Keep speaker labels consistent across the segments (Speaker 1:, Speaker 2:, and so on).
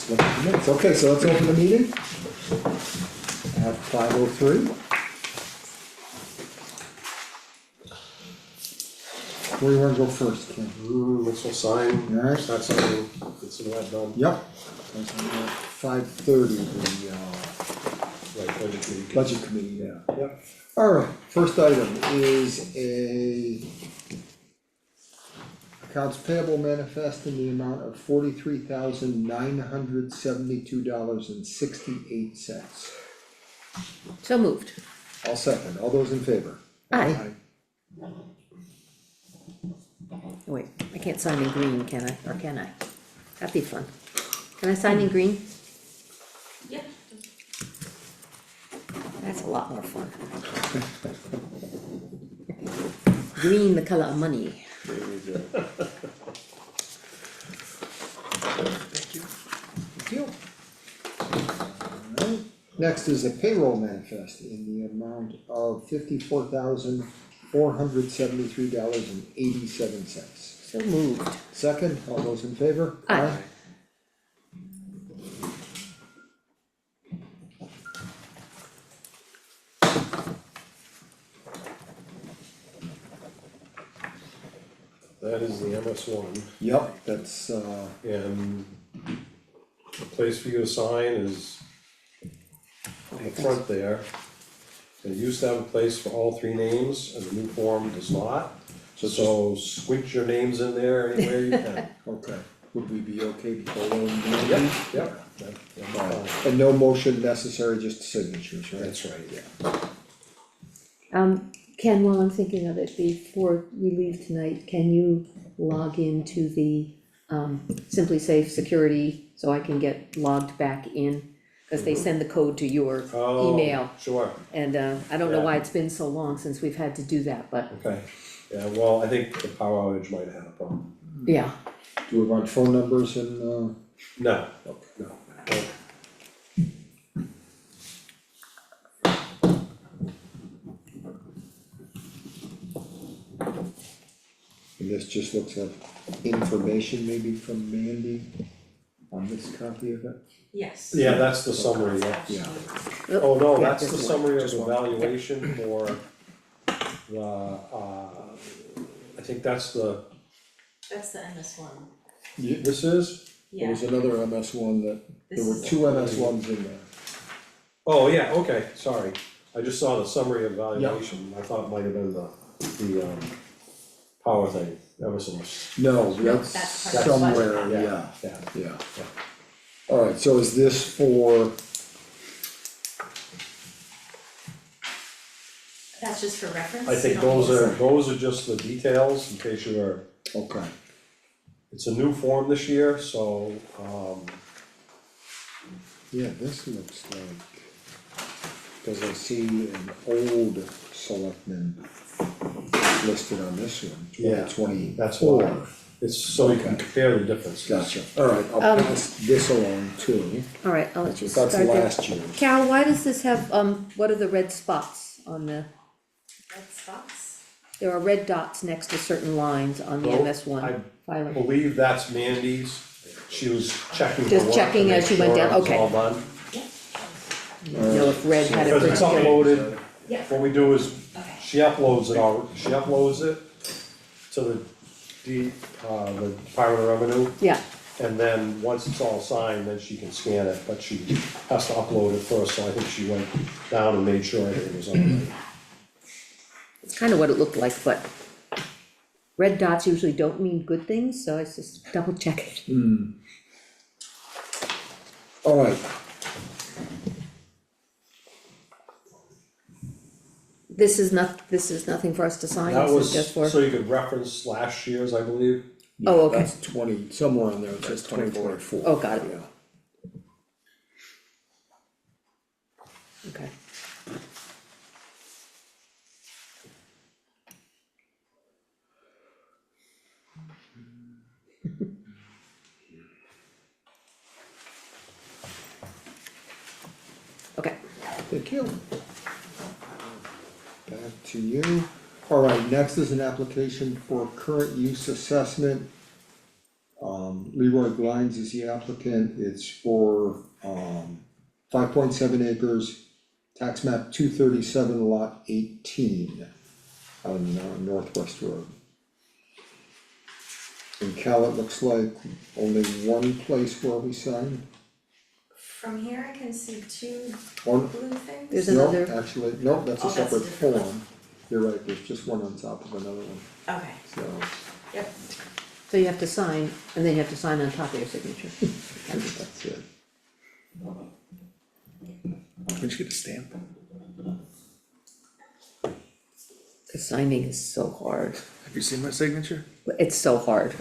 Speaker 1: look at the minutes. Okay, so let's open the meeting. At 5:03. Where do you wanna go first, Ken?
Speaker 2: This will sign,
Speaker 1: Alright.
Speaker 2: start signing, get some of that done.
Speaker 1: Yep. 5:30, the
Speaker 2: Right, budget committee.
Speaker 1: budget committee, yeah.
Speaker 2: Yep.
Speaker 1: Alright, first item is a accounts payable manifest in the amount of $43,972.68.
Speaker 3: So moved.
Speaker 1: I'll second, all those in favor?
Speaker 3: Aye. Wait, I can't sign in green, can I, or can I? That'd be fun. Can I sign in green?
Speaker 4: Yep.
Speaker 3: That's a lot more fun. Green, the color of money.
Speaker 1: There we go. Thank you. Thank you. Alright, next is a payroll manifest in the amount of $54,473.87.
Speaker 3: So moved.
Speaker 1: Second, all those in favor?
Speaker 3: Aye.
Speaker 2: That is the MS1,
Speaker 1: Yep, that's,
Speaker 2: and the place for you to sign is on the front there. It used to have a place for all three names, and the new form does not. So squint your names in there anywhere you can.
Speaker 1: okay, would we be okay below Mandy?
Speaker 2: Yep, yep, that's fine.
Speaker 1: And no motion necessary, just signatures, right?
Speaker 2: That's right, yeah.
Speaker 3: Ken, while I'm thinking of it, before we leave tonight, can you log into the, Simply Safe Security so I can get logged back in? Cause they send the code to your
Speaker 2: Oh,
Speaker 3: email,
Speaker 2: sure,
Speaker 3: and, I don't know
Speaker 2: Yeah.
Speaker 3: why it's been so long since we've had to do that, but,
Speaker 2: okay. Yeah, well, I think the power outage might have had a problem.
Speaker 3: yeah.
Speaker 1: Do we want phone numbers and,
Speaker 2: No,
Speaker 1: okay.
Speaker 2: no.
Speaker 1: And this just looks like information maybe from Mandy on this copy of it?
Speaker 4: Yes.
Speaker 2: Yeah, that's the summary, yeah.
Speaker 1: Yeah.
Speaker 2: Oh, no,
Speaker 3: Yeah,
Speaker 2: that's the
Speaker 3: this one.
Speaker 2: summary of
Speaker 1: Just
Speaker 2: the
Speaker 1: one.
Speaker 2: valuation for the, I think that's the,
Speaker 4: That's the MS one,
Speaker 2: this is?
Speaker 1: There
Speaker 4: yeah.
Speaker 1: was another MS one that, there
Speaker 4: This
Speaker 1: were
Speaker 4: is
Speaker 1: two
Speaker 4: the-
Speaker 1: MS ones in there.
Speaker 2: Oh, yeah, okay, sorry, I just saw the summary of valuation, I thought it might have been the power thing, Eversource.
Speaker 1: No,
Speaker 4: that's
Speaker 1: that's
Speaker 4: part of the budget.
Speaker 1: somewhere, yeah,
Speaker 2: Yeah,
Speaker 1: yeah. Alright, so is this for,
Speaker 4: That's just for reference.
Speaker 2: I think
Speaker 4: you don't
Speaker 2: those
Speaker 4: need
Speaker 2: are just the details, in case you are,
Speaker 1: okay,
Speaker 2: it's a new form this year, so,
Speaker 1: yeah, this looks like, cause I see an old selectman listed on this one,
Speaker 2: Yeah,
Speaker 1: 2024.
Speaker 2: that's why. It's so you can
Speaker 1: Okay.
Speaker 2: compare the differences.
Speaker 1: Gotcha, alright, I'll pass this along too,
Speaker 3: Alright, I'll let you start
Speaker 1: that's
Speaker 3: there.
Speaker 1: last year's.
Speaker 3: Carol, why does this have, what are the red spots on the,
Speaker 4: red spots.
Speaker 3: there are red dots next to certain lines on the
Speaker 2: Well,
Speaker 3: MS one
Speaker 2: I
Speaker 3: filer?
Speaker 2: believe that's Mandy's, she was checking the
Speaker 3: Just
Speaker 2: work
Speaker 3: checking
Speaker 2: to
Speaker 3: as
Speaker 2: make
Speaker 3: she went
Speaker 2: sure
Speaker 3: down,
Speaker 2: it was
Speaker 3: okay.
Speaker 2: all done.
Speaker 3: You know, if red had a
Speaker 2: Because it's
Speaker 3: particular,
Speaker 2: uploaded,
Speaker 4: Yeah.
Speaker 2: what we do is,
Speaker 4: Okay.
Speaker 2: she uploads it to the Department of Revenue,
Speaker 3: yeah,
Speaker 2: and then, once it's all signed, then she can scan it, but she has to upload it first, so I think she went down and made sure everything was all right.
Speaker 3: it's kinda what it looked like, but red dots usually don't mean good things, so I just double check it.
Speaker 1: Alright,
Speaker 3: This is nothing for us to sign,
Speaker 2: That
Speaker 3: this
Speaker 2: was,
Speaker 3: is just for,
Speaker 2: so you could reference last year's, I believe.
Speaker 1: yeah,
Speaker 3: Oh, okay.
Speaker 1: that's 20, somewhere on there, it says 2024.
Speaker 3: Oh, got it.
Speaker 1: Yeah.
Speaker 3: okay. Okay,
Speaker 1: Thank you. Back to you. Alright, next is an application for current use assessment. Leroy Glines is the applicant, it's for, 5.7 acres, tax map 237, lot 18 on Northwest Road. And Cal, it looks like only one place where we sign,
Speaker 4: From here I can see two
Speaker 1: one,
Speaker 4: blue things.
Speaker 3: There's
Speaker 1: no,
Speaker 3: another-
Speaker 1: actually, no, that's a
Speaker 4: Oh, that's a
Speaker 1: separate
Speaker 4: different one.
Speaker 1: form. You're right, there's just one on top of another one,
Speaker 4: Okay,
Speaker 1: so,
Speaker 4: yep,
Speaker 3: So you have to sign, and then you have to sign on top of your signature.
Speaker 1: that's it.
Speaker 5: Did you get a stamp?
Speaker 3: The signing is so hard,
Speaker 5: Have you seen my signature?
Speaker 3: it's so hard.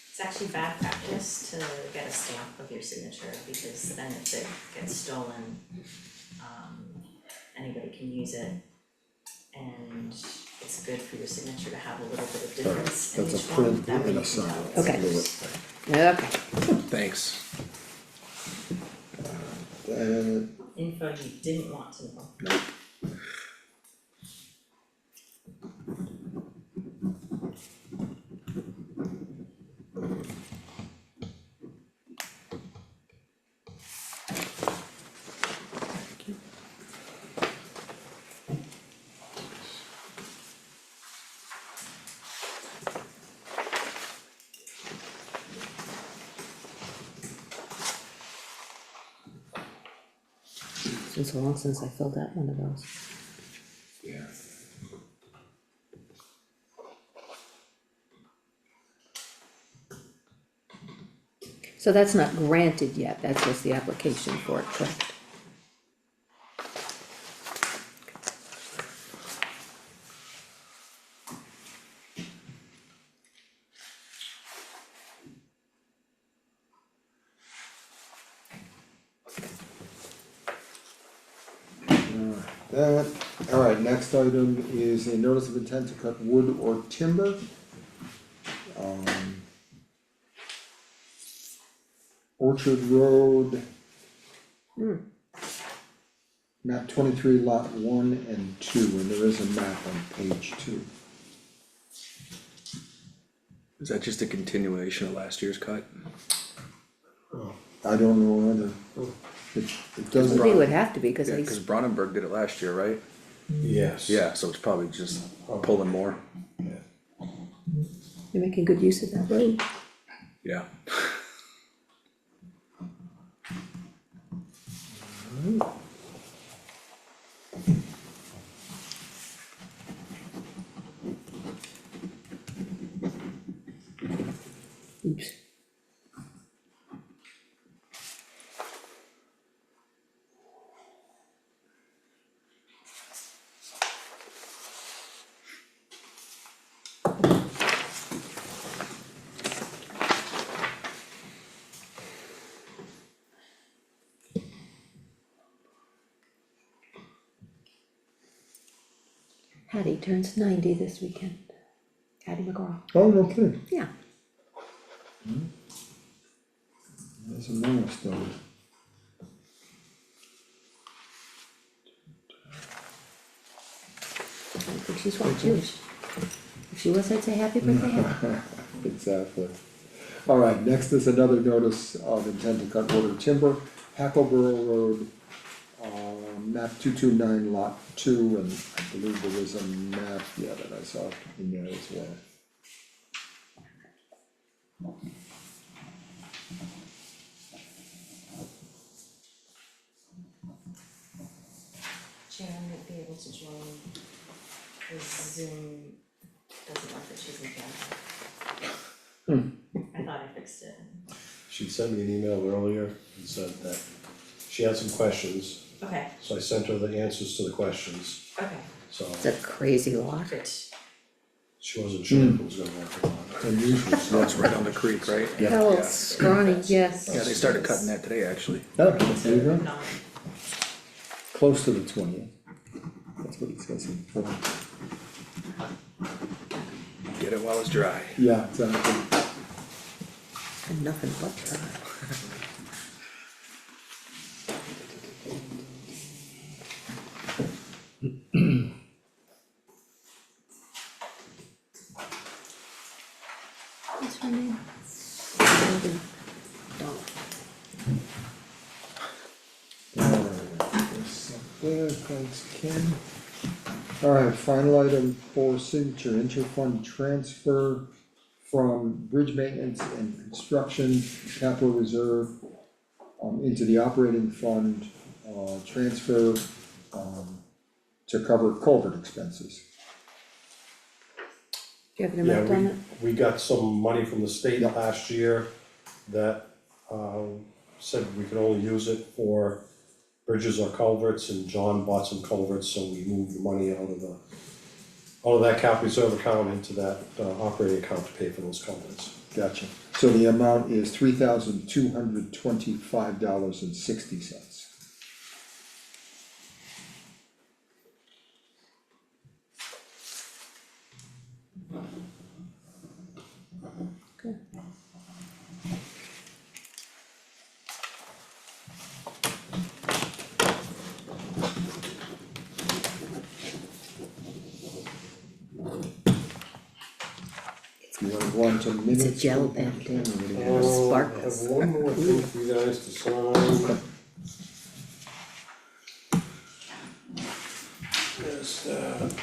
Speaker 4: it's actually bad practice to get a stamp of your signature, because then if it gets stolen, anybody can use it. And it's good for your signature to have a little bit of difference in
Speaker 1: That's a
Speaker 4: each one,
Speaker 1: print
Speaker 4: that way
Speaker 1: and
Speaker 4: you
Speaker 1: a
Speaker 4: can
Speaker 1: sign.
Speaker 4: tell.
Speaker 3: Okay.
Speaker 1: Do it.
Speaker 3: Okay,
Speaker 5: Thanks.
Speaker 4: Info you didn't want to know.
Speaker 5: Nope.
Speaker 3: it's been so long since I filled out one of those.
Speaker 1: Yeah.
Speaker 3: So that's not granted yet, that's just the application for it, correct?
Speaker 1: That, alright, next item is a notice of intent to cut wood or timber. Orchard Road. Map 23, lot 1 and 2, and there is a map on page 2.
Speaker 5: Is that just a continuation of last year's cut?
Speaker 1: I don't know whether, it doesn't.
Speaker 3: It would have to be, cause
Speaker 5: Yeah,
Speaker 3: they,
Speaker 5: cause Bronnenberg did it last year, right?
Speaker 2: Yes.
Speaker 5: Yeah, so it's probably just pulling more,
Speaker 3: they're making good use of that road.
Speaker 5: yeah.
Speaker 3: Oops. Hattie turns 90 this weekend. Hattie McGraw,
Speaker 1: Oh, no kidding,
Speaker 3: yeah.
Speaker 1: that's a milestone.
Speaker 3: I don't think she's white Jewish. If she was, I'd say happy birthday, Hattie.
Speaker 1: Exactly. Alright, next is another notice of intent to cut wood or timber, Hackleboro Road, map 229, lot 2, and I believe there was a map, yeah, that I saw in there as well.
Speaker 4: Sharon might be able to join, cause Zoom doesn't like that she's in Canada. I thought I fixed it.
Speaker 2: She sent me an email earlier and said that she had some questions,
Speaker 4: Okay,
Speaker 2: so I sent her the answers to the questions,
Speaker 4: okay,
Speaker 2: so
Speaker 3: It's a crazy lot.
Speaker 4: perfect.
Speaker 2: she wasn't sure if it was gonna work or not.
Speaker 1: Unusual,
Speaker 5: So it's right on the creek, right?
Speaker 3: Oh, scrawny, yes.
Speaker 5: Yeah, they started cutting that today, actually.
Speaker 1: Oh, there you go,
Speaker 4: No,
Speaker 1: close to the 20th. That's what it says in the form.
Speaker 5: Get it while it's dry.
Speaker 1: Yeah, exactly.
Speaker 3: And nothing but dry. What's her name? Megan Donald.
Speaker 1: Alright, this up there, thanks Ken. Alright, final item for signature, interfund transfer from bridge maintenance and construction capital reserve into the operating fund, transfer to cover culvert expenses.
Speaker 3: Do you have an amount on
Speaker 2: Yeah,
Speaker 3: it?
Speaker 2: we got some money from the state
Speaker 1: Yeah.
Speaker 2: last year that, said we could only use it for bridges or culverts, and John bought some culverts, so we moved the money out of that capital reserve account into that, operating account to pay for those culverts.
Speaker 1: Gotcha. So the amount is $3,225.60.
Speaker 3: Okay.
Speaker 1: You wanna go on to minutes?
Speaker 3: It's a gel pen.
Speaker 1: Okay, we're gonna get-
Speaker 2: I have
Speaker 3: Sparkles.
Speaker 2: one more thing for you guys to sign. There's that.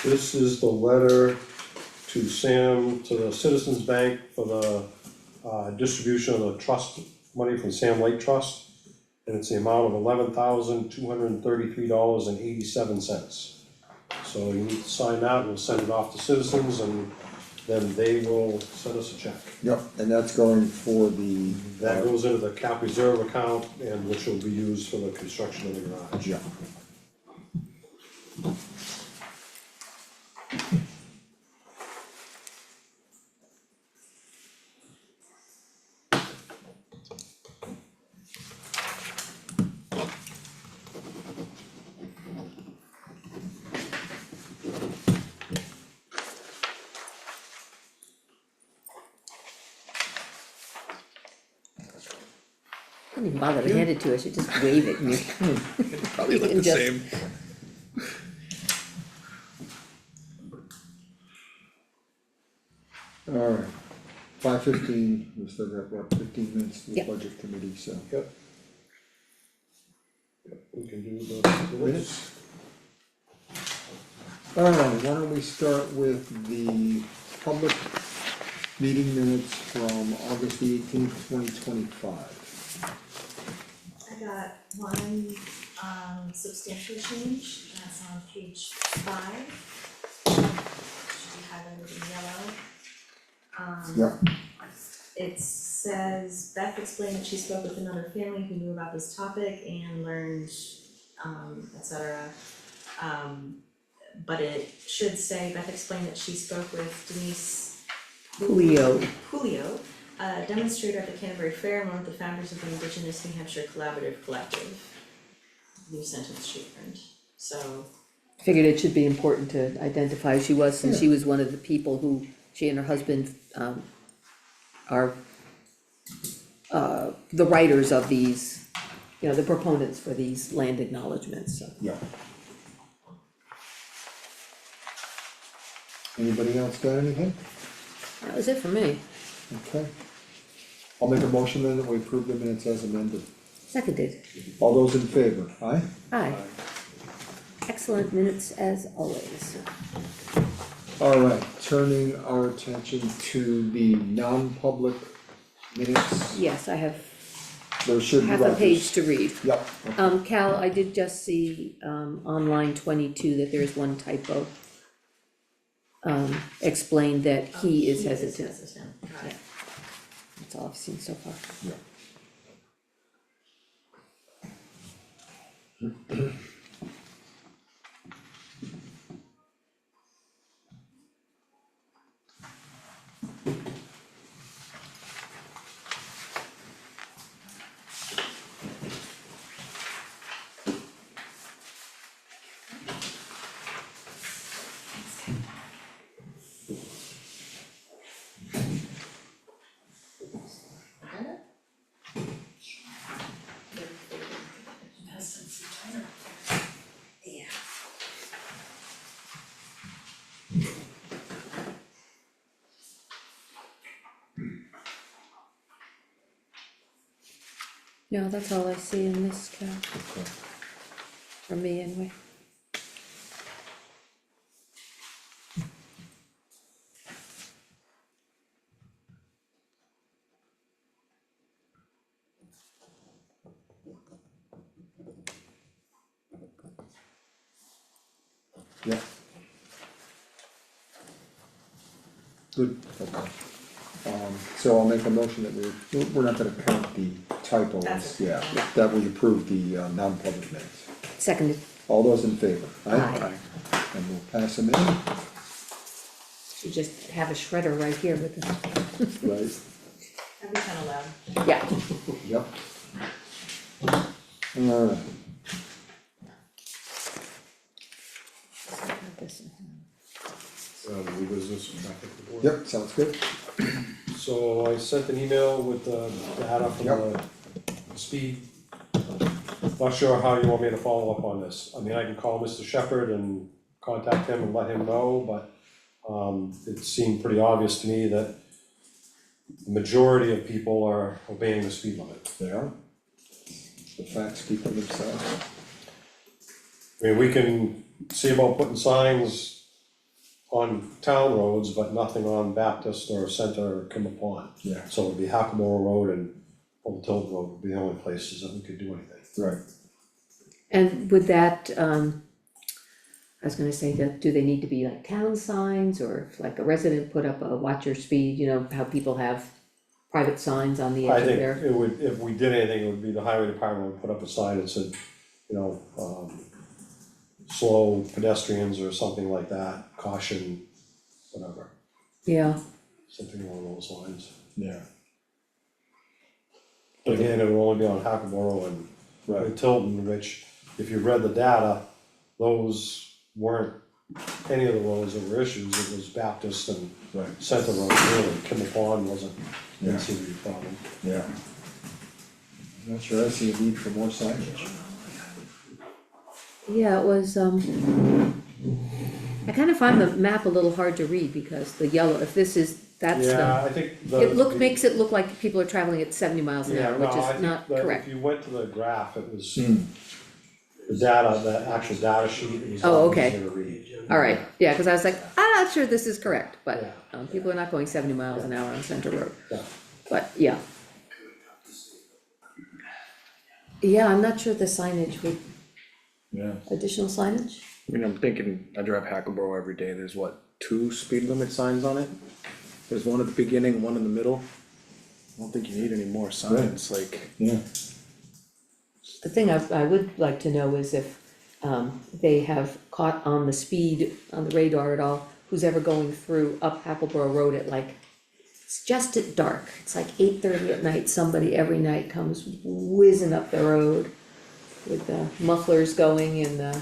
Speaker 2: This is the letter to Sam, to the Citizens Bank for the, distribution of the trust money from Sam Lake Trust. And it's the amount of $11,233.87. So you need to sign that, we'll send it off to Citizens, and then they will send us a check.
Speaker 1: Yep, and that's going for the.
Speaker 2: That goes into the cap reserve account, and which will be used for the construction of the garage.
Speaker 1: Yeah.
Speaker 3: Couldn't even bother to hand it to us, you just wave it and you.
Speaker 5: Probably look
Speaker 3: can
Speaker 5: the
Speaker 3: just-
Speaker 5: same.
Speaker 1: Alright, 5:15, we still got what, 15 minutes to the
Speaker 3: Yep.
Speaker 1: budget committee, so.
Speaker 2: Yep. Yep, we can do the minutes.
Speaker 1: Minutes? Alright, why don't we start with the public meeting minutes from August the 18th, 2025.
Speaker 4: I got one, substantial change, and that's on page 5. Should be highlighted in yellow.
Speaker 1: Yeah.
Speaker 4: It says Beth explained that she spoke with another family who knew about this topic and learned, et cetera. But it should say Beth explained that she spoke with Denise
Speaker 3: Julio.
Speaker 4: a demonstrator at the Canterbury Fair and one of the founders of the Indigenous New Hampshire Collaborative Collective. New sentence she learned, so.
Speaker 3: Figured it should be important to identify who she was, since she was one of the people who, she and her husband, are the writers of these, you know, the proponents for these land acknowledgements, so.
Speaker 1: Yeah. Anybody else got anything?
Speaker 3: That was it for me.
Speaker 1: Okay. I'll make a motion then that we approve the minutes as amended.
Speaker 3: Seconded.
Speaker 1: All those in favor, aye?
Speaker 3: Aye. Excellent minutes as always.
Speaker 1: Alright, turning our attention to the non-public minutes,
Speaker 3: Yes, I have
Speaker 1: there should be
Speaker 3: half a
Speaker 1: records.
Speaker 3: page to read.
Speaker 1: Yep,
Speaker 3: Cal, I did just see, on line 22 that there's one typo. Explained that he is hesitant,
Speaker 4: Got it.
Speaker 3: that's all I've seen so far.
Speaker 1: yeah.
Speaker 3: No, that's all I see in this count, for me anyway.
Speaker 1: Yeah. Good, okay. So I'll make a motion that we're not gonna count the typos,
Speaker 4: That's okay.
Speaker 1: yeah, that we approve the non-public minutes.
Speaker 3: Seconded,
Speaker 1: All those in favor,
Speaker 3: Aye.
Speaker 5: Aye.
Speaker 1: And we'll pass them in,
Speaker 3: you just have a shredder right here with them,
Speaker 1: right?
Speaker 4: That'd be kinda loud.
Speaker 3: yeah.
Speaker 1: Yep. Alright,
Speaker 2: New business, traffic report.
Speaker 1: yep, sounds good,
Speaker 2: So I sent an email with the data from the speed. Not sure how you want me to follow up on this, I mean, I can call Mr. Shepherd and contact him and let him know, but it seemed pretty obvious to me that the majority of people are obeying the speed limit.
Speaker 1: they are. The facts speak for themselves.
Speaker 2: I mean, we can see about putting signs on town roads, but nothing on Baptist or Center or Kimball Pond.
Speaker 1: Yeah.
Speaker 2: So it'd be Hackamore Road and Old Tilton Road would be the only places that we could do anything.
Speaker 1: Right.
Speaker 3: And would that, I was gonna say that, do they need to be like town signs, or if like a resident put up a watch your speed, you know, how people have private signs on the
Speaker 2: I
Speaker 3: edge of
Speaker 2: think
Speaker 3: their,
Speaker 2: it would, if we did anything, it would be the highway department would put up a sign that said, you know, slow pedestrians or something like that, caution, whatever,
Speaker 3: yeah,
Speaker 2: something along those lines.
Speaker 1: Yeah.
Speaker 2: But again, it would only be on Hackamore and
Speaker 1: Right,
Speaker 2: Tilton, which, if you read the data, those weren't any of the roads that were issues, it was Baptist and
Speaker 1: right,
Speaker 2: Center Road, really, Kimball Pond wasn't,
Speaker 1: Yeah.
Speaker 2: didn't seem to be a problem.
Speaker 1: yeah. I'm not sure I see a need for more signage.
Speaker 3: yeah, it was, I kinda find the map a little hard to read, because the yellow, if this is, that's
Speaker 2: Yeah,
Speaker 3: the,
Speaker 2: I think the.
Speaker 3: makes it look like people are traveling at 70 miles an
Speaker 2: Yeah,
Speaker 3: hour,
Speaker 2: no,
Speaker 3: which
Speaker 2: I
Speaker 3: is
Speaker 2: think
Speaker 3: not
Speaker 2: that
Speaker 3: correct.
Speaker 2: if you went to the graph, it was,
Speaker 1: Hmm.
Speaker 2: the data, the actual data sheet, it was
Speaker 3: Oh,
Speaker 2: all
Speaker 3: okay.
Speaker 2: easier to read.
Speaker 3: Alright, yeah, cause I was like, I'm not sure this is correct, but,
Speaker 2: Yeah.
Speaker 3: people are not going 70 miles an hour on Center Road,
Speaker 2: Yeah.
Speaker 3: but, yeah. Yeah, I'm not sure the signage would,
Speaker 1: Yeah.
Speaker 3: additional signage?
Speaker 5: I mean, I'm thinking, I drive Hackleboro every day, there's what, 2 speed limit signs on it? There's one at the beginning, one in the middle. I don't think you need any more signs, like,
Speaker 1: Yeah.
Speaker 3: The thing I would like to know is if, they have caught on the speed, on the radar at all, who's ever going through up Hackleboro Road at like, it's just at dark, it's like 8:30 at night, somebody every night comes whizzing up the road with the mufflers going and,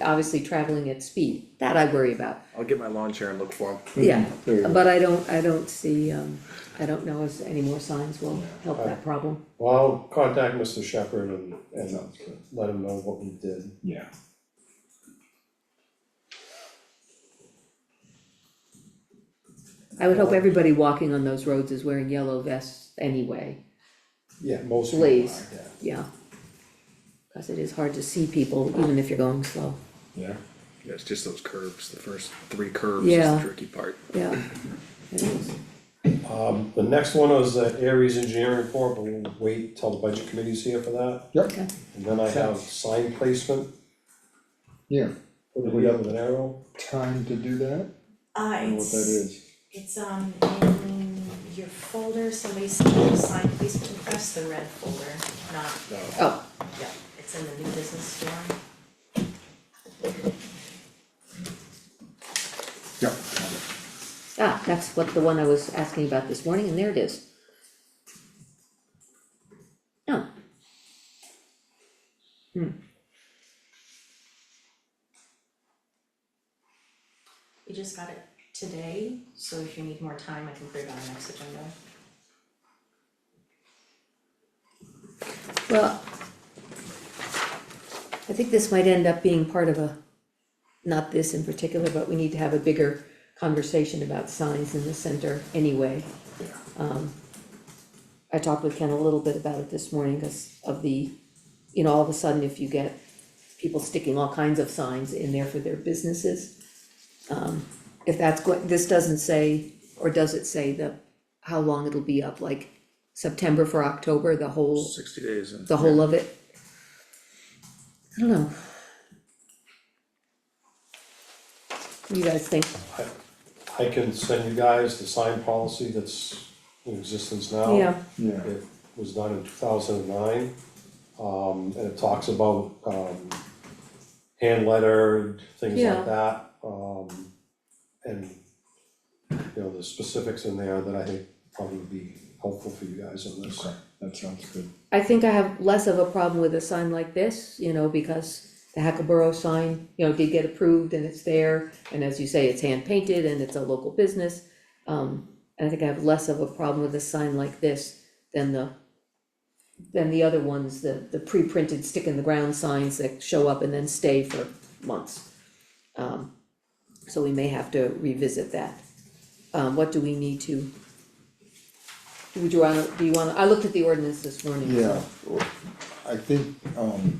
Speaker 3: obviously traveling at speed, that I worry about.
Speaker 5: I'll get my lawn chair and look for them.
Speaker 3: Yeah,
Speaker 1: There you go.
Speaker 3: but I don't see, I don't know if any more signs will help that problem.
Speaker 2: Well, I'll contact Mr. Shepherd and
Speaker 1: Sounds good.
Speaker 2: let him know what we did.
Speaker 1: Yeah.
Speaker 3: I would hope everybody walking on those roads is wearing yellow vests anyway,
Speaker 2: Yeah, most people are,
Speaker 3: Please.
Speaker 2: yeah.
Speaker 3: yeah. Cause it is hard to see people even if you're going slow,
Speaker 1: Yeah.
Speaker 5: Yeah, it's just those curves, the first 3 curves is
Speaker 3: Yeah.
Speaker 5: the tricky part.
Speaker 3: yeah, it is.
Speaker 2: The next one was the Aries engineering report, but we'll wait till the budget committee's here for that.
Speaker 1: Yep,
Speaker 3: Okay,
Speaker 2: And then I have sign placement,
Speaker 1: yeah,
Speaker 2: put it together with an arrow.
Speaker 1: time to do that, I don't know what that is.
Speaker 4: It's in your folder, somebody sent you a sign placement request, the red folder, not,
Speaker 3: oh,
Speaker 4: yeah, it's in the new business form.
Speaker 1: Yep.
Speaker 3: that's what the one I was asking about this morning, and there it is. Oh.
Speaker 4: We just got it today, so if you need more time, I can put it on the next agenda.
Speaker 3: Well, I think this might end up being part of a, not this in particular, but we need to have a bigger conversation about signs in the center anyway. I talked with Ken a little bit about it this morning, cause of the, you know, all of a sudden, if you get people sticking all kinds of signs in there for their businesses. If that's this doesn't say, or does it say how long it'll be up, like September for October, the whole,
Speaker 5: 60 days and.
Speaker 3: the whole of it? I don't know. What do you guys think?
Speaker 2: I can send you guys the sign policy that's in existence now.
Speaker 3: Yeah,
Speaker 1: Yeah,
Speaker 2: It was done in 2009, and it talks about, hand lettered, things
Speaker 3: Yeah.
Speaker 2: like that, and, you know, the specifics in there that I think probably would be helpful for you guys on this.
Speaker 1: okay, that sounds good.
Speaker 3: I think I have less of a problem with a sign like this, you know, because the Hackleboro sign, you know, did get approved and it's there, and as you say, it's hand painted and it's a local business. And I think I have less of a problem with a sign like this than the other ones, the pre-printed stick in the ground signs that show up and then stay for months. So we may have to revisit that. What do we need to? Do you wanna, I looked at the ordinance this morning. so-
Speaker 1: Yeah, I think,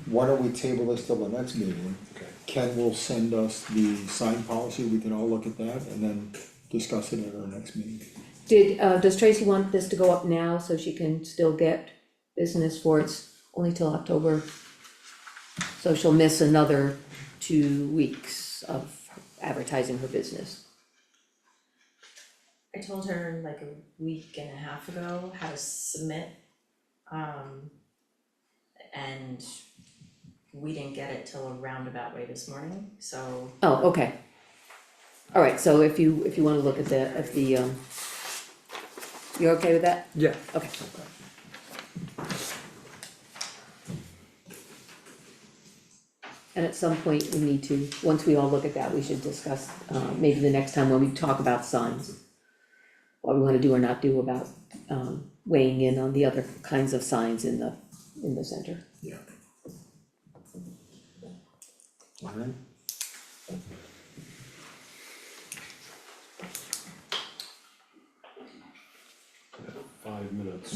Speaker 1: why don't we table this till the next meeting?
Speaker 2: Okay.
Speaker 1: Ken will send us the sign policy, we can all look at that and then discuss it at our next meeting.
Speaker 3: Does Tracy want this to go up now so she can still get business for it's only till October? So she'll miss another 2 weeks of advertising her business.
Speaker 4: I told her like a week and a half ago how to submit. And we didn't get it till a roundabout way this morning, so
Speaker 3: Oh, okay. Alright, so if you wanna look at you're okay with that?
Speaker 5: Yeah.
Speaker 3: Okay. And at some point, we need to, once we all look at that, we should discuss, maybe the next time when we talk about signs. What we wanna do or not do about, weighing in on the other kinds of signs in the center.
Speaker 1: Yeah. Alright.
Speaker 2: I have 5 minutes.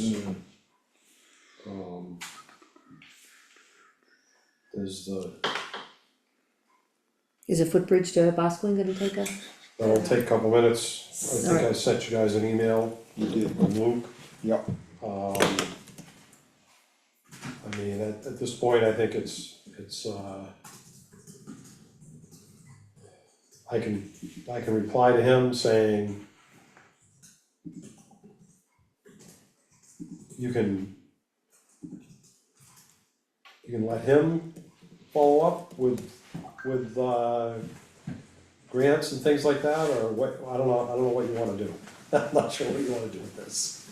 Speaker 2: There's
Speaker 3: Is a footbridge to Bosquen gonna take us?
Speaker 2: that'll take a couple minutes, I think I
Speaker 3: Alright.
Speaker 2: sent you guys an email
Speaker 1: You did,
Speaker 2: from Luke.
Speaker 1: yep,
Speaker 2: I mean, at this point, I think it's, I can reply to him saying, you can let him follow up with, grants and things like that, or what, I don't know what you wanna do. I'm not sure what you wanna do with this.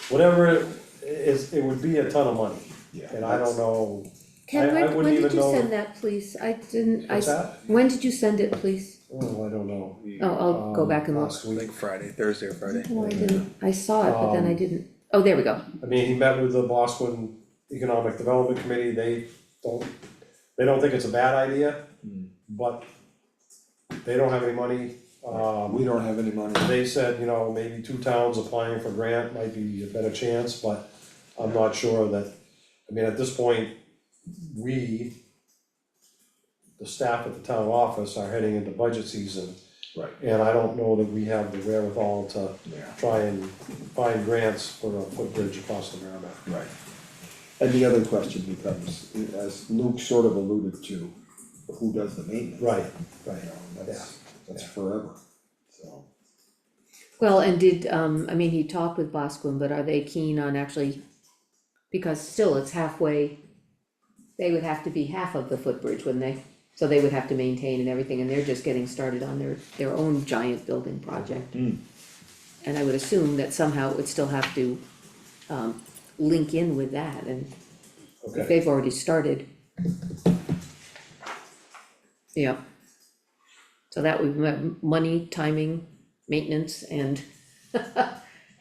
Speaker 2: Whatever it is, it would be a ton of money,
Speaker 1: yeah.
Speaker 2: and I don't know,
Speaker 3: Ken,
Speaker 2: I
Speaker 3: when
Speaker 2: wouldn't
Speaker 3: did
Speaker 2: even
Speaker 3: you
Speaker 2: know-
Speaker 3: send that, please? I didn't,
Speaker 2: what's that?
Speaker 3: when did you send it, please?
Speaker 2: Oh, I don't know.
Speaker 3: Oh, I'll go back and look.
Speaker 2: Last
Speaker 5: I
Speaker 2: week.
Speaker 5: think Friday, Thursday or Friday.
Speaker 3: No, I didn't, I saw it, but then I didn't, oh, there we go.
Speaker 2: I mean, he met with the Bosquen Economic Development Committee, they don't think it's a bad idea, but they don't have any money.
Speaker 1: We don't have any money.
Speaker 2: They said, you know, maybe 2 towns applying for grant might be a better chance, but I'm not sure that, I mean, at this point, we, the staff at the town office are heading into budget season,
Speaker 1: Right,
Speaker 2: and I don't know that we have the wherewithal to
Speaker 1: yeah,
Speaker 2: try and find grants for a footbridge across the Merrimack.
Speaker 1: right. And the other question becomes, as Luke sort of alluded to, who does the maintenance?
Speaker 2: Right,
Speaker 1: You
Speaker 2: right.
Speaker 1: know, that's forever, so.
Speaker 3: Well, and did, I mean, he talked with Bosquen, but are they keen on actually, because still it's halfway, they would have to be half of the footbridge, wouldn't they? So they would have to maintain and everything, and they're just getting started on their own giant building project.
Speaker 1: Mm.
Speaker 3: And I would assume that somehow it would still have to, link in with that, and if
Speaker 2: Okay,
Speaker 3: they've already started. Yeah. So that would be money, timing, maintenance, and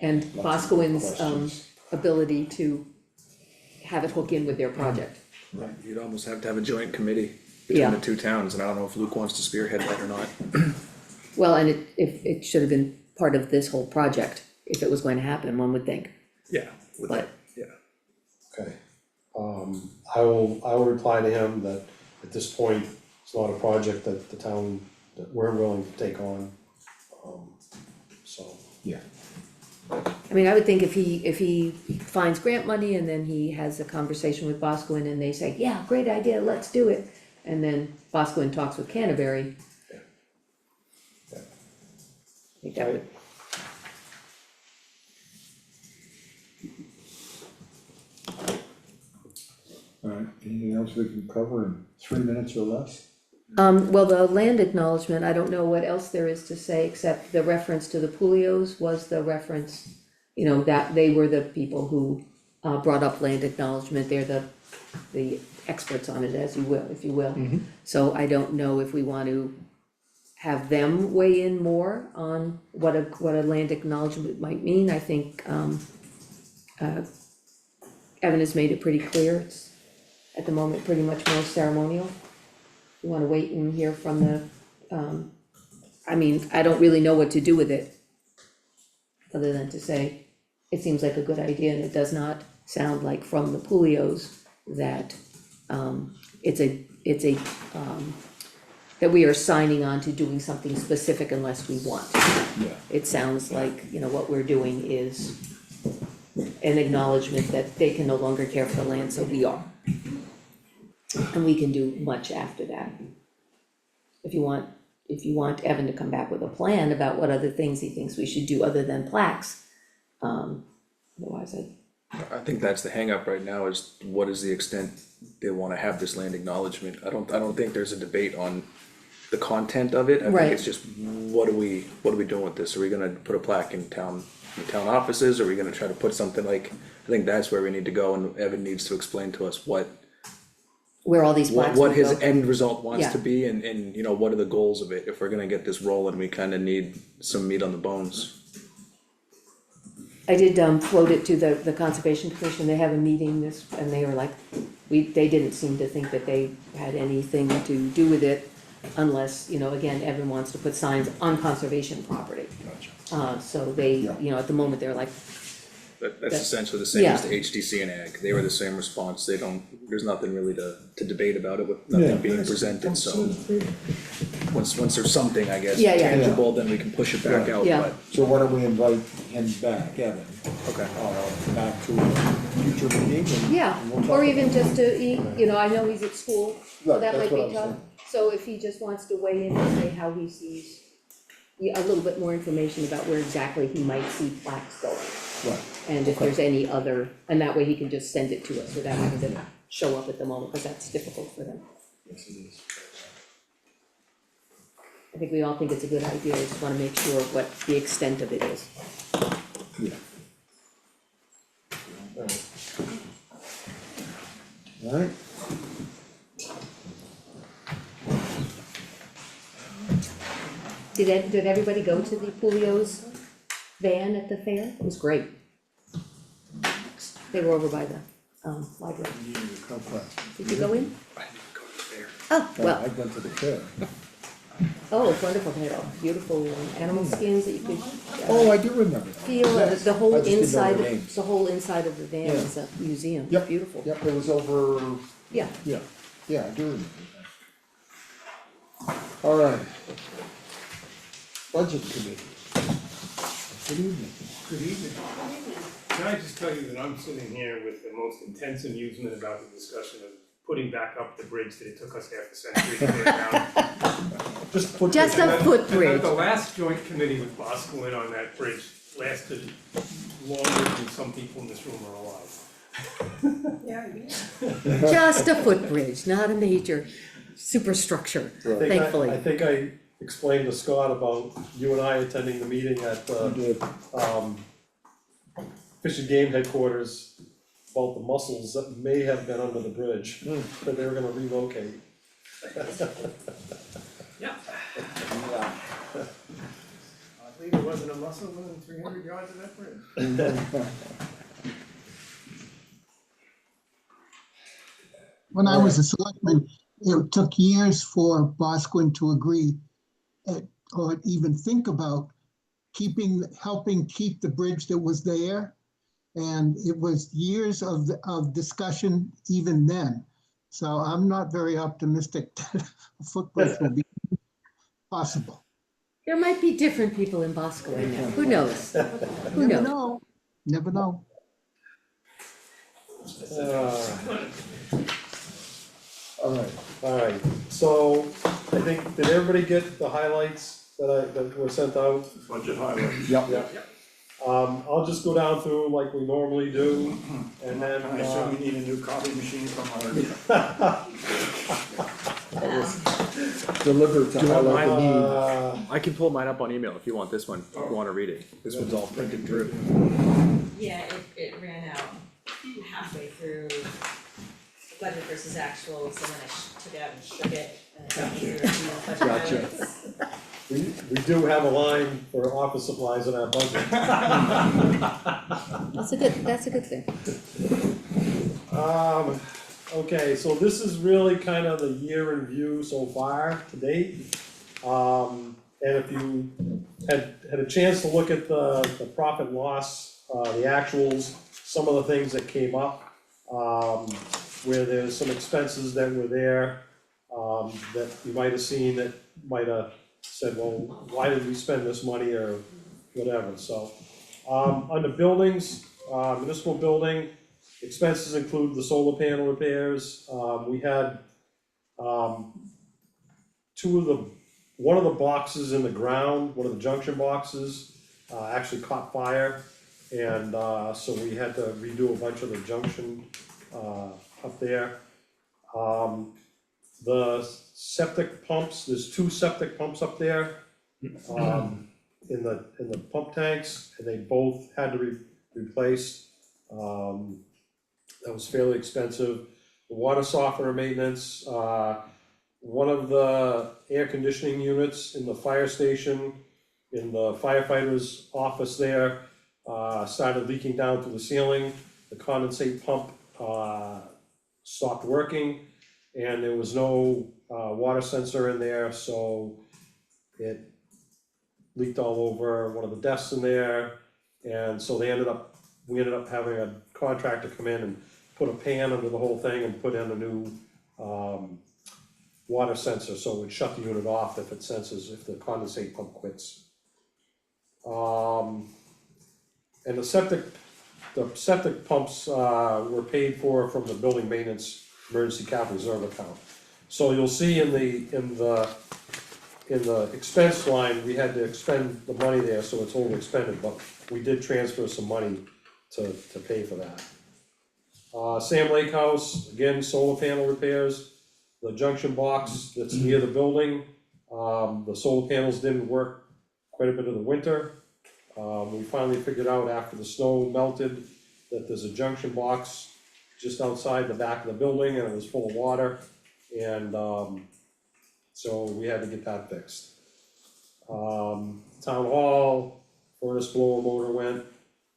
Speaker 3: and
Speaker 1: Lots of
Speaker 3: Boscoen's
Speaker 1: questions.
Speaker 3: ability to have it hook in with their project.
Speaker 1: Right.
Speaker 5: You'd almost have to have a joint committee
Speaker 3: Yeah.
Speaker 5: between the 2 towns, and I don't know if Luke wants to spearhead that or not.
Speaker 3: Well, and it should have been part of this whole project, if it was going to happen, one would think.
Speaker 5: Yeah. With
Speaker 3: But-
Speaker 5: that, yeah.
Speaker 2: Okay. I will reply to him that at this point, it's not a project that the town, that we're willing to take on. So,
Speaker 1: Yeah,
Speaker 3: I mean, I would think if he finds grant money and then he has a conversation with Boscawen and they say, yeah, great idea, let's do it. And then Boscawen talks with Canterbury.
Speaker 2: Yeah. Yeah.
Speaker 3: I think that would,
Speaker 1: alright, anything else we can cover in 3 minutes or less?
Speaker 3: well, the land acknowledgement, I don't know what else there is to say, except the reference to the Pulios was the reference, you know, that they were the people who brought up land acknowledgement, they're the experts on it, as you will, if you will. So I don't know if we want to have them weigh in more on what a land acknowledgement might mean. I think Evan has made it pretty clear, it's at the moment pretty much more ceremonial. You wanna wait and hear from the, I mean, I don't really know what to do with it. Other than to say, it seems like a good idea and it does not sound like from the Pulios that, it's a, that we are signing on to doing something specific unless we want.
Speaker 1: Yeah.
Speaker 3: It sounds like, you know, what we're doing is an acknowledgement that they can no longer care for the land, so we are. And we can do much after that. If you want Evan to come back with a plan about what other things he thinks we should do other than plaques, otherwise
Speaker 5: I think that's the hang up right now is what is the extent they wanna have this land acknowledgement. I don't think there's a debate on the content of it. I
Speaker 3: Right.
Speaker 5: think it's just, what are we doing with this? Are we gonna put a plaque in town offices? Are we gonna try to put something like, I think that's where we need to go, and Evan needs to explain to us
Speaker 3: where all these plaques
Speaker 5: what
Speaker 3: will
Speaker 5: his
Speaker 3: go.
Speaker 5: end result wants
Speaker 3: Yeah.
Speaker 5: to be, and you know, what are the goals of it? If we're gonna get this rolling, we kinda need some meat on the bones.
Speaker 3: I did float it to the Conservation Commission, they have a meeting this, and they were like, they didn't seem to think that they had anything to do with it. Unless, you know, again, Evan wants to put signs on conservation property.
Speaker 5: Gotcha.
Speaker 3: So they,
Speaker 1: Yeah.
Speaker 3: you know, at the moment, they're like,
Speaker 5: That's essentially the same as
Speaker 3: Yeah.
Speaker 5: the HDC and ag, they were the same response, there's nothing really to debate about it with
Speaker 1: Yeah.
Speaker 5: nothing being presented, so. Once there's something, I guess,
Speaker 3: Yeah, yeah.
Speaker 5: tangible, then we can push it back out,
Speaker 3: Yeah.
Speaker 5: but,
Speaker 1: So why don't we invite him back, Evan,
Speaker 5: okay.
Speaker 1: back to a future meeting and.
Speaker 3: yeah,
Speaker 1: and we'll
Speaker 3: or
Speaker 1: talk
Speaker 3: even
Speaker 1: about
Speaker 3: just to, you know, I know he's at school, so
Speaker 1: Right,
Speaker 3: that might
Speaker 1: that's what I
Speaker 3: be
Speaker 1: was
Speaker 3: tough. So if he just wants to weigh in and say how he sees, a little bit more information about where exactly he might see plaques going.
Speaker 1: it. Right,
Speaker 3: And if
Speaker 1: Okay.
Speaker 3: there's any other, and that way he can just send it to us without having to show up at the moment, because that's difficult for them.
Speaker 2: yes, it is.
Speaker 3: I think we all think it's a good idea, I just wanna make sure what the extent of it is.
Speaker 1: yeah,
Speaker 2: Alright.
Speaker 1: alright.
Speaker 3: Did everybody go to the Pulio's van at the fair? It was great. They were over by the, library. Did you go in?
Speaker 5: I didn't go to there.
Speaker 3: Oh,
Speaker 1: I
Speaker 3: well,
Speaker 1: went to the fair.
Speaker 3: oh, it's wonderful, they had all beautiful animal skins that you could
Speaker 1: Oh, I do remember that.
Speaker 3: feel,
Speaker 1: Yes,
Speaker 3: the whole
Speaker 1: I just didn't know
Speaker 3: inside,
Speaker 1: their names.
Speaker 3: the whole inside of the van
Speaker 1: Yeah.
Speaker 3: is a museum,
Speaker 1: Yep.
Speaker 3: beautiful.
Speaker 1: Yep, it was over,
Speaker 3: Yeah,
Speaker 1: yeah, I do remember that. Alright. Budget committee. Good evening.
Speaker 6: Good evening. Can I just tell you that I'm sitting here with the most intense amusement about the discussion of putting back up the bridge that it took us half a century to tear down.
Speaker 1: Just put.
Speaker 3: Just
Speaker 1: this-
Speaker 3: a
Speaker 6: And
Speaker 3: footbridge.
Speaker 6: the last joint committee with Boscawen on that bridge lasted longer than some people in this room are alive.
Speaker 3: Just a footbridge, not a major superstructure,
Speaker 1: Right.
Speaker 3: thankfully.
Speaker 2: I think I explained to Scott about you and I attending the meeting at,
Speaker 1: You did.
Speaker 2: Fish and Game headquarters, about the mussels that may have been under the bridge, that they were gonna relocate.
Speaker 6: Yeah.
Speaker 1: Yeah.
Speaker 6: Oddly, there wasn't a mussel within 300 yards of that bridge.
Speaker 7: When I was a selectman, it took years for Boscawen to agree or even think about helping keep the bridge that was there. And it was years of discussion even then. So I'm not very optimistic that a footbridge will be possible.
Speaker 3: There might be different people in Bosquen now, who knows? Who
Speaker 7: Never
Speaker 3: knows?
Speaker 7: know, never know.
Speaker 2: Alright, so I think, did everybody get the highlights that were sent out?
Speaker 8: Budget highlights.
Speaker 1: Yep.
Speaker 2: I'll just go down through like we normally do, and then,
Speaker 8: I assume we need a new copy machine from our.
Speaker 1: Delivered to
Speaker 5: Do you want
Speaker 1: highlight the
Speaker 5: mine?
Speaker 1: need.
Speaker 5: I can pull mine up on email if you want this one, if you wanna read it, this one's all printed through.
Speaker 4: Yeah, it ran out halfway through budget versus actuals, and then I took it out and shook it, and it got me through the budget
Speaker 1: Gotcha.
Speaker 4: highlights.
Speaker 2: we do have a line for office supplies in our budget.
Speaker 3: That's a good thing.
Speaker 2: Okay, so this is really kind of the year in view so far to date. And if you had a chance to look at the profit and loss, the actuals, some of the things that came up, where there's some expenses that were there, that you might have seen that might have said, well, why did we spend this money or whatever, so. Under buildings, municipal building, expenses include the solar panel repairs, we had, one of the boxes in the ground, one of the junction boxes, actually caught fire. And, so we had to redo a bunch of the junction, up there. The septic pumps, there's 2 septic pumps up there, in the pump tanks, and they both had to be replaced. That was fairly expensive. The water softener maintenance, one of the air conditioning units in the fire station, in the firefighter's office there, started leaking down through the ceiling. The condensate pump, stopped working, and there was no, water sensor in there, so it leaked all over one of the desks in there. And so we ended up having a contractor come in and put a pan under the whole thing and put in a new, water sensor, so it would shut the unit off if it senses, if the condensate pump quits. And the septic pumps, were paid for from the building maintenance emergency capital reserve account. So you'll see in the expense line, we had to expend the money there, so it's over expended, but we did transfer some money to pay for that. Sam Lake House, again, solar panel repairs, the junction box that's near the building, the solar panels didn't work quite a bit of the winter. We finally figured out after the snow melted that there's a junction box just outside the back of the building, and it was full of water, and, so we had to get that fixed. Town hall, furnace blower motor went,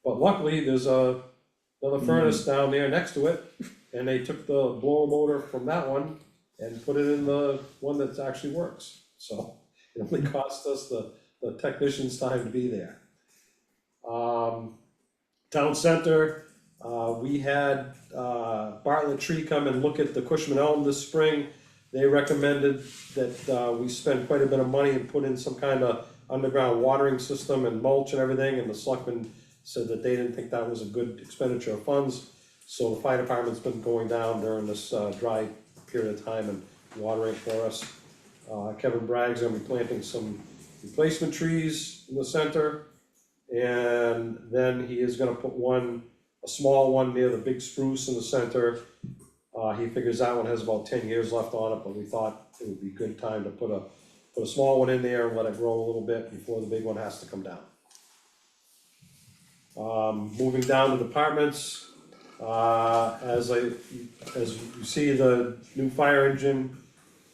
Speaker 2: but luckily, there's another furnace down there next to it, and they took the blower motor from that one and put it in the one that actually works, so it only cost us the technician's time to be there. Town center, we had Bartlett Tree come and look at the Cushman Elm this spring. They recommended that we spend quite a bit of money and put in some kind of underground watering system and mulch and everything, and the selectmen said that they didn't think that was a good expenditure of funds. So the fire department's been going down during this dry period of time and watering for us. Kevin Bragg's gonna be planting some replacement trees in the center. And then he is gonna put a small one near the big spruce in the center. He figures that one has about 10 years left on it, but we thought it would be a good time to put a small one in there and let it grow a little bit before the big one has to come down. Moving down to departments, as you see, the new fire engine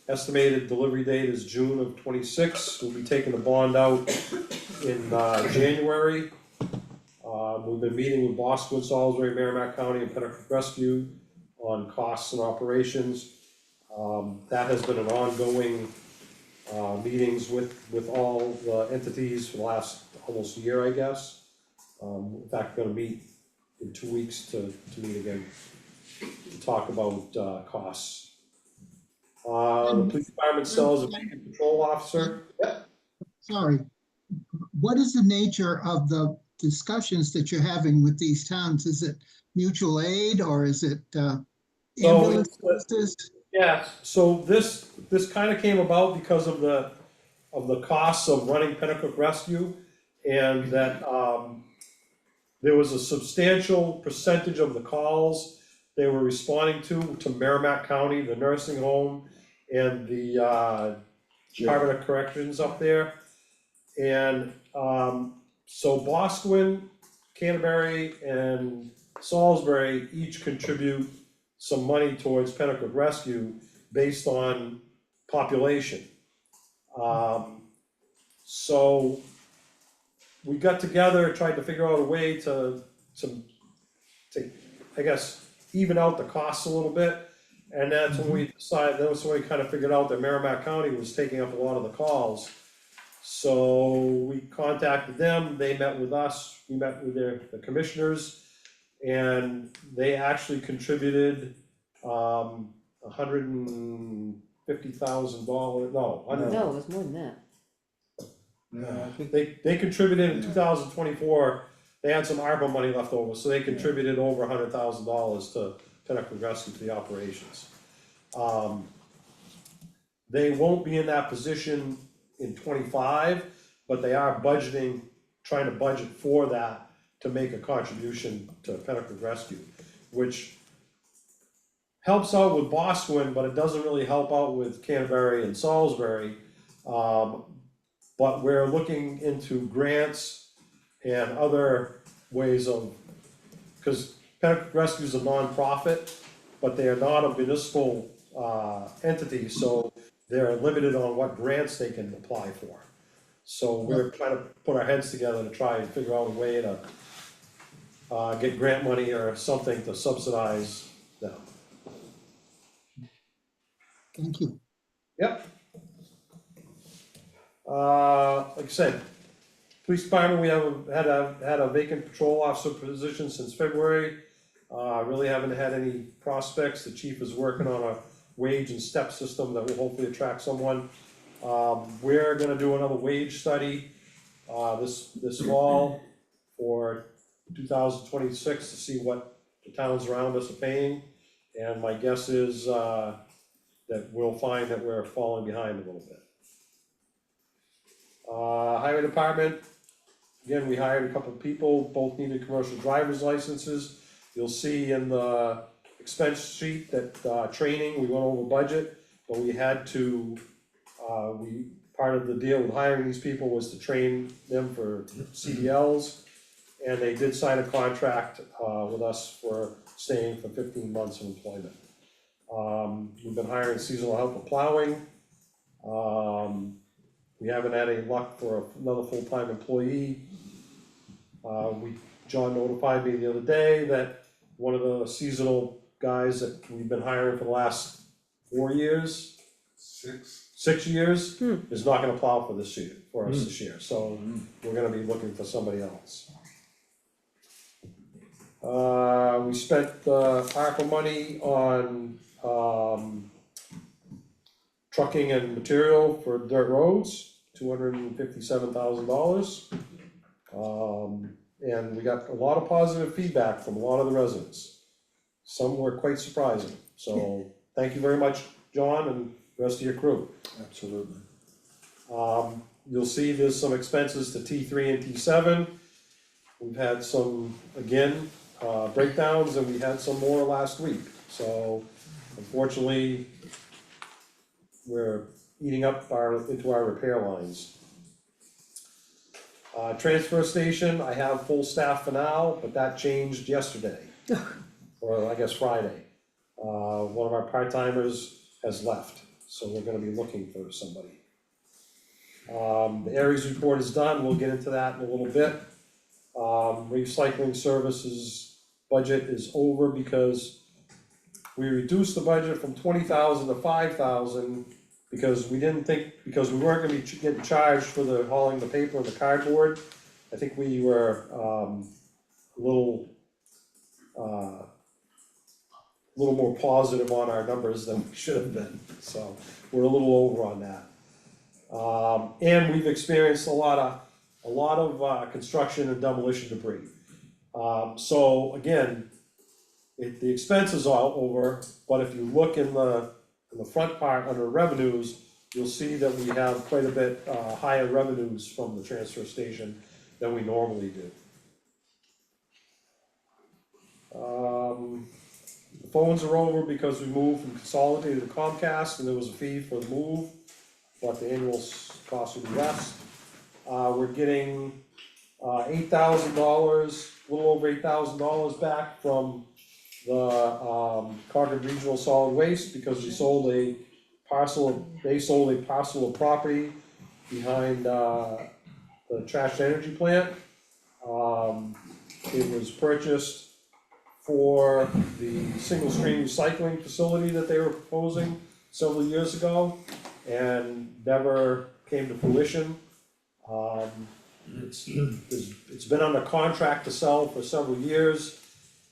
Speaker 2: estimated delivery date is June of '26. We'll be taking the bond out in January. We've been meeting with Bosquen, Salisbury, Merrimack County, and Pennacruff Rescue on costs and operations. That has been an ongoing meetings with all the entities for the last almost year, I guess. In fact, gonna meet in 2 weeks to meet again, to talk about, costs. The police department sells a vacant patrol officer. Yep.
Speaker 7: Sorry, what is the nature of the discussions that you're having with these towns? Is it mutual aid or is it ambulance services?
Speaker 2: Yeah, so this kind of came about because of the costs of running Pennacook Rescue, and that, there was a substantial percentage of the calls they were responding to Merrimack County, the nursing home, and the, Department of Corrections up there. And, so Boscawen, Canterbury, and Salisbury each contribute some money towards Pennacook Rescue based on population. So we got together, tried to figure out a way to, I guess, even out the costs a little bit. And that's when we decided, that was when we kind of figured out that Merrimack County was taking up a lot of the calls. So we contacted them, they met with us, we met with the commissioners, and they actually contributed, $150,000, no,
Speaker 3: No, it was more than that.
Speaker 1: Yeah, I think,
Speaker 2: they contributed in 2024, they had some ARPA money left over, so they contributed over $100,000 to Pennacook Rescue to the operations. They won't be in that position in 25, but they are budgeting, trying to budget for that to make a contribution to Pennacook Rescue, which helps out with Boscawen, but it doesn't really help out with Canterbury and Salisbury. But we're looking into grants and other ways of, because Pennacook Rescue is a nonprofit, but they are not a municipal entity, so they're limited on what grants they can apply for. So we're trying to put our heads together to try and figure out a way to get grant money or something to subsidize them.
Speaker 7: Thank you.
Speaker 2: Yep. Like I said, police department, we had a vacant patrol officer position since February. Really haven't had any prospects. The chief is working on a wage and step system that will hopefully attract someone. We're gonna do another wage study, this fall for 2026 to see what the towns around us are paying. And my guess is, that we'll find that we're falling behind a little bit. Highway department, again, we hired a couple of people, both needed commercial driver's licenses. You'll see in the expense sheet that, training, we went over budget, but we had to, part of the deal with hiring these people was to train them for CDLs. And they did sign a contract, with us for staying for 15 months of employment. We've been hiring seasonal help with plowing. We haven't had any luck for another full-time employee. John notified me the other day that one of the seasonal guys that we've been hiring for the last 4 years, 6 years, is not gonna plow for this year, for us this year, so we're gonna be looking for somebody else. We spent ARPA money on, trucking and material for dirt roads, $257,000. And we got a lot of positive feedback from a lot of the residents. Some were quite surprising, so thank you very much, John, and the rest of your crew.
Speaker 1: absolutely.
Speaker 2: You'll see there's some expenses to T3 and T7. We've had some, again, breakdowns, and we had some more last week, so unfortunately, we're eating up into our repair lines. Transfer station, I have full staff for now, but that changed yesterday, or I guess Friday. One of our part-timers has left, so we're gonna be looking for somebody. The Aries report is done, we'll get into that in a little bit. Recycling services budget is over because we reduced the budget from 20,000 to 5,000 because we didn't think, because we weren't gonna be getting charged for the hauling the paper and the cardboard. I think we were, a little little more positive on our numbers than we should have been, so we're a little over on that. And we've experienced a lot of construction and demolition debris. So again, the expenses are over, but if you look in the front part under revenues, you'll see that we have quite a bit higher revenues from the transfer station than we normally do. The phones are over because we moved from Consolidated to Comcast, and there was a fee for the move, but the annual cost will be less. We're getting $8,000, a little over $8,000 back from the Concord Regional Solid Waste, because we sold a parcel, they sold a parcel of property behind the trash energy plant. It was purchased for the single stream recycling facility that they were proposing several years ago, and never came to fruition. It's been under contract to sell for several years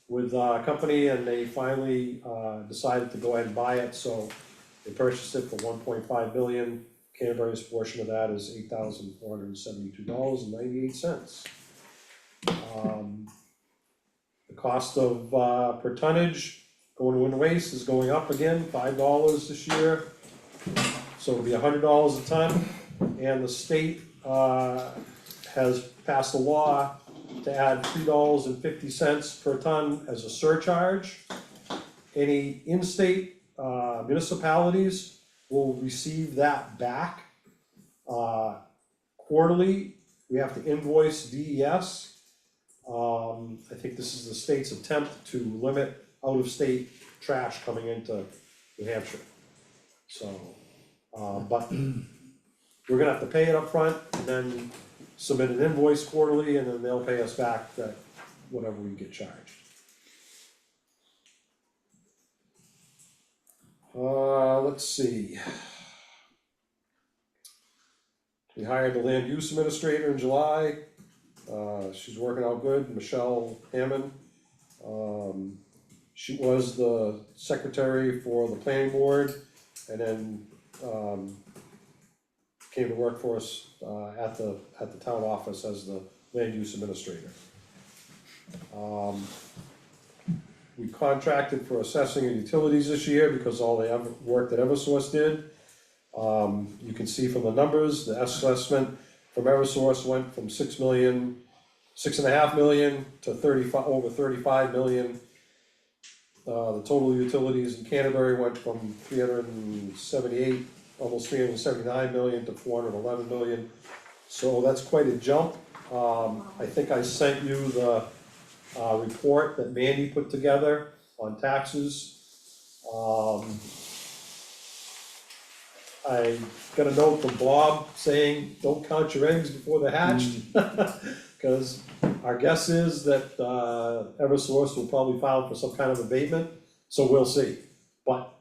Speaker 2: with a company, and they finally decided to go ahead and buy it, so they purchased it for $1.5 million. Canterbury's portion of that is $8,472.98. The cost of per tonnage going to winter waste is going up again, $5 this year, so it'll be $100 a ton. And the state has passed a law to add $3.50 per ton as a surcharge. Any in-state municipalities will receive that back quarterly. We have to invoice DES. I think this is the state's attempt to limit out-of-state trash coming into New Hampshire. So, but we're gonna have to pay it up front and then submit an invoice quarterly, and then they'll pay us back that whatever we get charged. Let's see. We hired the land use administrator in July. She's working out good, Michelle Hammond. She was the secretary for the planning board, and then came to work for us at the town office as the land use administrator. We contracted for assessing and utilities this year because all the work that Eversource did. You can see from the numbers, the assessment from Eversource went from $6.5 million to over $35 million. The total utilities in Canterbury went from 378, almost 379 million to 411 million. So that's quite a jump. I think I sent you the report that Mandy put together on taxes. I got a note from Bob saying, don't count your eggs before they're hatched. Cause our guess is that Eversource will probably file for some kind of abatement, so we'll see. But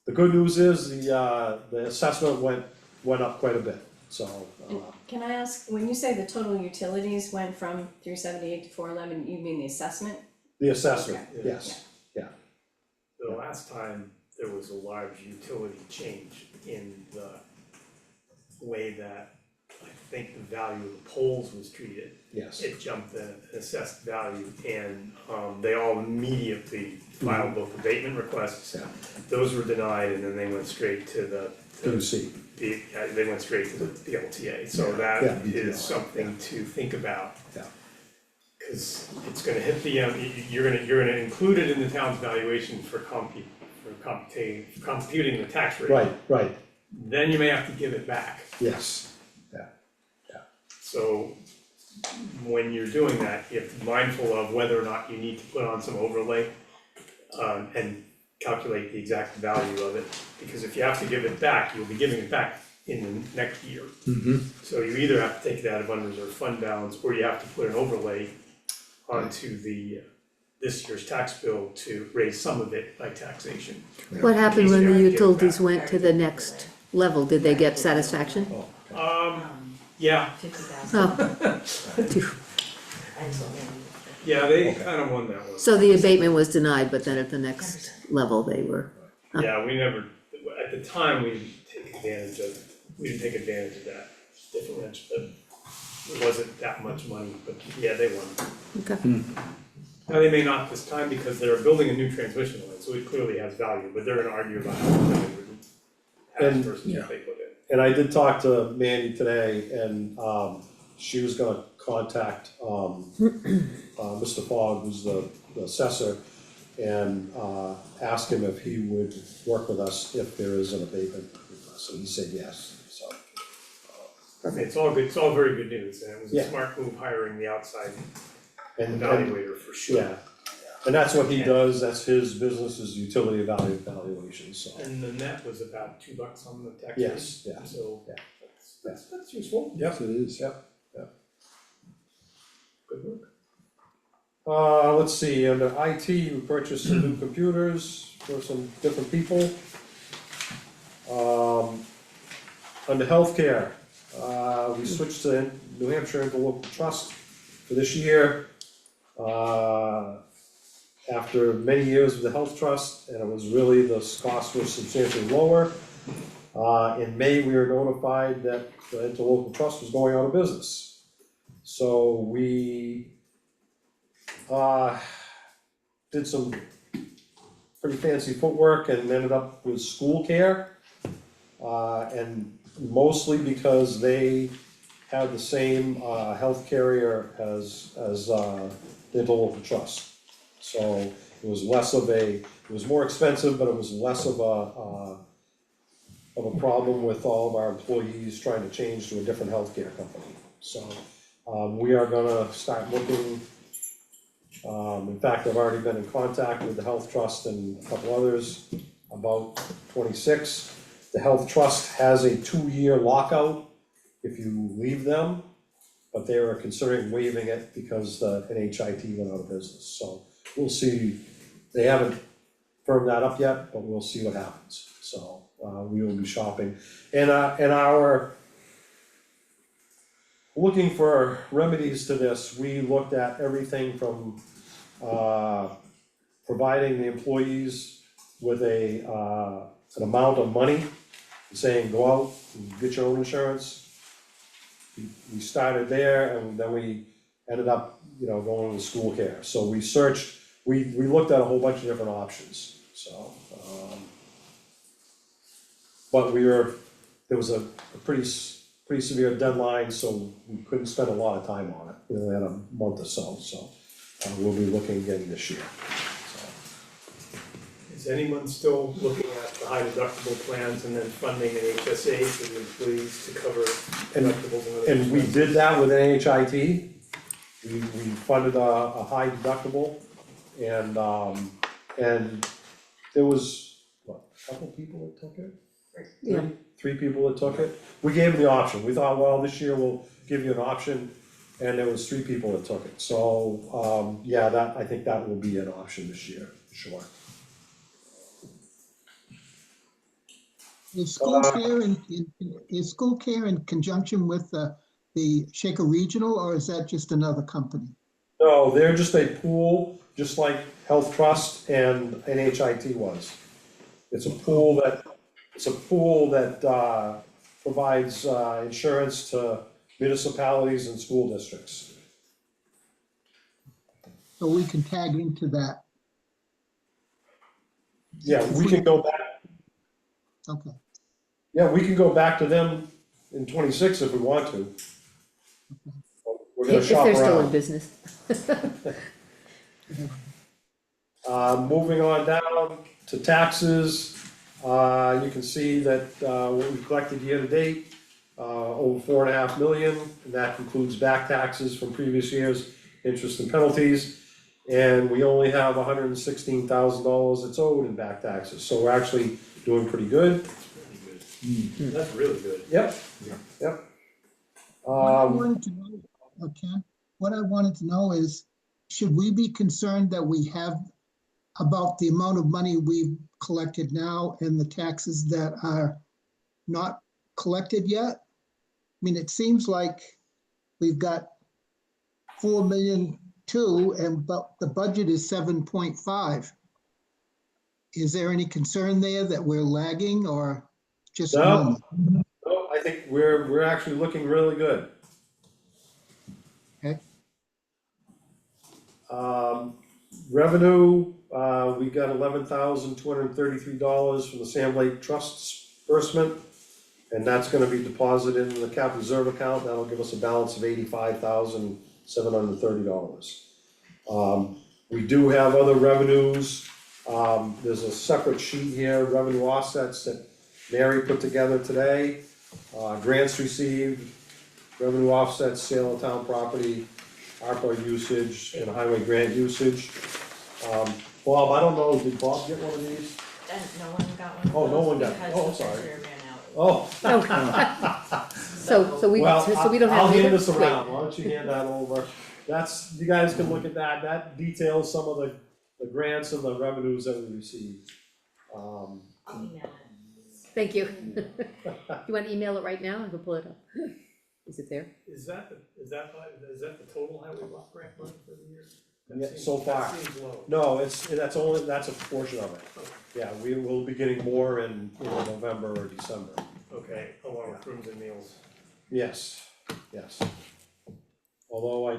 Speaker 2: the good news is the assessment went up quite a bit, so.
Speaker 9: Can I ask, when you say the total utilities went from 378 to 411, you mean the assessment?
Speaker 2: The assessment,
Speaker 9: Okay.
Speaker 2: yes,
Speaker 6: The last time there was a large utility change in the way that I think the value of the poles was treated.
Speaker 2: yes.
Speaker 6: It jumped the assessed value, and they all immediately filed both abatement requests.
Speaker 2: Yeah.
Speaker 6: Those were denied, and then they went straight to the
Speaker 2: PUC.
Speaker 6: they went straight to the LTA, so that
Speaker 2: Yeah.
Speaker 6: is something to think about.
Speaker 2: Yeah.
Speaker 6: Cause it's gonna hit the, you're gonna include it in the town's valuation for computing the tax rate.
Speaker 2: Right,
Speaker 6: Then you may have to give it back,
Speaker 2: yes,
Speaker 6: so when you're doing that, you have to be mindful of whether or not you need to put on some overlay and calculate the exact value of it, because if you have to give it back, you'll be giving it back in the next year. So you either have to take it out of unreserved fund balance, or you have to put an overlay onto the this year's tax bill to raise some of it by taxation.
Speaker 3: What happened when
Speaker 6: Easier
Speaker 3: the
Speaker 6: to get
Speaker 3: utilities
Speaker 6: back.
Speaker 3: went to the next level? Did they get satisfaction?
Speaker 6: Yeah,
Speaker 4: $50,000.
Speaker 3: Oh,
Speaker 6: Yeah, they
Speaker 2: Okay.
Speaker 6: kind of won that one.
Speaker 3: So the abatement was denied, but then at the next level, they were,
Speaker 6: Yeah, we never, at the time, we didn't take advantage of that difference, but it wasn't that much money, but yeah, they won.
Speaker 3: okay,
Speaker 6: Now, they may not this time because they're building a new transmission line, so it clearly has value, but they're gonna argue about how much it would have
Speaker 2: And-
Speaker 6: versus what they put in.
Speaker 2: And I did talk to Mandy today, and, she was gonna contact, Mr. Fogg, who's the assessor, and, ask him if he would work with us if there is an abatement request, and he said yes, so.
Speaker 6: It's all good, it's all very good news, and it was a
Speaker 2: Yeah.
Speaker 6: smart move hiring the outside
Speaker 2: And,
Speaker 6: evaluator for sure.
Speaker 2: yeah, and that's what he does, that's his business, is utility valuation, so.
Speaker 6: And the net was about $2 on the tax rate.
Speaker 2: Yes, yeah.
Speaker 6: So
Speaker 2: Yeah.
Speaker 6: that's useful.
Speaker 1: Yes, it is.
Speaker 2: Yep.
Speaker 6: Good work.
Speaker 2: Let's see, under IT, we purchased some new computers for some different people. Under healthcare, we switched to New Hampshire Interlocal Trust for this year. After many years with the health trust, and it was really, the costs were substantially lower. In May, we were notified that the interlocal trust was going out of business. So we did some pretty fancy footwork and ended up with school care. And mostly because they have the same health carrier as the interlocal trust. So it was less of it was more expensive, but it was less of a problem with all of our employees trying to change to a different healthcare company. So we are gonna start looking. In fact, I've already been in contact with the Health Trust and a couple others about 26. The Health Trust has a 2-year lockout if you leave them, but they are considering waiving it because the NHIT went out of business, so we'll see. They haven't firmed that up yet, but we'll see what happens, so we will be shopping. And our looking for remedies to this, we looked at everything from providing the employees with an amount of money, saying, go out and get your own insurance. We started there, and then we ended up, going to school care, so we searched, we looked at a whole bunch of different options, so. But there was a pretty severe deadline, so we couldn't spend a lot of time on it, we only had a month or so, we'll be looking again this year, so.
Speaker 6: Is anyone still looking at the high deductible plans and then funding an HSA for the employees to cover deductibles and other
Speaker 2: And we
Speaker 6: expenses?
Speaker 2: did that with NHIT, we funded a high deductible, and there was, what, a couple people that took it?
Speaker 3: yeah,
Speaker 2: Three people that took it, we gave them the option, we thought, well, this year we'll give you an option, and there was 3 people that took it, so, yeah, I think that will be an option this year, sure.
Speaker 7: Is school care is school care in conjunction with the Shaker Regional, or is that just another company?
Speaker 2: No, they're just a pool, just like Health Trust and NHIT was. It's a pool that provides insurance to municipalities and school districts.
Speaker 7: So we can tag into that,
Speaker 2: Yeah, we can go back,
Speaker 7: okay.
Speaker 2: we can go back to them in 26 if we want to. We're gonna
Speaker 3: if
Speaker 2: shop
Speaker 3: they're still in
Speaker 2: around.
Speaker 3: business.
Speaker 2: Moving on down to taxes, you can see that what we collected year to date, over 4.5 million, and that includes back taxes from previous years, interest and penalties. And we only have $116,000 that's owed in back taxes, so we're actually doing pretty good.
Speaker 6: That's really good.
Speaker 2: Yep.
Speaker 7: What I wanted to know, Ken, what I wanted to know is, should we be concerned that we have about the amount of money we've collected now and the taxes that are not collected yet? I mean, it seems like we've got 4 million 2, but the budget is 7.5. Is there any concern there that we're lagging or just
Speaker 2: No.
Speaker 7: normal?
Speaker 2: No, I think we're actually looking really good.
Speaker 7: Okay.
Speaker 2: Revenue, we got $11,233 from the Sand Lake Trust disbursement. And that's gonna be deposited in the capital reserve account, that'll give us a balance of $85,730. We do have other revenues, there's a separate sheet here, revenue offsets that Mary put together today. Grants received, revenue offsets, sale of town property, ARPA usage, and highway grant usage. Bob, I don't know, did Bob get one of these?
Speaker 4: And no one got one of
Speaker 2: Oh, no
Speaker 4: those
Speaker 2: one got-
Speaker 4: because
Speaker 2: oh,
Speaker 4: the
Speaker 2: sorry.
Speaker 4: printer ran out.
Speaker 2: Oh.
Speaker 3: So we
Speaker 2: Well,
Speaker 3: don't have.
Speaker 2: I'll hand
Speaker 3: either?
Speaker 2: this around, why don't you hand that over? That's, you guys can look at that, that details some of the grants and the revenues that we received.
Speaker 4: I'll email it.
Speaker 3: Thank you. You wanna email it right now? I can pull it up. Is it there?
Speaker 6: Is that the total highway block grant money for the year? That
Speaker 2: Yeah,
Speaker 6: seems-
Speaker 2: so far.
Speaker 6: That seems low.
Speaker 2: No, that's a portion of it. Yeah, we will be getting more in November or December.
Speaker 6: Okay, along with rooms and meals.
Speaker 2: Yes, yes. Although I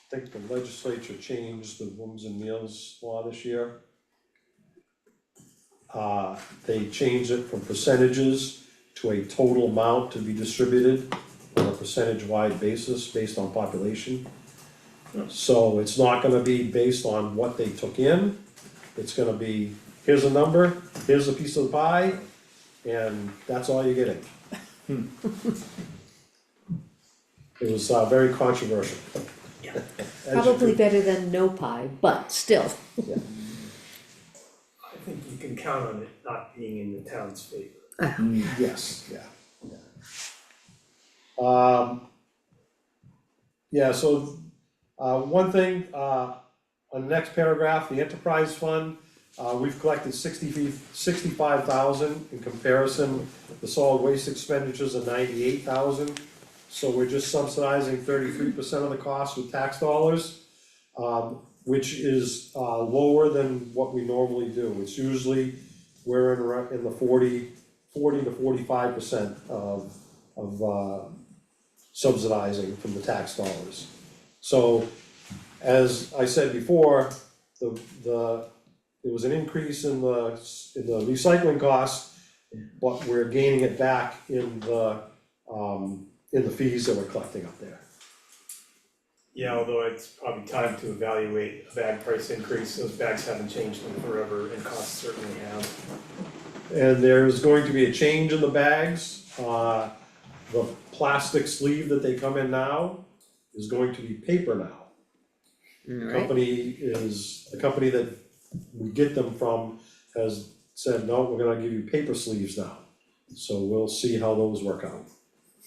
Speaker 2: think the legislature changed the rooms and meals law this year. They changed it from percentages to a total amount to be distributed on a percentage-wide basis based on population. So it's not gonna be based on what they took in, it's gonna be, here's a number, here's a piece of the pie, and that's all you're getting. It was very controversial. As you
Speaker 3: Probably
Speaker 2: could-
Speaker 3: better than no pie, but still.
Speaker 6: I think you can count on it not being in the town's favor.
Speaker 2: Yes, yeah. Yeah, so, one thing, on the next paragraph, the enterprise fund, we've collected 65,000 in comparison, the solid waste expenditures are 98,000. So we're just subsidizing 33% of the cost with tax dollars, which is, lower than what we normally do. It's usually, we're in the 40 to 45% of subsidizing from the tax dollars. So, as I said before, there was an increase in the recycling costs, but we're gaining it back in the fees that we're collecting up there.
Speaker 6: Yeah, although it's probably time to evaluate a bag price increase, those bags haven't changed in forever and costs certainly have.
Speaker 2: And there's going to be a change in the bags, the plastic sleeve that they come in now is going to be paper now. The company that we get them from has said, no, we're gonna give you paper sleeves now. So we'll see how those work out.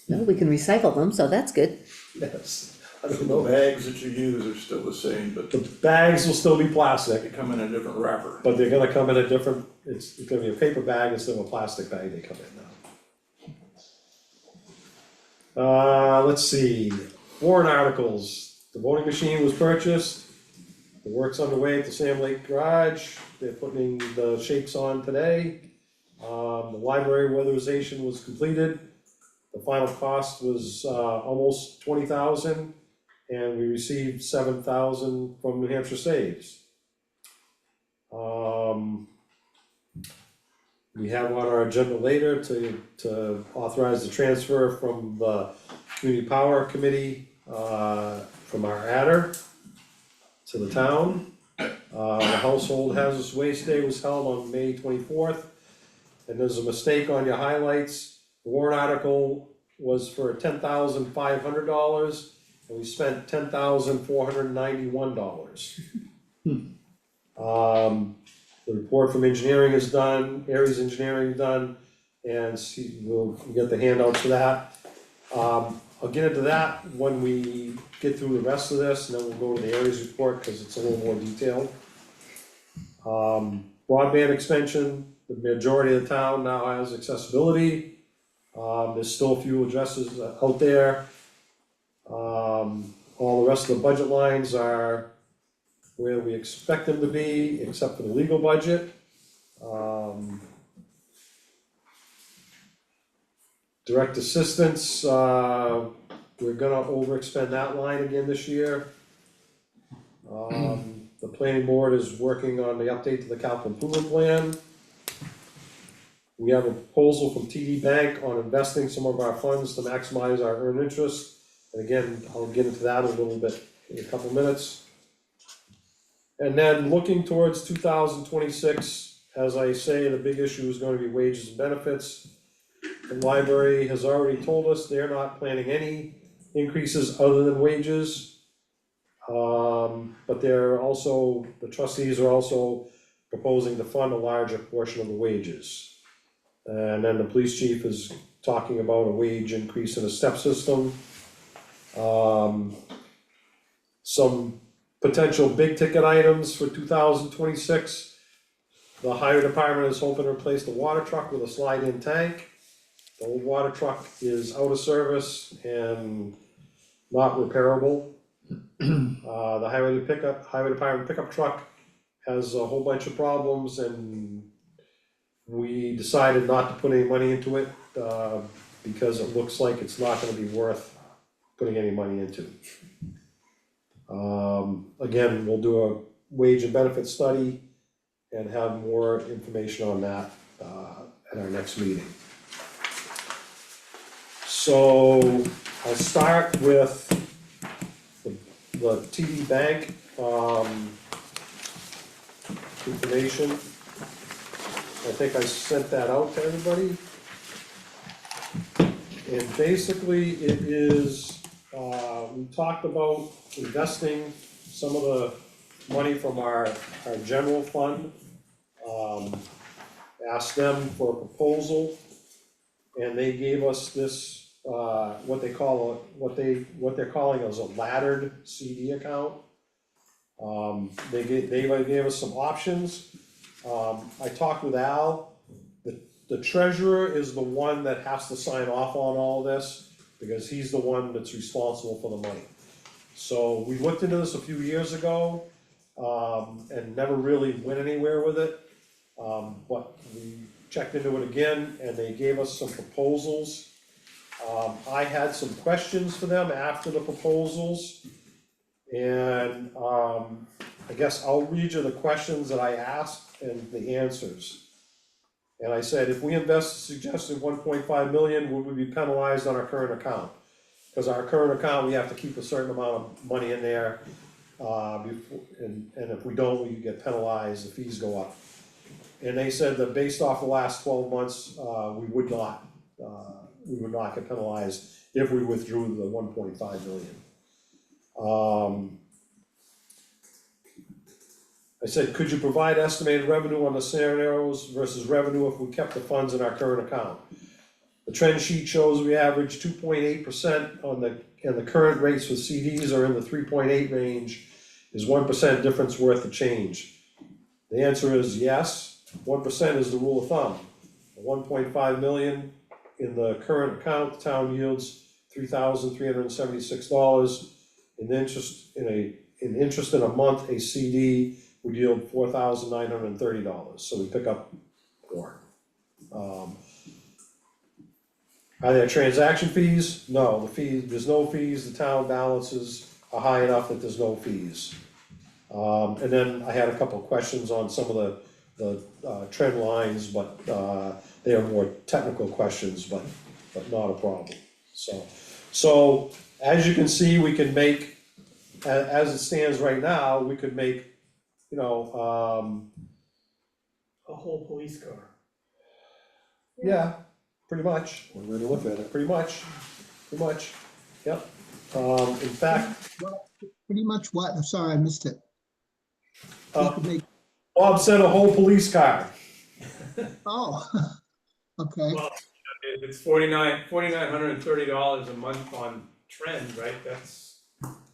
Speaker 3: Well, we can recycle them, so that's good.
Speaker 2: Yes, I don't
Speaker 8: The
Speaker 2: know,
Speaker 8: bags that you use are still the same, but
Speaker 2: the bags will still be plastic,
Speaker 8: they come in a different wrapper.
Speaker 2: but they're gonna come in a different, it's gonna be a paper bag instead of a plastic bag they come in now. Let's see, warrant articles, the voting machine was purchased, the work's underway at the Sam Lake Garage, they're putting the shapes on today. The library weatherization was completed, the final cost was almost 20,000, and we received 7,000 from New Hampshire Saves. We have on our agenda later to authorize the transfer from the Community Power Committee, from our adder to the town. The Household Hazardous Waste Day was held on May 24th, and there's a mistake on your highlights. The warrant article was for $10,500, and we spent $10,491. The report from engineering is done, Aries Engineering is done, and we'll get the handouts for that. I'll get into that when we get through the rest of this, and then we'll go to the Aries report, cause it's a little more detailed. Broadband extension, the majority of the town now has accessibility. There's still a few addresses out there. All the rest of the budget lines are where we expect them to be, except for the legal budget. Direct assistance, we're gonna overexpend that line again this year. The planning board is working on the update to the capital improvement plan. We have a proposal from TD Bank on investing some of our funds to maximize our earned interest. And again, I'll get into that a little bit in a couple minutes. And then looking towards 2026, as I say, the big issue is gonna be wages and benefits. The library has already told us they're not planning any increases other than wages. But they're also, the trustees are also proposing to fund a larger portion of the wages. And then the police chief is talking about a wage increase in a step system. Some potential big ticket items for 2026. The highway department is hoping to replace the water truck with a slide-in tank. The old water truck is out of service and not repairable. The highway department pickup truck has a whole bunch of problems, and we decided not to put any money into it, because it looks like it's not gonna be worth putting any money into. Again, we'll do a wage and benefit study and have more information on that, at our next meeting. So, I'll start with the TD Bank, information. I think I sent that out to everybody. And basically, it is, we talked about investing some of the money from our general fund. Asked them for a proposal, and they gave us this, what they're calling as a laddered CD account. They gave us some options. I talked with Al. The treasurer is the one that has to sign off on all this, because he's the one that's responsible for the money. So we looked into this a few years ago, and never really went anywhere with it. But we checked into it again, and they gave us some proposals. I had some questions for them after the proposals. And, I guess I'll read you the questions that I asked and the answers. And I said, if we invest a suggested 1.5 million, would we be penalized on our current account? Cause our current account, we have to keep a certain amount of money in there, and if we don't, we get penalized, the fees go up. And they said that based off the last 12 months, we would not get penalized if we withdrew the 1.5 million. I said, could you provide estimated revenue on the scenarios versus revenue if we kept the funds in our current account? The trend sheet shows we average 2.8% and the current rates with CDs are in the 3.8 range. Is 1% difference worth the change? The answer is yes, 1% is the rule of thumb. 1.5 million in the current account, the town yields $3,376. In interest in a month, a CD would yield $4,930, so we pick up more. Are there transaction fees? No, there's no fees, the town balances are high enough that there's no fees. And then I had a couple of questions on some of the trend lines, but they are more technical questions, but not a problem. So as you can see, we can make, as it stands right now, we could make, you know,
Speaker 6: A whole police car.
Speaker 2: yeah, pretty much,
Speaker 1: One way to look at it.
Speaker 2: pretty much, yep. In fact,
Speaker 7: Well, pretty much what, I'm sorry, I missed it. We
Speaker 2: uh,
Speaker 7: could make,
Speaker 2: Bob said a whole police car.
Speaker 7: oh, okay,
Speaker 6: Well, if it's $4,930 a month on trend, right, that's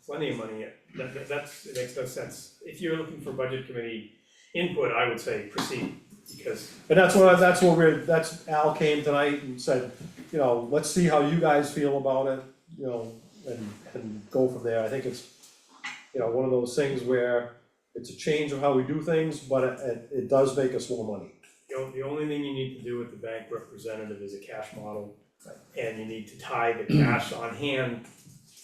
Speaker 6: plenty of money. That's, it makes no sense. If you're looking for budget committee input, I would say proceed, because
Speaker 2: And that's Al came tonight and said, you know, let's see how you guys feel about it, you know, and go from there. I think it's, you know, one of those things where it's a change of how we do things, but it does make us more money.
Speaker 6: The only thing you need to do with the bank representative is a cash model. And you need to tie the cash on hand,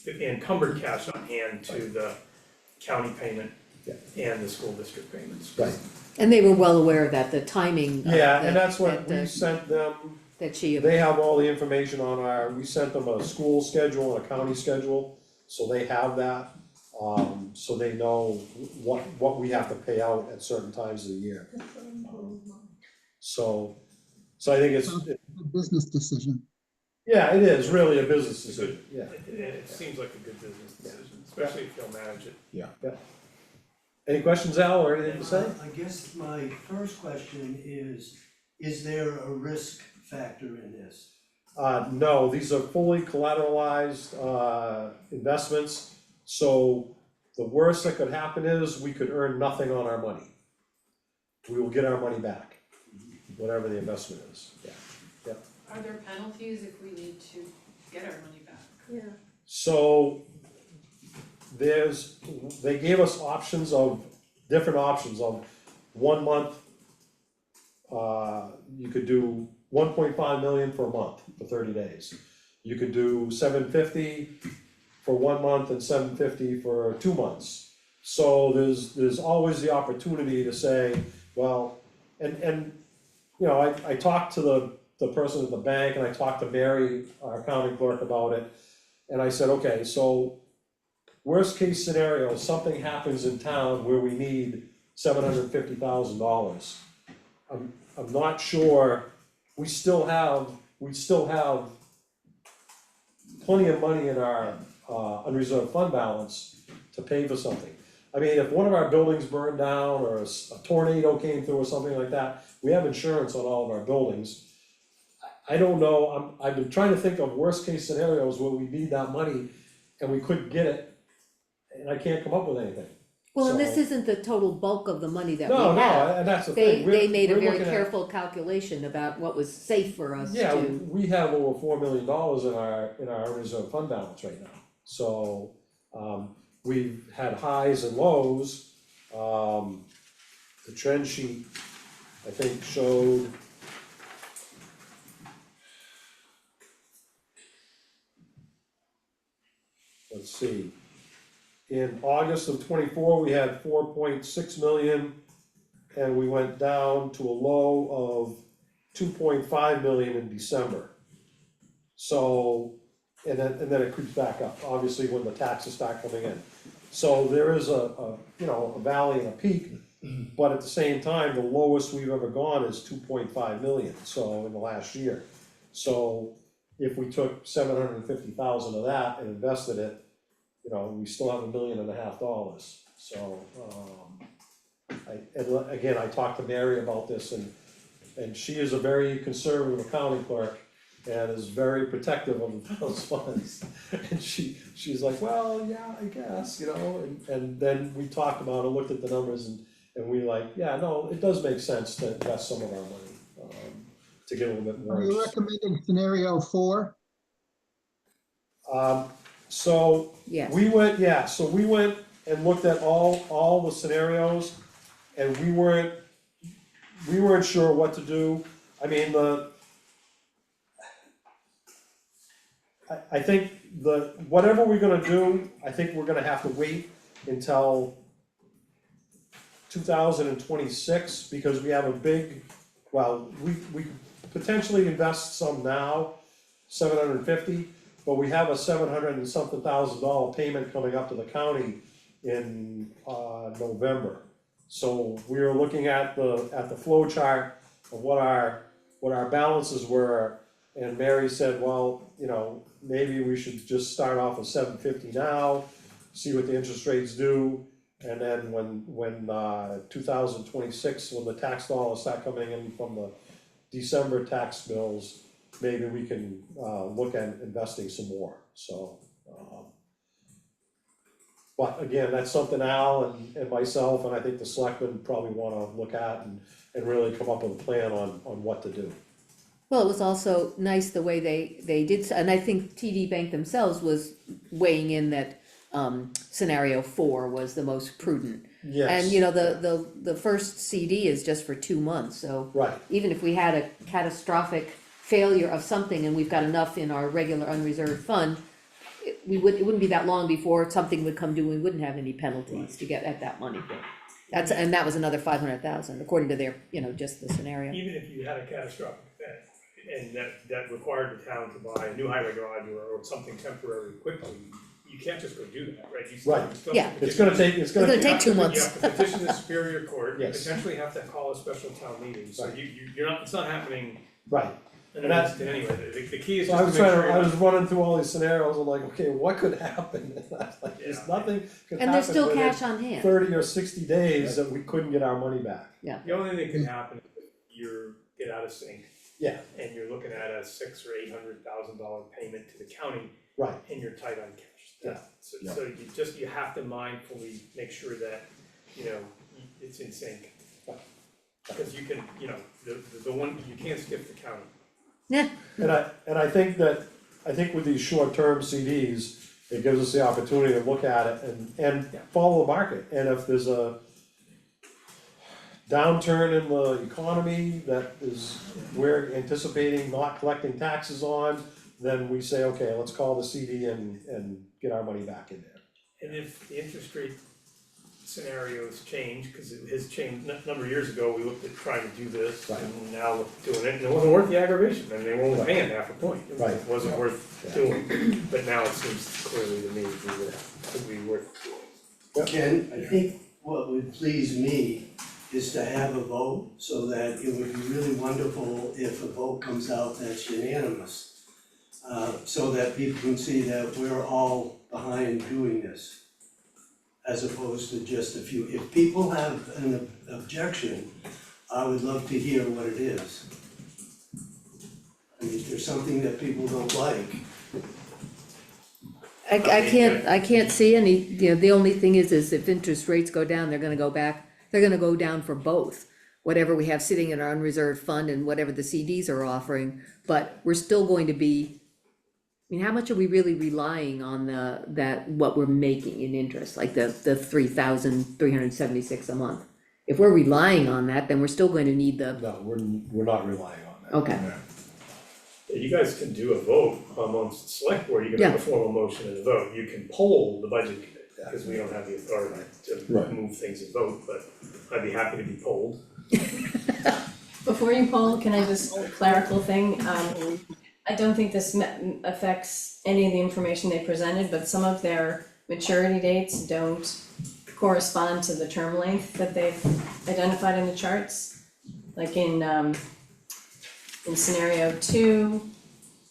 Speaker 6: the encumbered cash on hand to the county payment and the school district payments.
Speaker 2: Right.
Speaker 3: And they were well aware of that, the timing of
Speaker 2: Yeah,
Speaker 3: the-
Speaker 2: and that's what
Speaker 3: that,
Speaker 2: we sent them,
Speaker 3: that she,
Speaker 2: they have all the information on we sent them a school schedule and a county schedule, so they have that. So they know what we have to pay out at certain times of the year. So I think it's,
Speaker 7: A business decision.
Speaker 2: yeah, it is really a business decision, yeah.
Speaker 6: It seems like a good business decision, especially if you'll manage it.
Speaker 2: Any questions, Al, or anything to say?
Speaker 10: I guess my first question is there a risk factor in this?
Speaker 2: No, these are fully collateralized, investments, so the worst that could happen is we could earn nothing on our money. We will get our money back, whatever the investment is, yeah.
Speaker 11: Are there penalties if we need to get our money back?
Speaker 3: yeah,
Speaker 2: So they gave us different options of 1 month. You could do 1.5 million for a month, for 30 days. You could do 750 for 1 month and 750 for 2 months. So there's always the opportunity to say, well, and you know, I talked to the person at the bank, and I talked to Mary, our accounting clerk, about it. And I said, okay, so worst case scenario, something happens in town where we need $750,000. I'm not sure, we still have plenty of money in our unreserved fund balance to pay for something. I mean, if one of our buildings burned down, or a tornado came through or something like that, we have insurance on all of our buildings. I don't know, I've been trying to think of worst case scenarios where we need that money and we couldn't get it, and I can't come up with anything.
Speaker 3: well, and this
Speaker 2: So-
Speaker 3: isn't the total bulk of the money that we
Speaker 2: No,
Speaker 3: have.
Speaker 2: and that's the
Speaker 3: They,
Speaker 2: thing,
Speaker 3: they made a
Speaker 2: we're
Speaker 3: very
Speaker 2: looking at-
Speaker 3: careful calculation about what was safe for us to.
Speaker 2: Yeah, we have over $4 million in our unreserved fund balance right now, so, we've had highs and lows. The trend sheet, I think, showed. Let's see, in August of '24, we had 4.6 million, and we went down to a low of 2.5 million in December. So, and then it creeps back up, obviously, when the taxes start coming in. So there is a valley and a peak, but at the same time, the lowest we've ever gone is 2.5 million, so in the last year. So if we took 750,000 of that and invested it, we still have $1.5 million, so, I talked to Mary about this, and she is a very conservative accounting clerk, and is very protective of those funds. And she's like, well, yeah, I guess, and then we talked about it, looked at the numbers, and we like, yeah, no, it does make sense to invest some of our money, to get a little bit more.
Speaker 7: Are you recommending scenario 4?
Speaker 2: So
Speaker 3: Yes.
Speaker 2: we went and looked at all the scenarios, and we weren't sure what to do. I mean, I think whatever we're gonna do, I think we're gonna have to wait until 2026, because we have we potentially invest some now, 750, but we have a $700 and something thousand payment coming up to the county in November. So we were looking at the flow chart of what our balances were, and Mary said, well, maybe we should just start off with 750 now, see what the interest rates do, and then when 2026, when the tax dollars start coming in from the December tax bills, maybe we can look at investing some more, so. But again, that's something Al and myself, and I think the selectmen probably wanna look at and really come up with a plan on what to do.
Speaker 3: Well, it was also nice the way they did, and I think TD Bank themselves was weighing in that, scenario 4 was the most prudent.
Speaker 2: Yes.
Speaker 3: And you know, the first CD is just for 2 months, so.
Speaker 2: Right.
Speaker 3: Even if we had a catastrophic failure of something and we've got enough in our regular unreserved fund, it wouldn't be that long before something would come due, we wouldn't have any penalties to get at that money. And that was another 500,000, according to their, you know, just the scenario.
Speaker 6: Even if you had a catastrophic event, and that required the town to buy a new highway garage or something temporary quickly, you can't just go do that, right? You still-
Speaker 2: Right.
Speaker 6: you still
Speaker 3: Yeah.
Speaker 6: have to
Speaker 2: It's gonna take, it's gonna.
Speaker 3: It's gonna take 2 months.
Speaker 6: You have to petition the Superior Court, you
Speaker 2: Yes.
Speaker 6: potentially have to call a special town meeting, so
Speaker 2: Right.
Speaker 6: you're not, it's not happening
Speaker 2: Right.
Speaker 6: in
Speaker 2: And
Speaker 6: an
Speaker 2: that's-
Speaker 6: instant anyway, the key is
Speaker 2: So I
Speaker 6: just
Speaker 2: was
Speaker 6: to make
Speaker 2: trying
Speaker 6: sure
Speaker 2: to,
Speaker 6: you're
Speaker 2: I was running through all these scenarios, I'm like, okay, what could happen? And I was like, there's
Speaker 6: Yeah.
Speaker 2: nothing could
Speaker 3: And there's
Speaker 2: happen
Speaker 3: still
Speaker 2: within
Speaker 3: cash on hand.
Speaker 2: 30 or 60 days that we couldn't get our money back.
Speaker 6: The only thing that can happen is if you get out of sync
Speaker 2: Yeah,
Speaker 6: and you're looking at a $600,000 or $800,000 payment to the county
Speaker 2: right,
Speaker 6: and you're tight on cash.
Speaker 2: Yeah.
Speaker 6: So you have to mindfully make sure that, you know, it's in sync. Because you can, you know, the one, you can't skip the county.
Speaker 3: Yeah,
Speaker 2: and I think with these short-term CDs, it gives us the opportunity to look at it and follow the market. And if there's a downturn in the economy that is, we're anticipating not collecting taxes on, then we say, okay, let's call the CD and get our money back in there.
Speaker 6: And if the interest rate scenarios change, cause it has changed, a number of years ago, we looked at trying to do this,
Speaker 2: Right.
Speaker 6: and now we're doing it, and it wasn't worth the aggravation, and they were only paying half a point.
Speaker 2: Right.
Speaker 6: It wasn't worth
Speaker 2: Yeah.
Speaker 6: doing, but now it seems clearly to me to be worth doing.
Speaker 10: Ken, I think what would please me is to have a vote, so that it would be really wonderful if a vote comes out that's unanimous. So that people can see that we're all behind doing this, as opposed to just a few. If people have an objection, I would love to hear what it is. I mean, if there's something that people don't like,
Speaker 3: I can't see any, you know, the only thing is if interest rates go down, they're gonna go down for both. Whatever we have sitting in our unreserved fund and whatever the CDs are offering, but we're still going to be. I mean, how much are we really relying on what we're making in interest, like the 3,376 a month? If we're relying on that, then we're still going to need the,
Speaker 2: No, we're not relying on that.
Speaker 3: okay,
Speaker 6: You guys can do a vote amongst the select board, you can make a formal motion and a vote, you can poll the budget committee, because we don't have the authority to
Speaker 2: Right.
Speaker 6: move things and vote, but I'd be happy to be polled.
Speaker 9: Before you poll, can I just, clerical thing, I don't think this affects any of the information they presented, but some of their maturity dates don't correspond to the term length that they've identified in the charts. Like in scenario 2,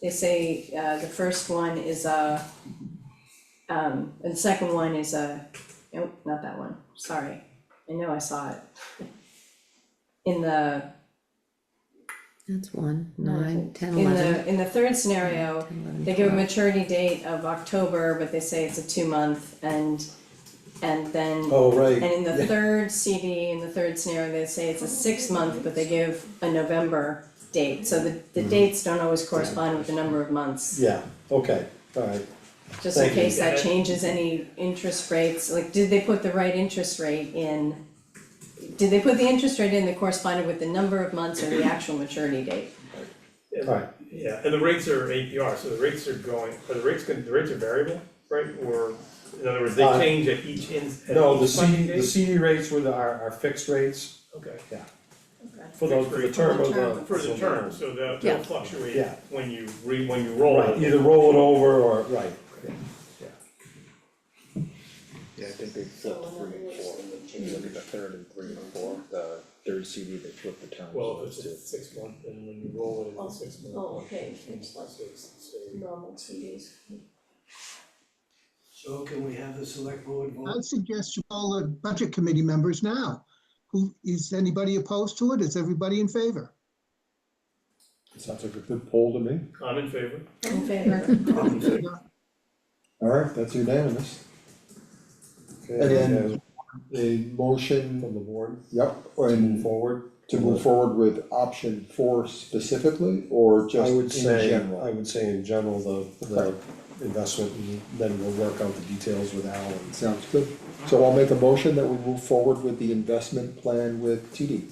Speaker 9: they say, the first one is and the second one is nope, not that one, sorry, I know I saw it. In the
Speaker 3: that's 1, 9, 10,
Speaker 9: In
Speaker 3: 11.
Speaker 9: the third scenario,
Speaker 3: 10, 11,
Speaker 9: they give a
Speaker 3: 12.
Speaker 9: maturity date of October, but they say it's a 2-month and then.
Speaker 2: Oh, right.
Speaker 9: And in the
Speaker 2: Yeah.
Speaker 9: third CD, in the third scenario, they say it's a 6-month, but they give a November date, so the dates don't always correspond with the number of months.
Speaker 2: Yeah, okay, alright,
Speaker 9: Just in
Speaker 2: Thank you.
Speaker 9: case that changes any interest rates, like, did they put the right interest rate in? Did they put the interest rate in that corresponded with the number of months or the actual maturity date?
Speaker 2: alright.
Speaker 6: Yeah, and the rates are APR, so the rates are the rates are variable, right, or, in other words, they change at each
Speaker 2: No, the
Speaker 6: funding
Speaker 2: the
Speaker 6: date?
Speaker 2: CD rates were our fixed rates
Speaker 6: Okay.
Speaker 2: for the term of the.
Speaker 6: For the term, so they'll
Speaker 3: Yeah.
Speaker 6: fluctuate
Speaker 2: Yeah.
Speaker 6: when you roll
Speaker 2: Right,
Speaker 6: it.
Speaker 2: either roll it over or, right,
Speaker 5: Yeah, I think they flipped 3 and 4, when you look at the third and 3 and 4, the third CD, they flipped the terms.
Speaker 6: Well, if it's a 6 month, then when you roll it in the 6 month.
Speaker 9: Oh, okay, it's like
Speaker 6: So
Speaker 9: normal CDs.
Speaker 10: so can we have the select board vote?
Speaker 7: I'd suggest you all the budget committee members now. Is anybody opposed to it? Is everybody in favor?
Speaker 1: Sounds like a good poll to me.
Speaker 6: I'm in favor.
Speaker 9: In favor?
Speaker 1: Alright, that's unanimous.
Speaker 2: okay,
Speaker 1: And then
Speaker 2: yeah,
Speaker 1: a motion,
Speaker 2: from the board,
Speaker 1: yep,
Speaker 2: move
Speaker 1: and
Speaker 2: forward.
Speaker 1: To move forward with option 4 specifically, or just
Speaker 2: I
Speaker 1: in
Speaker 2: would say,
Speaker 1: general?
Speaker 2: I would say in general, the investment, and then we'll work out the details with Alan.
Speaker 1: Sounds good. So I'll make a motion that we move forward with the investment plan with TD.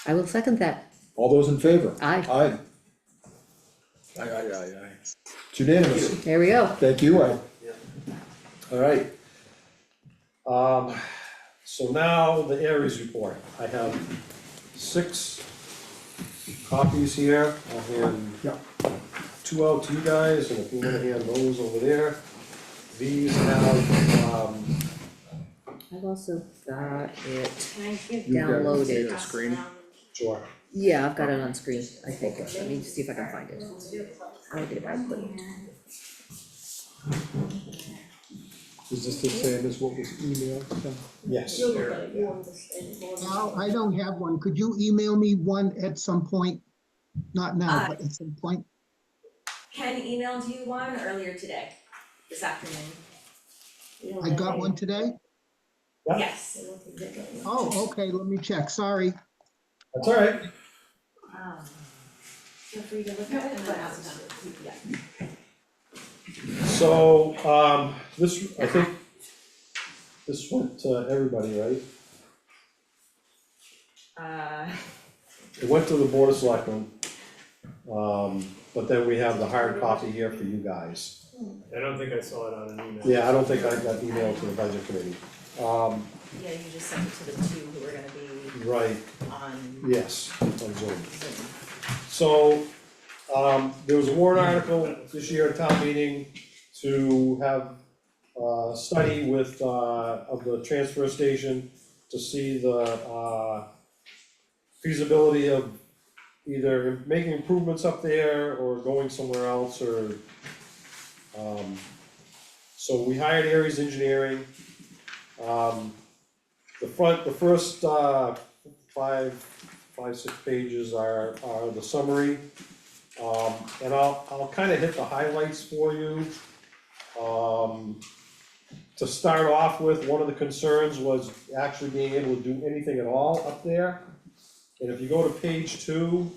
Speaker 3: I will second that.
Speaker 1: All those in favor?
Speaker 3: Aye.
Speaker 1: Aye,
Speaker 5: Aye.
Speaker 1: it's unanimous.
Speaker 3: There we go.
Speaker 1: Thank you, Al.
Speaker 2: Alright. So now the Aries report, I have 6 copies here, I'll hand
Speaker 1: Yeah.
Speaker 2: 2 out to you guys, and if you wanna hand those over there. These have,
Speaker 3: I've also got it
Speaker 1: You got it.
Speaker 3: downloaded.
Speaker 5: Screen.
Speaker 2: sure,
Speaker 3: Yeah, I've got it on screen, I think. Let me see if I can find it. How did I put it?
Speaker 1: Is this the same as what was emailed?
Speaker 2: yes.
Speaker 7: Al, I don't have one. Could you email me one at some point? Not now,
Speaker 4: Uh,
Speaker 7: but at some point.
Speaker 4: Ken emailed you one earlier today, this afternoon.
Speaker 7: I got one today?
Speaker 2: Yeah.
Speaker 4: Yes.
Speaker 7: Oh, okay, let me check. Sorry.
Speaker 2: That's alright.
Speaker 11: Feel free to look at it and then ask them.
Speaker 4: Yeah.
Speaker 2: So, this, I think, this went to everybody, right? It went to the Board of Selectmen. But then we have the hard copy here for you guys.
Speaker 6: I don't think I saw it on an email.
Speaker 2: Yeah, I don't think I got emailed to the budget committee.
Speaker 4: Yeah, you just sent it to the 2 who are gonna be
Speaker 2: Right,
Speaker 4: on
Speaker 2: yes, on Zoom.
Speaker 4: Zoom.
Speaker 2: So, there was a warrant article this year at town meeting to have a study with, of the transfer station to see the, feasibility of either making improvements up there or going somewhere else or, so we hired Aries Engineering. The first, 6 pages are the summary. And I'll kinda hit the highlights for you. To start off with, one of the concerns was actually being able to do anything at all up there. And if you go to page 2,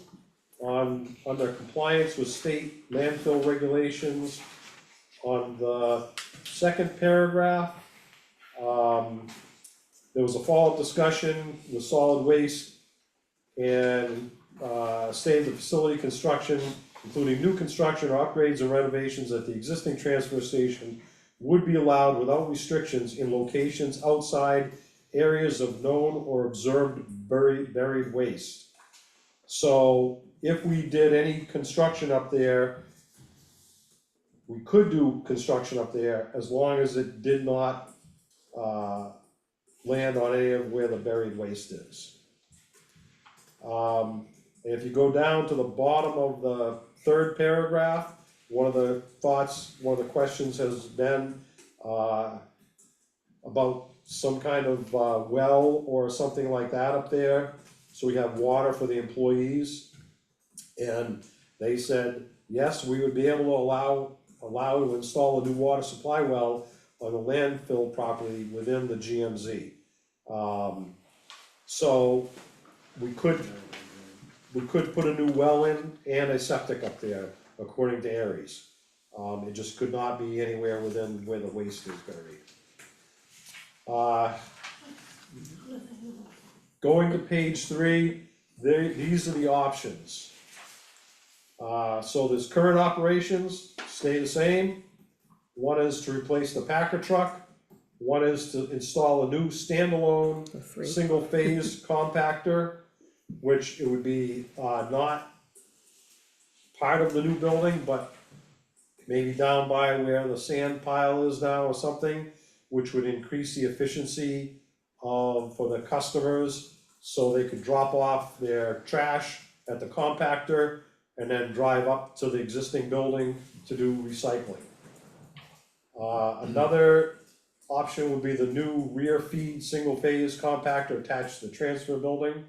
Speaker 2: under compliance with state landfill regulations, on the second paragraph, there was a follow-up discussion with solid waste and, state of the facility construction, including new construction or upgrades or renovations at the existing transfer station, would be allowed without restrictions in locations outside areas of known or observed buried waste. So if we did any construction up there, we could do construction up there as long as it did not, land on any of where the buried waste is. And if you go down to the bottom of the third paragraph, one of the questions has been, about some kind of, well or something like that up there, so we have water for the employees. And they said, yes, we would be able to allow to install a new water supply well on the landfill property within the GMZ. So we could put a new well in and a septic up there, according to Aries. It just could not be anywhere within where the waste is buried. Going to page 3, these are the options. So there's current operations, stay the same. One is to replace the Packer truck. One is to install a new standalone,
Speaker 3: The 3.
Speaker 2: single-phase compactor, which it would be, not part of the new building, but maybe down by where the sand pile is now or something, which would increase the efficiency for the customers, so they could drop off their trash at the compactor and then drive up to the existing building to do recycling. Another option would be the new rear feed single-phase compactor attached to the transfer building,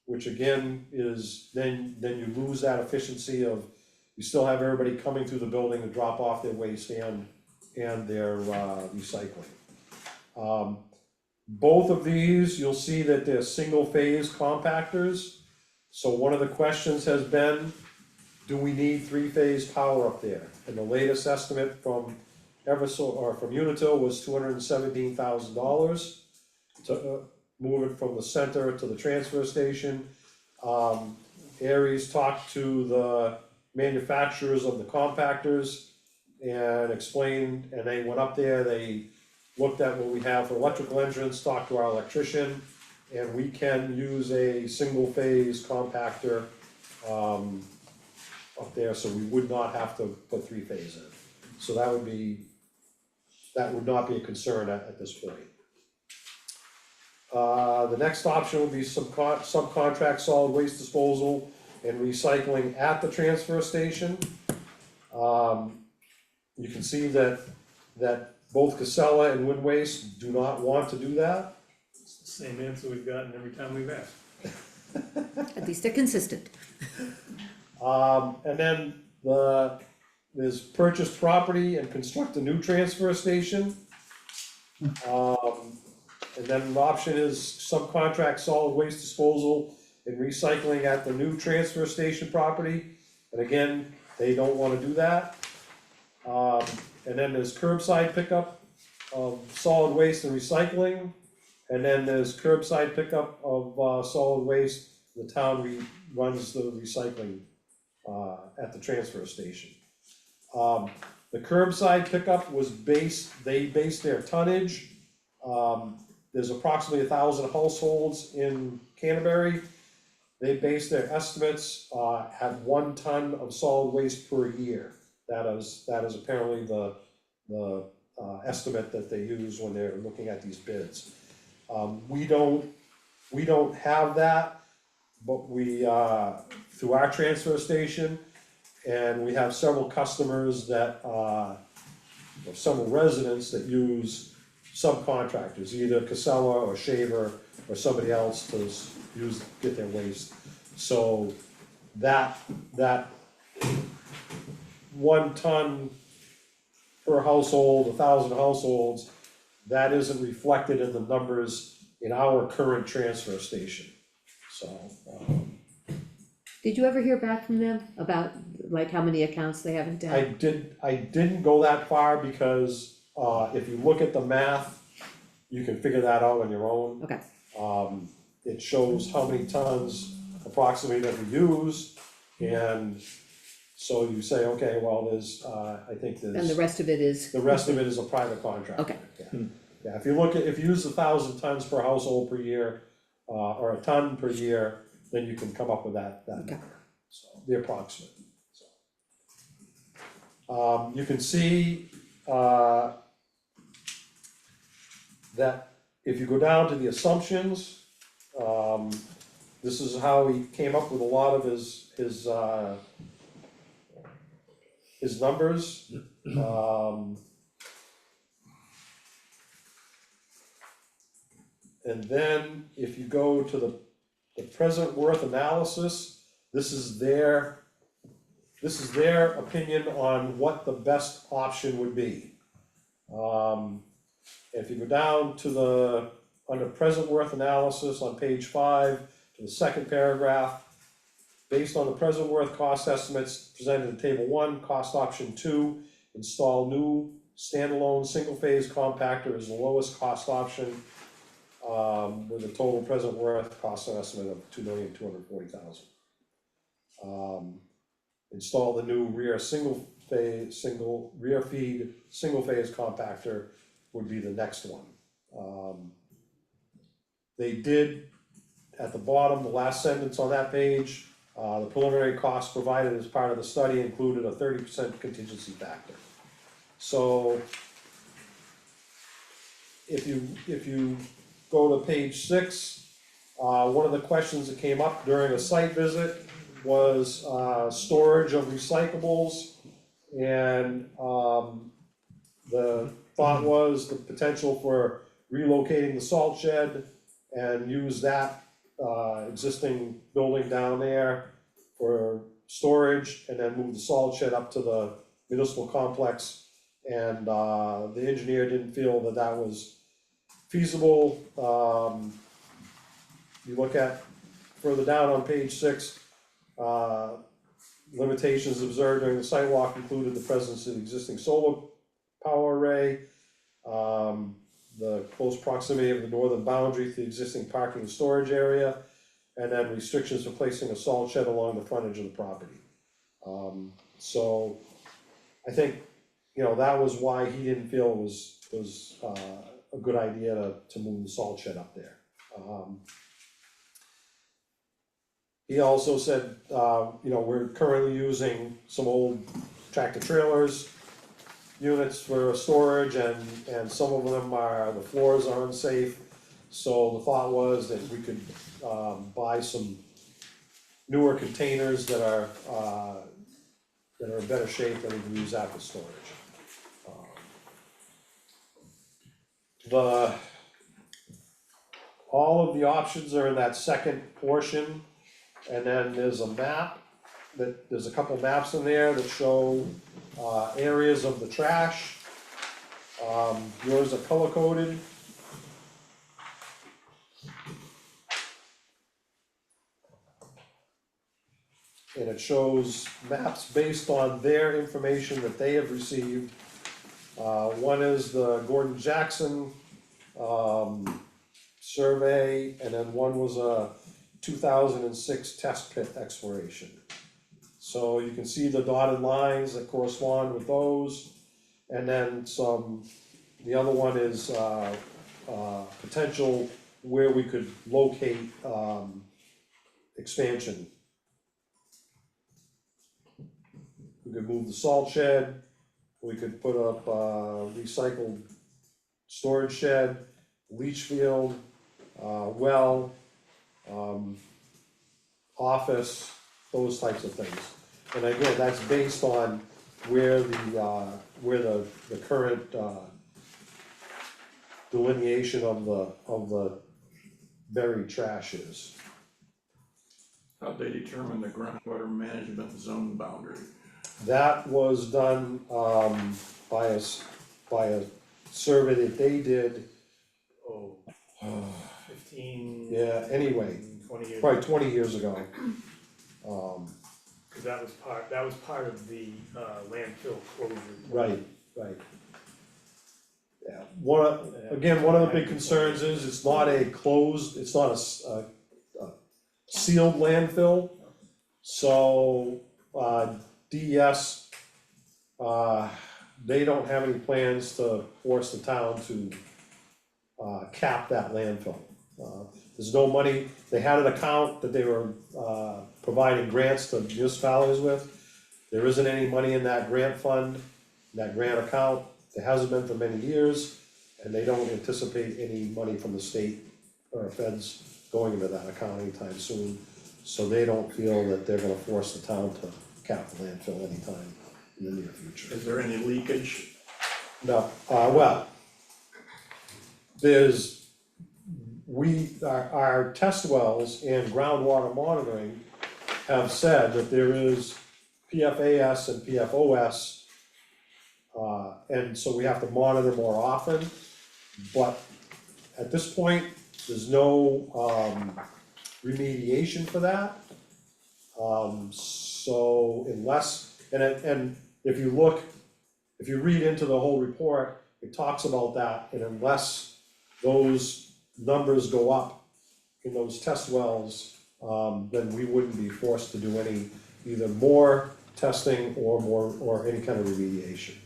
Speaker 2: which again is, then you lose that efficiency of, you still have everybody coming through the building to drop off their waste and their recycling. Both of these, you'll see that they're single-phase compactors. So one of the questions has been, do we need three-phase power up there? And the latest estimate from from Unitil was $217,000 to move it from the center to the transfer station. Aries talked to the manufacturers of the compactors and explained, and they went up there, they looked at what we have for electrical entrance, talked to our electrician, and we can use a single-phase compactor up there, so we would not have to put three-phase in. So that would not be a concern at this point. The next option would be subcontract solid waste disposal and recycling at the transfer station. You can see that both Casella and Wind Waste do not want to do that.
Speaker 6: It's the same answer we've gotten every time we've asked.
Speaker 3: At least they're consistent.
Speaker 2: And then there's purchased property and construct a new transfer station. And then the option is subcontract solid waste disposal and recycling at the new transfer station property. And again, they don't wanna do that. And then there's curbside pickup of solid waste and recycling. And then there's curbside pickup of solid waste. The town runs the recycling at the transfer station. The curbside pickup was they based their tonnage. There's approximately 1,000 households in Canterbury. They base their estimates at 1 ton of solid waste per year. That is apparently the estimate that they use when they're looking at these bids. We don't have that, but we through our transfer station, and we have several customers that or several residents that use subcontractors, either Casella or Shaver or somebody else to get their waste. So that 1 ton per household, 1,000 households, that isn't reflected in the numbers in our current transfer station, so.
Speaker 3: Did you ever hear back from them about like how many accounts they have in town?
Speaker 2: I didn't go that far because, if you look at the math, you can figure that out on your own.
Speaker 3: Okay,
Speaker 2: It shows how many tons approximately that we use, and so you say, okay, well, there's, I think there's.
Speaker 3: and the rest of it is,
Speaker 2: The rest of it is a private contractor.
Speaker 3: Okay.
Speaker 2: Yeah. Yeah, if you use 1,000 tons per household per year, or a ton per year, then you can come up with that
Speaker 3: Okay.
Speaker 2: number, so, the approximate, so. You can see, that if you go down to the assumptions, this is how he came up with a lot of his numbers. And then if you go to the present worth analysis, this is their opinion on what the best option would be. If you go down to under present worth analysis on page 5, to the second paragraph, based on the present worth cost estimates presented in table 1, cost option 2, install new standalone single-phase compactor is the lowest cost option, with a total present worth cost estimate of $2,240,000. Install the new rear single-phase compactor would be the next one. They did, at the bottom, the last sentence on that page, the preliminary costs provided as part of the study included a 30% contingency factor. So if you go to page 6, one of the questions that came up during a site visit was storage of recyclables, and the thought was the potential for relocating the salt shed and use that existing building down there for storage, and then move the salt shed up to the municipal complex. And the engineer didn't feel that was feasible, you look at further down on page 6, limitations observed during the site walk included the presence of existing solar power array, the close proximity of the northern boundary to the existing parking and storage area, and then restrictions for placing a salt shed along the frontage of the property. So, I think, that was why he didn't feel it was a good idea to move the salt shed up there. He also said, we're currently using some old tractor trailers, units for storage, and some of them the floors are unsafe. So the thought was that we could, buy some newer containers that are in better shape that we can use that for storage. All of the options are in that second portion, and then there's a map, there's a couple maps in there that show, areas of the trash. Yours are color coded. And it shows maps based on their information that they have received. One is the Gordon Jackson, survey, and then one was a 2006 test pit exploration. So you can see the dotted lines that correspond with those, and then the other one is, potential where we could locate, expansion. We could move the salt shed, we could put up a recycled storage shed, leach field, well, office, those types of things. And again, that's based on where the current, delineation of the buried trash is.
Speaker 8: How'd they determine the groundwater management zone boundary?
Speaker 2: That was done, by a survey that they did,
Speaker 6: Oh, 15,
Speaker 2: yeah, anyway,
Speaker 6: 20 years.
Speaker 2: probably 20 years ago.
Speaker 6: Cause that was part of the landfill closure.
Speaker 2: Right. Yeah, one of the big concerns is it's not a sealed landfill. So, DES, they don't have any plans to force the town to, cap that landfill. There's no money, they had an account that they were, providing grants to municipalities with. There isn't any money in that grant fund, that grant account, there hasn't been for many years, and they don't anticipate any money from the state or feds going into that account anytime soon. So they don't feel that they're gonna force the town to cap the landfill anytime in the near future.
Speaker 8: Is there any leakage?
Speaker 2: No, our test wells and groundwater monitoring have said that there is PFAS and PFOS. And so we have to monitor more often, but at this point, there's no, remediation for that. So unless, and if you read into the whole report, it talks about that, and unless those numbers go up in those test wells, then we wouldn't be forced to do any, either more testing or any kind of remediation.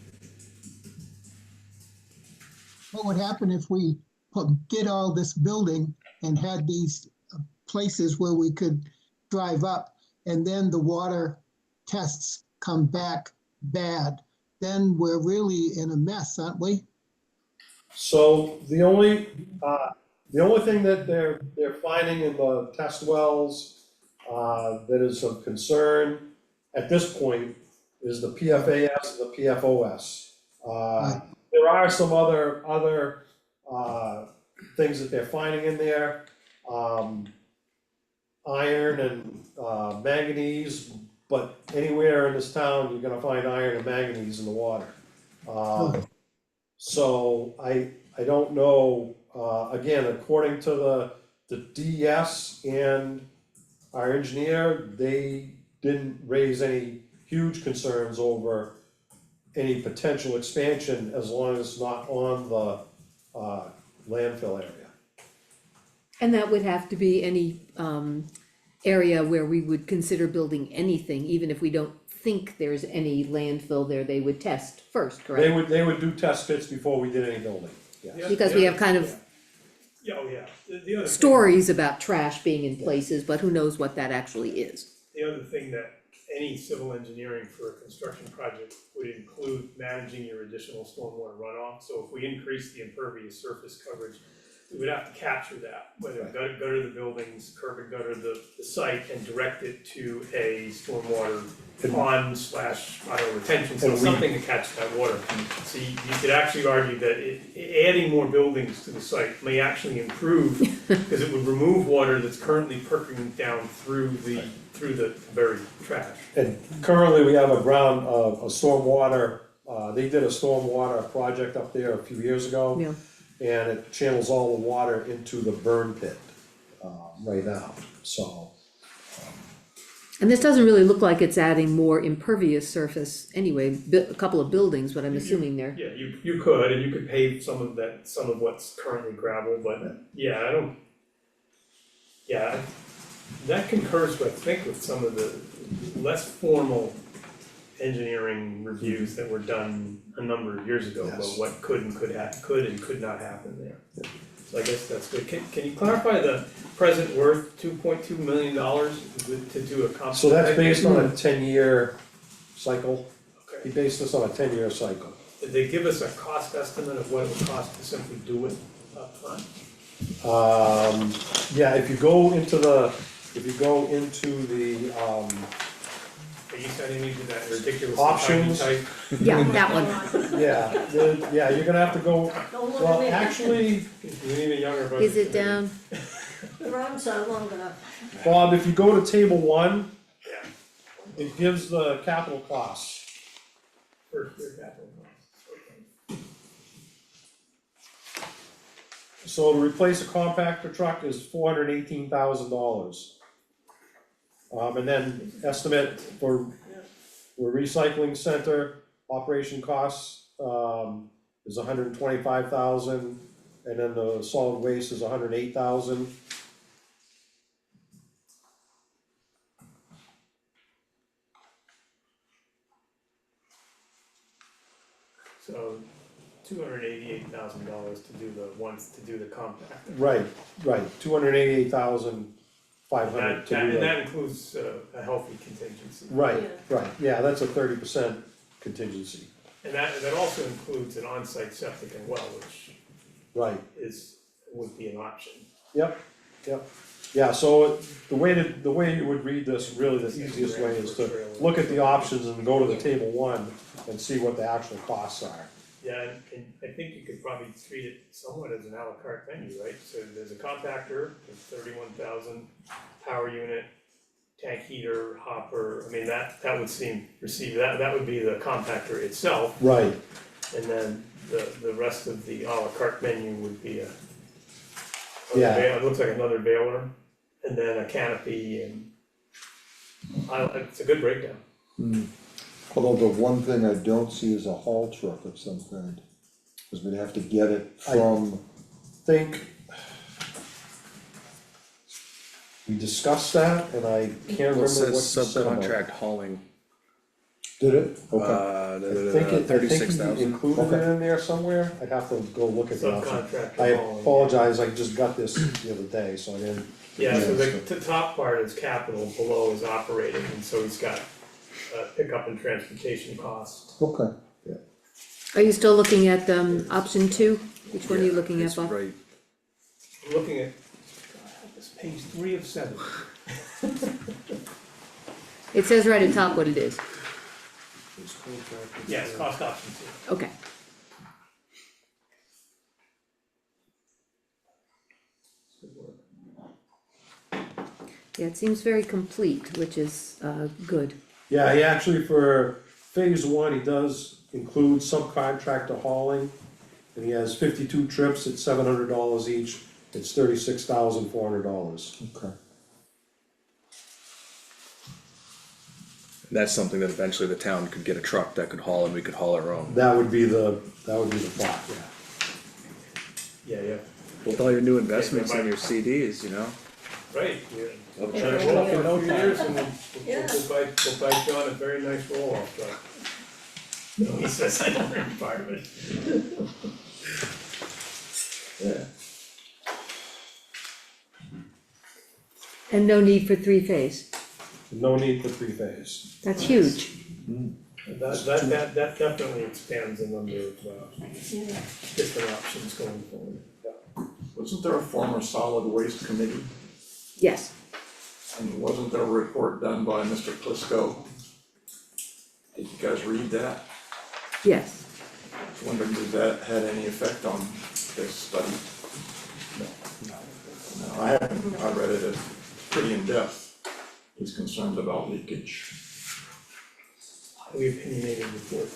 Speaker 7: What would happen if we did all this building and had these places where we could drive up, and then the water tests come back bad? Then we're really in a mess, aren't we?
Speaker 2: So the only thing that they're finding in the test wells, that is of concern at this point is the PFAS and the PFOS.
Speaker 7: Right.
Speaker 2: There are some other things that they're finding in there, iron and manganese, but anywhere in this town, you're gonna find iron and manganese in the water. So I don't know again, according to the DS and our engineer, they didn't raise any huge concerns over any potential expansion as long as it's not on the, landfill area.
Speaker 3: And that would have to be any area where we would consider building anything, even if we don't think there's any landfill there, they would test first, correct?
Speaker 2: They would do test pits before we did any building, yes.
Speaker 6: Yeah.
Speaker 3: Because we have kind of
Speaker 6: Yeah, oh yeah, the other thing.
Speaker 3: stories about trash being in places, but who knows what that actually is.
Speaker 6: The other thing that any civil engineering for a construction project would include managing your additional stormwater runoff. So if we increase the impervious surface coverage, we would have to capture that, whether gutter the buildings, curb and gutter the site and direct it to a stormwater pond slash, I don't know, retention, so something to catch that water. So you could actually argue that adding more buildings to the site may actually improve, because it would remove water that's currently percolating down through the buried trash.
Speaker 2: And currently, we have a stormwater, they did a stormwater project up there a few years ago.
Speaker 3: Yeah.
Speaker 2: And it channels all the water into the burn pit, right now, so.
Speaker 3: And this doesn't really look like it's adding more impervious surface anyway, a couple of buildings, but I'm assuming they're.
Speaker 6: Yeah, you could, and you could pave some of what's currently gravel, but yeah, I don't. Yeah, that concurs, I think, with some of the less formal engineering reviews that were done a number of years ago about what could and could not happen there. So I guess that's good. Can you clarify the present worth, $2.2 million to do a comp?
Speaker 2: So that's based on a 10-year cycle, he
Speaker 6: Okay.
Speaker 2: based this on a 10-year cycle.
Speaker 6: Did they give us a cost estimate of what it would cost to simply do it upfront?
Speaker 2: Yeah, if you go into the,
Speaker 6: Are you sending me to that ridiculous
Speaker 2: Options.
Speaker 6: type?
Speaker 3: Yeah, that one.
Speaker 2: yeah, you're gonna have to go,
Speaker 11: Don't look
Speaker 2: well,
Speaker 11: at me.
Speaker 2: actually,
Speaker 6: We need a younger budget.
Speaker 3: Is it down?
Speaker 11: The roads are long enough.
Speaker 2: Bob, if you go to table 1,
Speaker 6: Yeah,
Speaker 2: it gives the capital costs.
Speaker 6: first year capital costs.
Speaker 2: So to replace a compactor truck is $418,000. And then estimate for recycling center, operation costs, is $125,000, and then the solid waste is $108,000.
Speaker 6: So $288,000 to do the compactor.
Speaker 2: Right, 288,500
Speaker 6: And
Speaker 2: to do
Speaker 6: and
Speaker 2: that.
Speaker 6: that includes a healthy contingency.
Speaker 2: Right, yeah, that's a 30% contingency,
Speaker 6: And that also includes an on-site septic and well, which
Speaker 2: right.
Speaker 6: would be an option.
Speaker 2: Yep, yeah, so the way you would read this, really the easiest way is to look at the options and go to the table 1 and see what the actual costs are.
Speaker 6: Yeah, and I think you could probably treat it somewhat as an à la carte menu, right? So there's a compactor, there's 31,000, power unit, tank heater, hopper, I mean, that would that would be the compactor itself.
Speaker 2: Right,
Speaker 6: And then the rest of the à la carte menu would be
Speaker 2: Yeah.
Speaker 6: it looks like another baler, and then a canopy, and it's a good breakdown.
Speaker 1: Although the one thing I don't see is a haul truck of some kind, cause we'd have to get it from,
Speaker 2: think we discussed that, and I can't remember
Speaker 5: Well,
Speaker 2: what
Speaker 5: it says
Speaker 2: you said about it.
Speaker 5: subcontract hauling,
Speaker 1: did it? Okay,
Speaker 2: I think he
Speaker 5: 36,000.
Speaker 2: included it in there somewhere, I'd have to go look at the option.
Speaker 6: Subcontractor
Speaker 2: I
Speaker 6: hauling.
Speaker 2: apologize, I just got this the other day, so I didn't.
Speaker 6: Yeah, so the top part is capital, below is operating, and so he's got pickup and transportation costs.
Speaker 1: okay.
Speaker 3: Are you still looking at option 2? Which one are you looking at,
Speaker 5: it's
Speaker 3: Bob?
Speaker 5: right,
Speaker 6: I'm looking at, this page 3 of 7.
Speaker 3: It says right at top what it is.
Speaker 6: Yes, cost option 2.
Speaker 3: Okay. Yeah, it seems very complete, which is good.
Speaker 2: Yeah, he actually, for phase 1, he does include subcontractor hauling, and he has 52 trips at $700 each, it's $36,400.
Speaker 1: Okay.
Speaker 5: That's something that eventually the town could get a truck that could haul and we could haul our own.
Speaker 2: That would be the thought, yeah.
Speaker 6: Yeah,
Speaker 5: With all your new investments in your CDs, you know?
Speaker 6: right, yeah.
Speaker 5: They'll
Speaker 6: Yeah,
Speaker 5: charge
Speaker 6: roll
Speaker 5: you
Speaker 6: up
Speaker 5: in
Speaker 6: in
Speaker 5: no
Speaker 6: a few
Speaker 5: time.
Speaker 6: years and we'll buy John a very nice roll-off truck. No, he says I don't remember part of it.
Speaker 2: Yeah.
Speaker 3: And no need for three-phase,
Speaker 2: No need for three-phase.
Speaker 3: that's huge.
Speaker 6: That definitely expands the number of different options going forward.
Speaker 8: Wasn't there a former solid waste committee?
Speaker 3: Yes,
Speaker 8: And wasn't there a report done by Mr. Plisco? Did you guys read that?
Speaker 3: yes.
Speaker 8: I was wondering, did that had any effect on this study? No, I haven't, I read it, it's pretty in-depth. He's concerned about leakage.
Speaker 6: Highly opinionated report.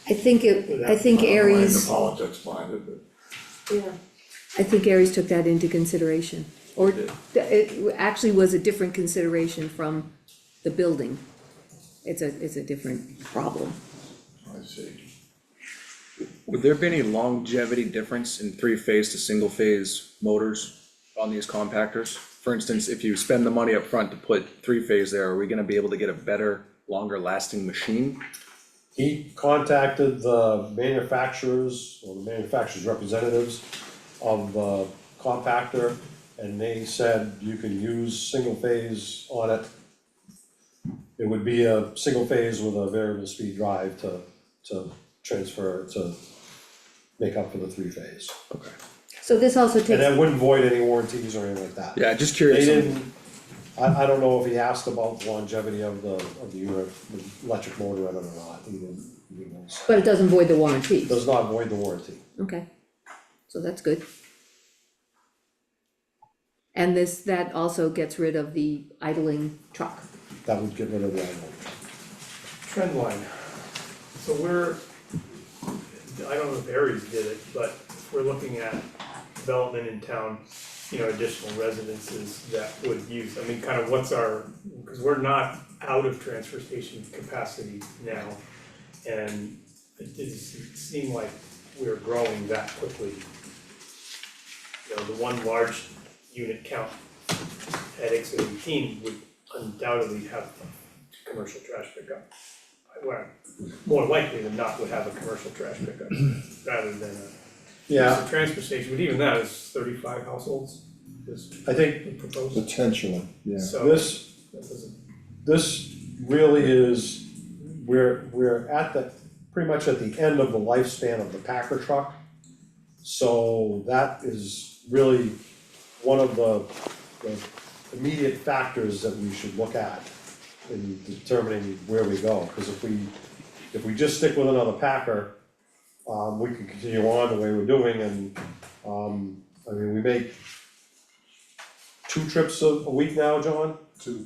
Speaker 3: I think
Speaker 8: I don't know
Speaker 3: Aries,
Speaker 8: the politics behind it, but
Speaker 3: I think Aries took that into consideration. Or
Speaker 8: did.
Speaker 3: it actually was a different consideration from the building. It's a different problem.
Speaker 8: I see.
Speaker 5: Would there be any longevity difference in three-phase to single-phase motors on these compactors? For instance, if you spend the money up front to put three-phase there, are we gonna be able to get a better, longer-lasting machine?
Speaker 2: He contacted the manufacturers, or the manufacturer's representatives of the compactor, and they said you can use single phase on it. It would be a single phase with a variable speed drive to transfer, to make up for the three phase.
Speaker 5: Okay.
Speaker 3: So this also
Speaker 2: And
Speaker 3: takes,
Speaker 2: that wouldn't void any warranties or anything like that.
Speaker 5: Yeah, just
Speaker 2: They
Speaker 5: curious.
Speaker 2: didn't, I don't know if he asked about the longevity of the unit, the electric motor in it or not, he didn't.
Speaker 3: but it doesn't void the warranty.
Speaker 2: It does not void the warranty.
Speaker 3: Okay, so that's good. And that also gets rid of the idling truck.
Speaker 2: That would get rid of the idle.
Speaker 6: Trend line. So I don't know if Aries did it, but if we're looking at development in town, additional residences that would use, I mean, kind of what's because we're not out of transfer station capacity now. And it didn't seem like we're growing that quickly. The one large unit count at exit 18 would undoubtedly have commercial trash pickup. Well, more likely than not would have a commercial trash pickup rather than a transfer station, but even that is 35 households is
Speaker 2: I think
Speaker 6: proposed.
Speaker 1: Potentially, yeah.
Speaker 6: So
Speaker 2: this,
Speaker 6: that doesn't,
Speaker 2: this really is, we're at pretty much at the end of the lifespan of the Packer truck. So that is really one of the immediate factors that we should look at in determining where we go, cause if we just stick with another Packer, we can continue on the way we're doing and, I mean, we make 2 trips a week now, John?
Speaker 8: 2.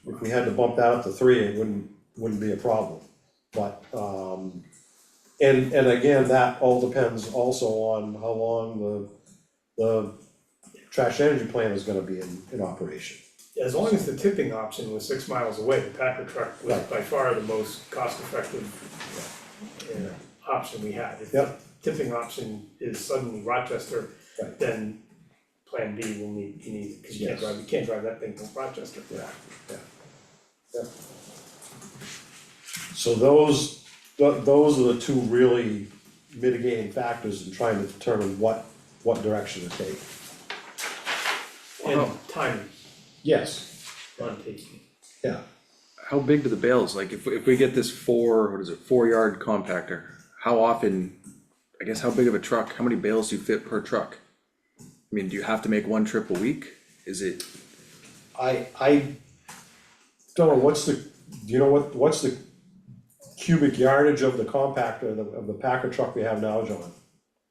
Speaker 2: If we had to bump that up to 3, it wouldn't be a problem, but, and again, that all depends also on how long the trash energy plant is gonna be in operation.
Speaker 6: as long as the tipping option was 6 miles away, the Packer truck was
Speaker 2: Right.
Speaker 6: by far the most cost-effective option we had. If the
Speaker 2: Yep.
Speaker 6: tipping option is suddenly Rochester,
Speaker 2: Right.
Speaker 6: then Plan B will need, cause you
Speaker 2: Yes.
Speaker 6: can't drive that thing from Rochester.
Speaker 2: So those are the 2 really mitigating factors in trying to determine what direction to take.
Speaker 6: And timing
Speaker 2: Yes,
Speaker 6: on taking.
Speaker 5: How big do the bales, like if we get this 4-yard compactor, how often, I guess, how big of a truck, how many bales do you fit per truck? I mean, do you have to make 1 trip a week? Is it,
Speaker 2: I don't know, do you know what's the cubic yardage of the compactor, of the Packer truck we have now, John?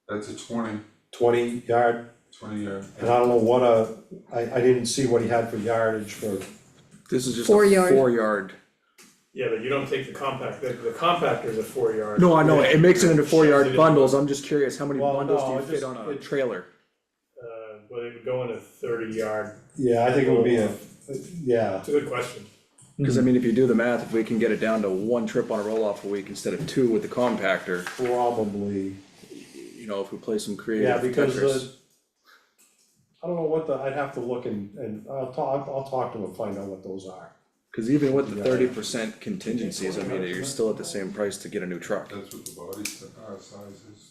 Speaker 12: That's a 20
Speaker 2: 20
Speaker 12: yard.
Speaker 2: and I don't know I didn't see what he had for yardage for,
Speaker 5: this is just a
Speaker 3: 4-yard.
Speaker 5: 4-yard
Speaker 6: Yeah, but you don't take the compactor's a 4 yard.
Speaker 5: No, I know, it makes it into
Speaker 6: Shoves it
Speaker 5: 4 yard
Speaker 6: into-
Speaker 5: bundles, I'm just curious, how many
Speaker 2: Well,
Speaker 5: bundles do
Speaker 2: no,
Speaker 5: you
Speaker 2: it
Speaker 5: fit
Speaker 2: just-
Speaker 5: on a
Speaker 2: it-
Speaker 5: trailer?
Speaker 6: Well, they would go in a 30 yard,
Speaker 2: Yeah, I think it would be yeah,
Speaker 6: that's a good question.
Speaker 5: Cause I mean, if you do the math, if we can get it down to one trip on a roll-off a week instead of two with the compactor,
Speaker 2: probably,
Speaker 5: you know, if we play some
Speaker 2: yeah,
Speaker 5: creative
Speaker 2: because
Speaker 5: Tetris.
Speaker 2: I don't know I'd have to look and I'll talk to them and find out what those are.
Speaker 5: Cause even with the
Speaker 2: Yeah.
Speaker 5: 30% contingencies, I mean, you're still at the same price to get a new truck.
Speaker 12: That's what the body size is.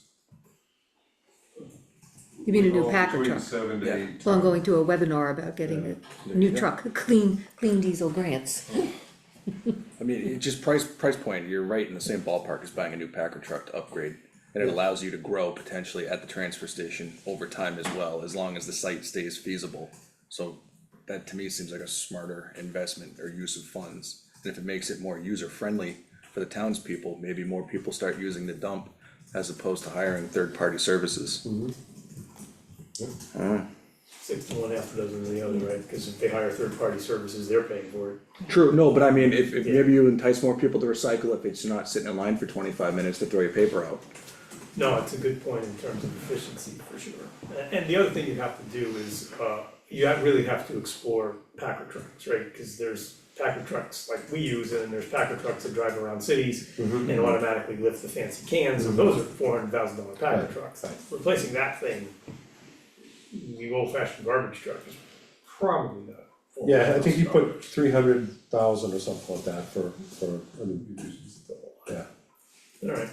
Speaker 3: You mean a new
Speaker 12: Oh,
Speaker 3: Packer
Speaker 12: between
Speaker 3: truck?
Speaker 12: 7 to
Speaker 5: Yeah.
Speaker 12: 8.
Speaker 3: So I'm going to a webinar about getting a new
Speaker 5: Yeah.
Speaker 3: truck, clean diesel grants.
Speaker 5: I mean, it just price point, you're right in the same ballpark as buying a new Packer truck to upgrade. And it allows you to grow potentially at the transfer station over time as well, as long as the site stays feasible. So that to me seems like a smarter investment or use of funds. And if it makes it more user friendly for the townspeople, maybe more people start using the dump as opposed to hiring third-party services. Uh,
Speaker 6: 6 to 1, half a dozen of the other, right? Because if they hire third-party services, they're paying for it.
Speaker 5: True, no, but I mean, if
Speaker 6: Yeah.
Speaker 5: maybe you entice more people to recycle if it's not sitting in line for 25 minutes to throw your paper out.
Speaker 6: No, it's a good point in terms of efficiency, for sure. And the other thing you have to do is, really have to explore Packer trucks, right? Cause there's Packer trucks like we use, and then there's Packer trucks that drive around cities and automatically lift the fancy cans, and those are $400,000 Packer
Speaker 2: Right,
Speaker 6: trucks. Replacing that thing, the old fashioned garbage truck is probably not.
Speaker 2: Yeah, I think you put 300,000 or something like that for, I mean, yeah.
Speaker 6: Alright,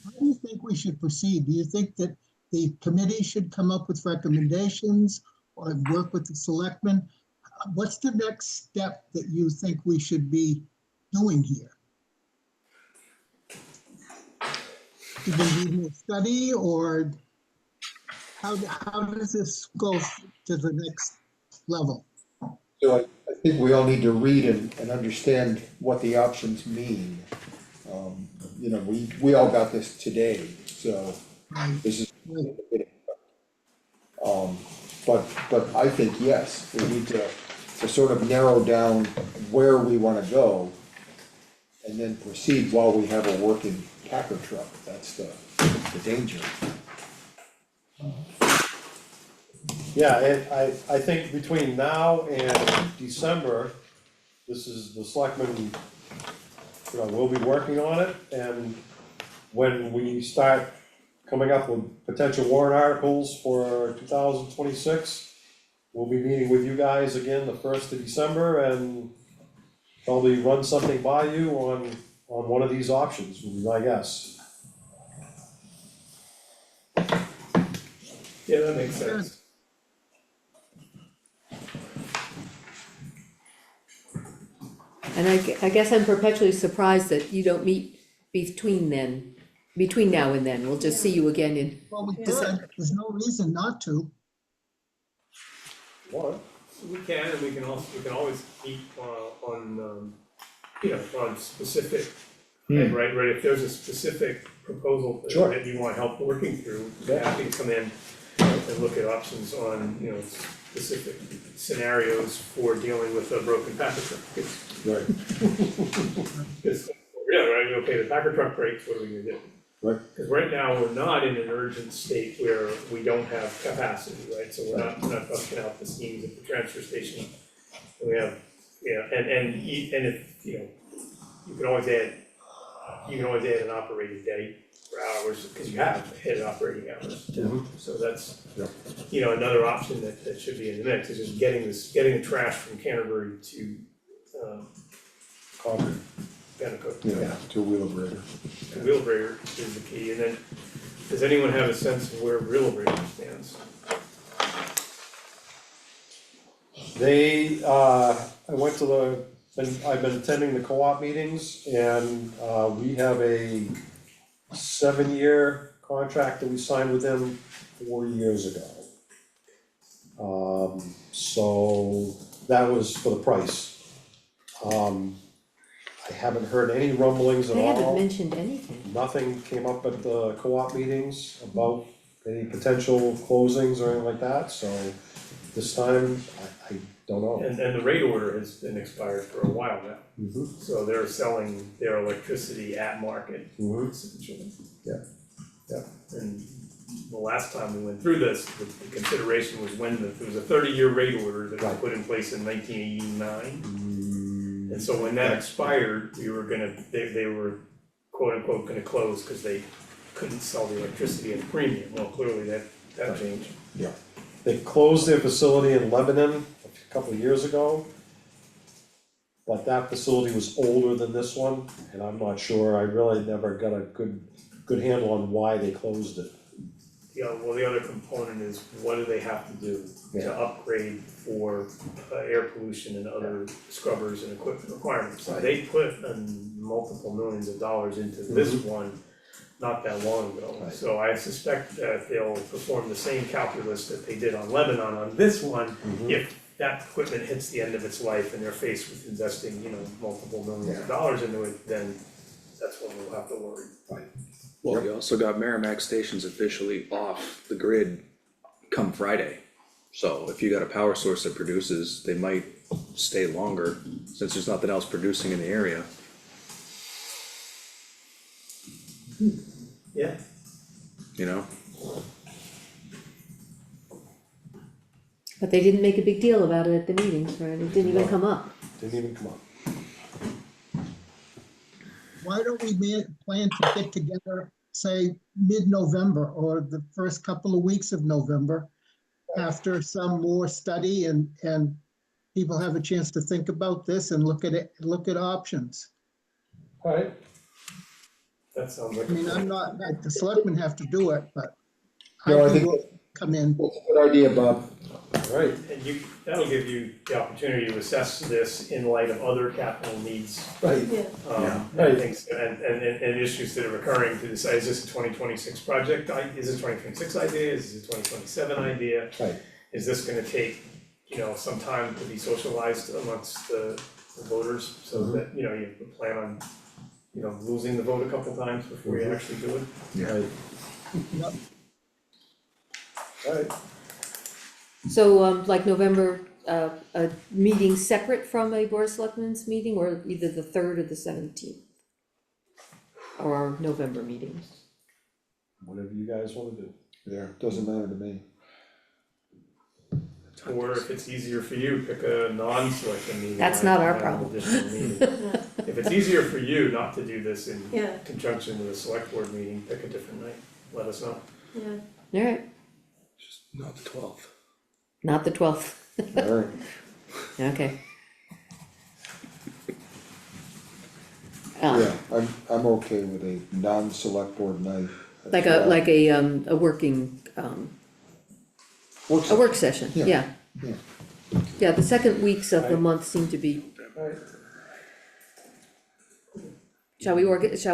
Speaker 7: How do you think we should proceed? Do you think that the committee should come up with recommendations or work with the selectmen? What's the next step that you think we should be doing here? Either needing a study, or how does this go to the next level?
Speaker 1: So I think we all need to read and understand what the options mean. You know, we all got this today, so this is. But I think, yes, we need to sort of narrow down where we wanna go and then proceed while we have a working Packer truck, that's the danger.
Speaker 2: Yeah, I think between now and December, this is the selectmen, you know, we'll be working on it, and when we start coming up with potential warrant articles for 2026, we'll be meeting with you guys again the 1st of December and probably run something by you on one of these options, would be my guess.
Speaker 6: yeah, that makes sense.
Speaker 3: And I guess I'm perpetually surprised that you don't meet between now and then, we'll just see you again in,
Speaker 7: Well, we
Speaker 3: December.
Speaker 7: could, there's no reason not to.
Speaker 2: What?
Speaker 6: We can, and we can always meet on specific, right, if there's a specific proposal
Speaker 2: Sure.
Speaker 6: that you want help working through, we're happy to come in and look at options on, specific scenarios for dealing with a broken Packer truck.
Speaker 2: Right.
Speaker 6: Because, right, okay, the Packer truck breaks, what are we gonna do?
Speaker 2: Right.
Speaker 6: Cause right now, we're not in an urgent state where we don't have capacity, right, so we're not busting out the seams at the transfer station. And we have, and if, you can always add an operating day for hours, cause you have hit operating hours. So that's,
Speaker 2: Yep.
Speaker 6: Another option that should be in the mix, is just getting the trash from Canterbury to,
Speaker 2: Concord.
Speaker 6: Pennacook.
Speaker 2: Yeah, to Wheelabrator.
Speaker 6: The wheelbarrow is the key, and then, does anyone have a sense of where wheelbarrow stands?
Speaker 2: I've been attending the co-op meetings, and, we have a 7-year contract that we signed with them 4 years ago. So that was for the price. I haven't heard any rumblings at
Speaker 3: they
Speaker 2: all.
Speaker 3: haven't mentioned anything.
Speaker 2: Nothing came up at the co-op meetings about any potential closings or anything like that, so this time, I don't know.
Speaker 6: And the rate order has been expired for a while now,
Speaker 2: Mhm.
Speaker 6: so they're selling their electricity at market,
Speaker 2: Mhm.
Speaker 6: essentially.
Speaker 2: Yeah. Yeah.
Speaker 6: And the last time we went through this, the consideration was when there was a 30-year rate order that was
Speaker 2: Right.
Speaker 6: put in place in 1989.
Speaker 2: Mm,
Speaker 6: And so when that expired, they were quote unquote gonna close because they couldn't sell the electricity at a premium. Well, clearly that changed.
Speaker 2: They closed their facility in Lebanon a couple of years ago. But that facility was older than this one, and I'm not sure, I really never got a good handle on why they closed it.
Speaker 6: Yeah, well, the other component is what do they have to do
Speaker 2: Yeah.
Speaker 6: to upgrade for air pollution and other scrubbers and equipment requirements? So they put multiple millions of dollars into this one not that long ago.
Speaker 2: Right.
Speaker 6: So I suspect that they'll perform the same calculus that they did on Lebanon on this one. If that equipment hits the end of its life and they're faced with investing, multiple millions of dollars into it, then that's when we'll have to worry.
Speaker 5: Well, you also got Merrimack stations officially off the grid come Friday. So if you got a power source that produces, they might stay longer, since there's nothing else producing in the area.
Speaker 6: Yeah.
Speaker 5: You know?
Speaker 3: But they didn't make a big deal about it at the meetings, right? It didn't even
Speaker 2: No.
Speaker 3: come up.
Speaker 2: Didn't even come up.
Speaker 7: Why don't we plan to get together, say, mid-November or the first couple of weeks of November, after some more study and people have a chance to think about this and look at options.
Speaker 6: Alright. That sounds like
Speaker 7: I mean, I'm not, the selectmen have to do it, but
Speaker 1: No, I
Speaker 7: I
Speaker 1: think
Speaker 7: can come in.
Speaker 1: that's a good idea, Bob.
Speaker 2: Alright,
Speaker 6: And that'll give you the opportunity to assess this in light of other capital needs.
Speaker 2: right,
Speaker 6: And things, and issues that are recurring to decide, is this a 2026 project, is this a 2026 idea, is this a 2027 idea?
Speaker 2: right.
Speaker 6: Is this gonna take, some time to be socialized amongst the voters, so that, you plan on, losing the vote a couple times before you actually do it?
Speaker 2: Right.
Speaker 7: Yep.
Speaker 2: Alright,
Speaker 3: So, like November, a meeting separate from a Board of Selectmen's meeting, or either the 3rd or the 17th? Or our November meetings?
Speaker 2: whatever you guys wanna do.
Speaker 1: Yeah, doesn't matter to me.
Speaker 6: Or if it's easier for you, pick a non-selectman meeting.
Speaker 3: That's not our
Speaker 6: have an
Speaker 3: problem.
Speaker 6: additional meeting. If it's easier for you not to do this in
Speaker 9: Yeah.
Speaker 6: conjunction with a select board meeting, pick a different night, let us know.
Speaker 9: Yeah.
Speaker 3: Alright,
Speaker 5: Just not the 12th.
Speaker 3: not the 12th,
Speaker 1: Alright,
Speaker 3: okay.
Speaker 1: yeah, I'm okay with a non-select board night.
Speaker 3: Like a working,
Speaker 1: Works.
Speaker 3: a work session,
Speaker 1: Yeah,
Speaker 3: yeah.
Speaker 1: yeah.
Speaker 3: Yeah, the second weeks of the month seem to be,
Speaker 2: Alright,
Speaker 3: shall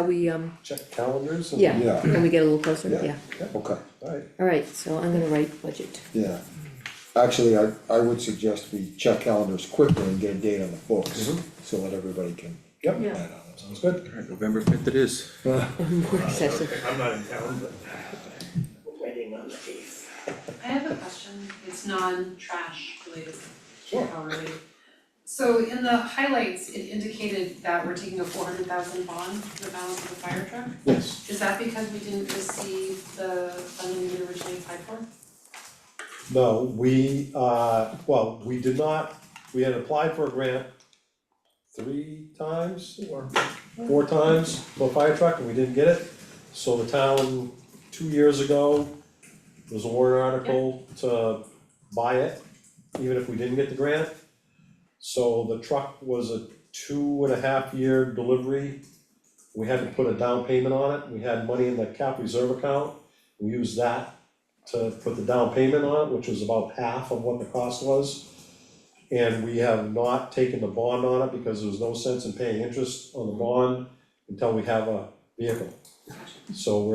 Speaker 3: we,
Speaker 2: check calendars and.
Speaker 3: yeah,
Speaker 1: Yeah.
Speaker 3: can we get a little closer,
Speaker 1: Yeah.
Speaker 3: yeah,
Speaker 1: Okay,
Speaker 2: Alright,
Speaker 3: alright, so I'm gonna write budget.
Speaker 1: yeah. Actually, I would suggest we check calendars quickly and get a date on the books, so that everybody can
Speaker 2: yep,
Speaker 1: plan on it.
Speaker 2: sounds good.
Speaker 5: Alright, November 5th it is.
Speaker 3: Work session.
Speaker 6: I'm not in town, but we're waiting on the 8th.
Speaker 11: I have a question, it's non-trash related,
Speaker 2: Sure.
Speaker 11: power related. So in the highlights, it indicated that we're taking a 400,000 bond for the balance of the fire truck.
Speaker 2: Yes.
Speaker 11: Is that because we didn't receive the funding we originally applied for?
Speaker 2: No, we did not, we had applied for a grant 3 times or 4 times for a fire truck and we didn't get it. So the town, 2 years ago, there was a warrant article to buy it, even if we didn't get the grant. So the truck was a 2.5-year delivery. We had to put a down payment on it, we had money in the cap reserve account. We used that to put the down payment on it, which was about half of what the cost was. And we have not taken the bond on it because there was no sense in paying interest on the bond until we have a vehicle. So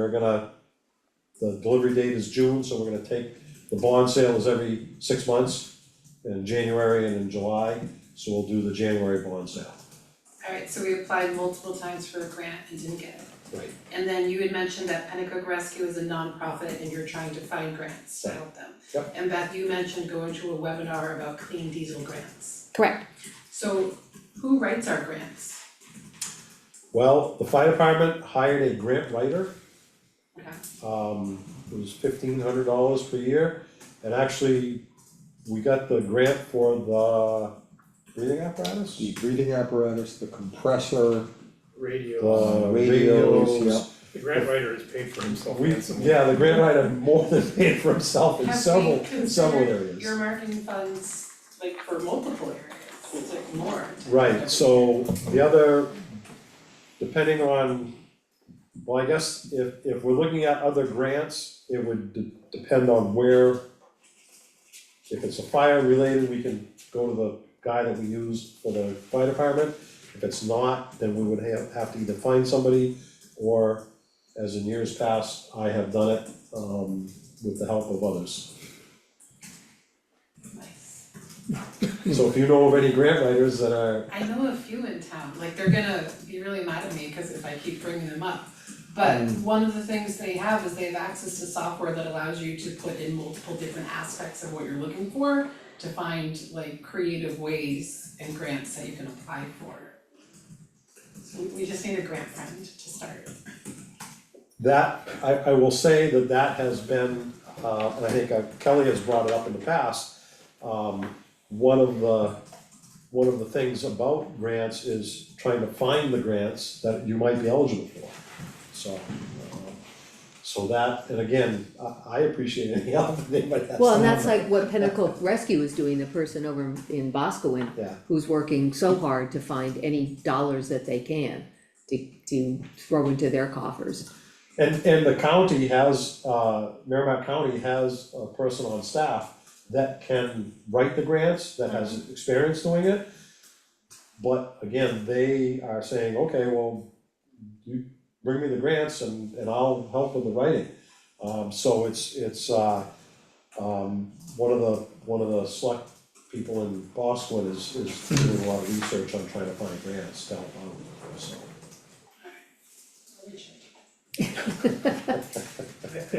Speaker 2: the delivery date is June, so we're gonna take, the bond sale is every 6 months, in January and in July, so we'll do the January bond sale.
Speaker 11: Alright, so we applied multiple times for a grant and didn't get it.
Speaker 2: Right.
Speaker 11: And then you had mentioned that Pennacook Rescue is a nonprofit and you're trying to find grants to help them.
Speaker 2: Yep.
Speaker 11: And Beth, you mentioned going to a webinar about clean diesel grants.
Speaker 3: Correct.
Speaker 11: So who writes our grants?
Speaker 2: Well, the fire department hired a grant writer.
Speaker 11: Okay.
Speaker 2: It was $1,500 per year, and actually, we got the grant for the breathing apparatus.
Speaker 1: The breathing apparatus, the compressor,
Speaker 6: Radio,
Speaker 2: The
Speaker 1: radios,
Speaker 2: radios.
Speaker 6: the grant writer has paid for himself
Speaker 2: We,
Speaker 6: handsomely.
Speaker 2: yeah, the grant writer more than paid for himself in
Speaker 11: Have
Speaker 2: several,
Speaker 11: we considered
Speaker 2: several areas.
Speaker 11: earmarking funds like for multiple areas, it's like more.
Speaker 2: Right, so the other, depending on, well, I guess if we're looking at other grants, it would depend on where. If it's a fire related, we can go to the guy that we use for the fire department. If it's not, then we would have to either find somebody, or as in years past, I have done it with the help of others.
Speaker 11: Nice.
Speaker 2: So if you know of any grant writers that are,
Speaker 11: I know a few in town, like they're gonna be really mad at me, cause if I keep bringing them up. But one of the things they have is they have access to software that allows you to put in multiple different aspects of what you're looking for, to find like creative ways and grants that you can apply for. So we just need a grant friend to start.
Speaker 2: that, I will say that has been, and I think Kelly has brought it up in the past. One of the things about grants is trying to find the grants that you might be eligible for. So that, and again, I appreciate any help that anybody has.
Speaker 3: Well, and that's like what Pinnacle Rescue is doing, the person over in Boscawen,
Speaker 2: Yeah.
Speaker 3: who's working so hard to find any dollars that they can to throw into their coffers.
Speaker 2: And the county has, Merrimack County has a person on staff that can write the grants, that has experience doing it. But again, they are saying, okay, well, you bring me the grants and I'll help with the writing. So it's one of the select people in Boston is doing a lot of research on trying to find grants to help out, so.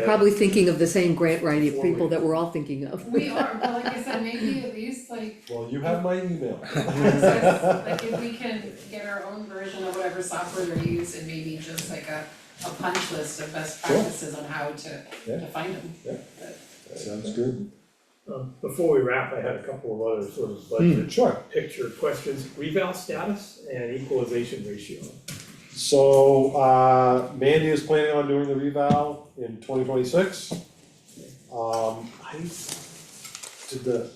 Speaker 3: Probably thinking of the same grant writing people that we're all thinking of.
Speaker 11: We are, but like I said, maybe at least like,
Speaker 2: Well, you have my email.
Speaker 11: like if we can get our own version of whatever software they use and maybe just like a punch list of best
Speaker 2: Sure.
Speaker 11: practices on how to
Speaker 2: Yeah.
Speaker 11: find them.
Speaker 1: sounds good.
Speaker 6: Before we wrap, I had a couple of other sort of budget
Speaker 2: Sure.
Speaker 6: picture questions, reval status and equalization ratio.
Speaker 2: So, Mandy is planning on doing the reval in 2026. I did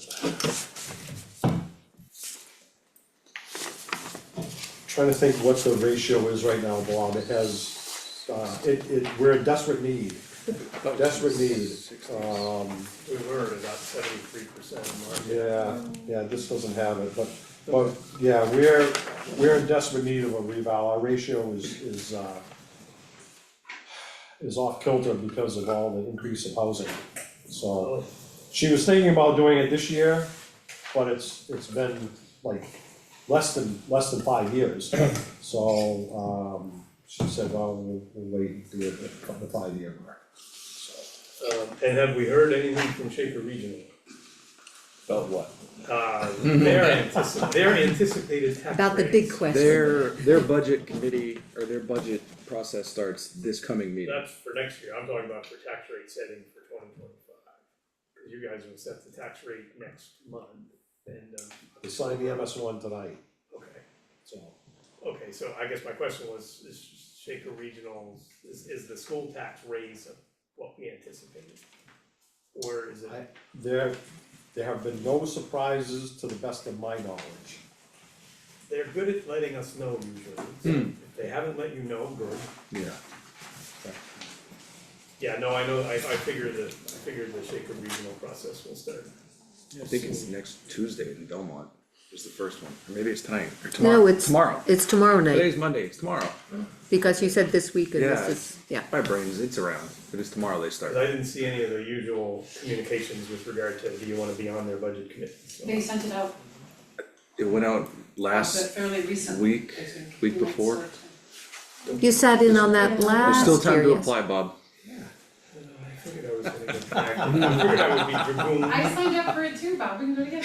Speaker 2: trying to think what the ratio is right now, Bob. It has, we're in desperate need. Desperate need.
Speaker 6: We were at about 73% market.
Speaker 2: Yeah, this doesn't have it, but yeah, we're in desperate need of a reval. Our ratio is off kilter because of all the increase of housing. So, she was thinking about doing it this year, but it's been like less than 5 years. So, she said, well, we'll wait and do it at the 5-year mark, so.
Speaker 6: And have we heard anything from Shaker Regional?
Speaker 5: About what?
Speaker 6: Their anticipated tax
Speaker 3: About the big
Speaker 6: rates.
Speaker 3: question.
Speaker 5: Their budget committee, or their budget process starts this coming meeting.
Speaker 6: That's for next year, I'm talking about for tax rate setting for 2025. Cause you guys will set the tax rate next month, and,
Speaker 2: We signed the MS1 tonight,
Speaker 6: okay.
Speaker 2: so.
Speaker 6: Okay, so I guess my question was, is Shaker Regional, is the school tax raise of what we anticipated? Or is it?
Speaker 2: There have been no surprises to the best of my knowledge.
Speaker 6: They're good at letting us know usually, so if they haven't let you know, good.
Speaker 5: Yeah.
Speaker 6: Yeah, no, I know, I figured the Shaker Regional process will start.
Speaker 5: I think it's next Tuesday in Belmont is the first one, or maybe it's tonight, or
Speaker 3: No,
Speaker 5: tomorrow,
Speaker 3: it's,
Speaker 5: tomorrow.
Speaker 3: it's tomorrow night,
Speaker 5: Today's Monday, it's tomorrow.
Speaker 3: because you said this week and
Speaker 5: Yeah,
Speaker 3: this is, yeah.
Speaker 5: my brain's, it's around, but it's tomorrow they start.
Speaker 6: Cause I didn't see any of the usual communications with regard to, do you wanna be on their budget committee? So-
Speaker 11: They sent it out
Speaker 5: It went out last
Speaker 11: fairly recently,
Speaker 5: week,
Speaker 11: I think.
Speaker 5: week
Speaker 11: You might
Speaker 5: before.
Speaker 11: sort
Speaker 3: You sat in on that
Speaker 5: There's
Speaker 3: last
Speaker 5: still time
Speaker 3: year,
Speaker 5: to
Speaker 3: yes.
Speaker 5: apply, Bob.
Speaker 6: I figured I was gonna get back, I figured I would be dragoon.
Speaker 11: I signed up for it too, Bob, we can do it again.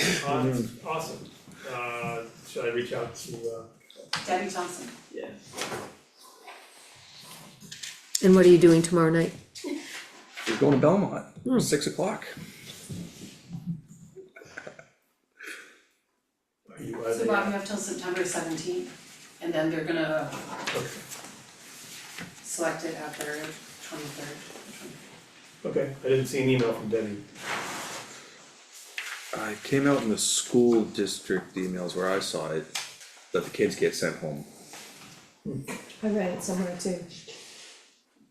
Speaker 6: Awesome, should I reach out to,
Speaker 11: Debbie Johnson.
Speaker 6: yeah.
Speaker 3: And what are you doing tomorrow night?
Speaker 5: We're going to Belmont, 6 o'clock.
Speaker 6: Are you,
Speaker 11: So Bob, you have till September 17th, and then they're gonna select it after 23rd.
Speaker 6: okay, I didn't see an email from Debbie.
Speaker 5: It came out in the school district emails where I saw it, that the kids get sent home.
Speaker 9: I read it somewhere too.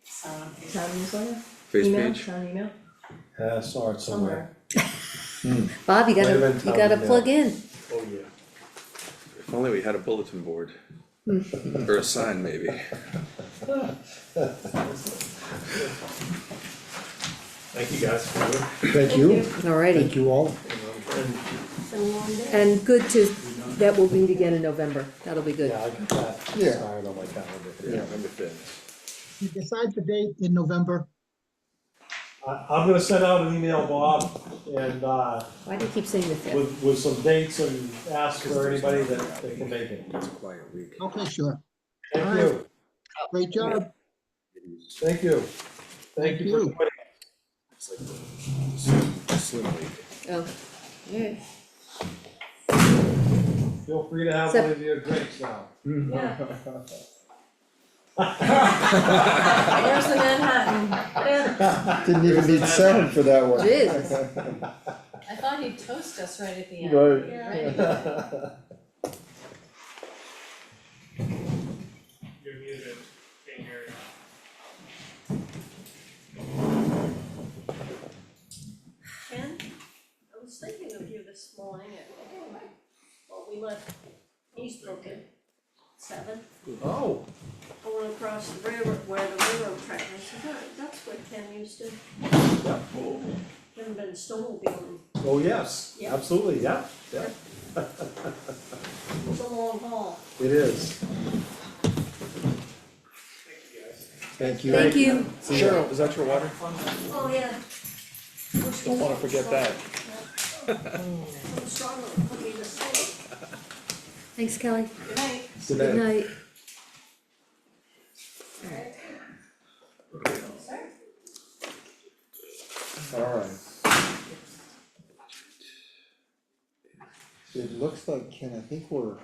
Speaker 11: So,
Speaker 9: Town newsletter,
Speaker 5: Face
Speaker 9: email,
Speaker 5: page.
Speaker 9: town email,
Speaker 2: Yeah, I saw it somewhere.
Speaker 9: somewhere.
Speaker 3: Bob, you
Speaker 2: Might have
Speaker 3: gotta,
Speaker 2: been
Speaker 3: you gotta
Speaker 2: town
Speaker 3: plug in.
Speaker 6: Oh, yeah.
Speaker 5: If only we had a bulletin board. Or a sign, maybe.
Speaker 6: Thank you guys for doing
Speaker 1: Thank you,
Speaker 3: Alrighty,
Speaker 1: thank you all.
Speaker 6: it. And,
Speaker 9: It's been a long day.
Speaker 3: and good to, that will meet again in November, that'll be good.
Speaker 2: yeah, I got that
Speaker 1: Yeah.
Speaker 2: signed on my calendar, yeah, November 5th.
Speaker 7: You decide the date in November.
Speaker 2: I'm gonna send out an email, Bob, and,
Speaker 3: Why do you keep saying the fifth?
Speaker 2: with some dates and ask for anybody that can make it.
Speaker 5: It's a quiet week.
Speaker 7: Okay, sure.
Speaker 2: Thank you,
Speaker 7: Great job.
Speaker 2: thank you. Thank you for
Speaker 7: you.
Speaker 2: joining.
Speaker 5: It's like a slim week.
Speaker 3: Oh, alright.
Speaker 2: Feel free to have
Speaker 3: So-
Speaker 2: one of your drinks now.
Speaker 9: Yeah. Where's the Manhattan? Yeah,
Speaker 1: Didn't even need sound for that one.
Speaker 3: Jesus.
Speaker 9: I thought he'd toast us right at the end.
Speaker 1: Right.
Speaker 9: Yeah.
Speaker 6: you're muted, can't hear you.
Speaker 13: Ken, I was thinking of you this morning well, we left Eastbrook at 7.
Speaker 2: Oh,
Speaker 13: I went across the railroad, where the railroad track, and I said, "Oh, that's where Ken used to,
Speaker 2: yeah,
Speaker 13: hadn't been snowmobiling,
Speaker 2: oh, yes,
Speaker 13: Yeah.
Speaker 2: absolutely, yeah, yeah,
Speaker 13: it was a long haul."
Speaker 2: it is.
Speaker 6: Thank you guys.
Speaker 1: Thank you.
Speaker 3: Thank you.
Speaker 5: Cheryl, is that your water?
Speaker 13: Oh, yeah.
Speaker 5: Don't wanna forget that.
Speaker 13: I'm strong enough for me to say.
Speaker 3: Thanks, Kelly.
Speaker 11: Good night.
Speaker 3: Good night.
Speaker 1: Alright. It looks like, Ken, I think we're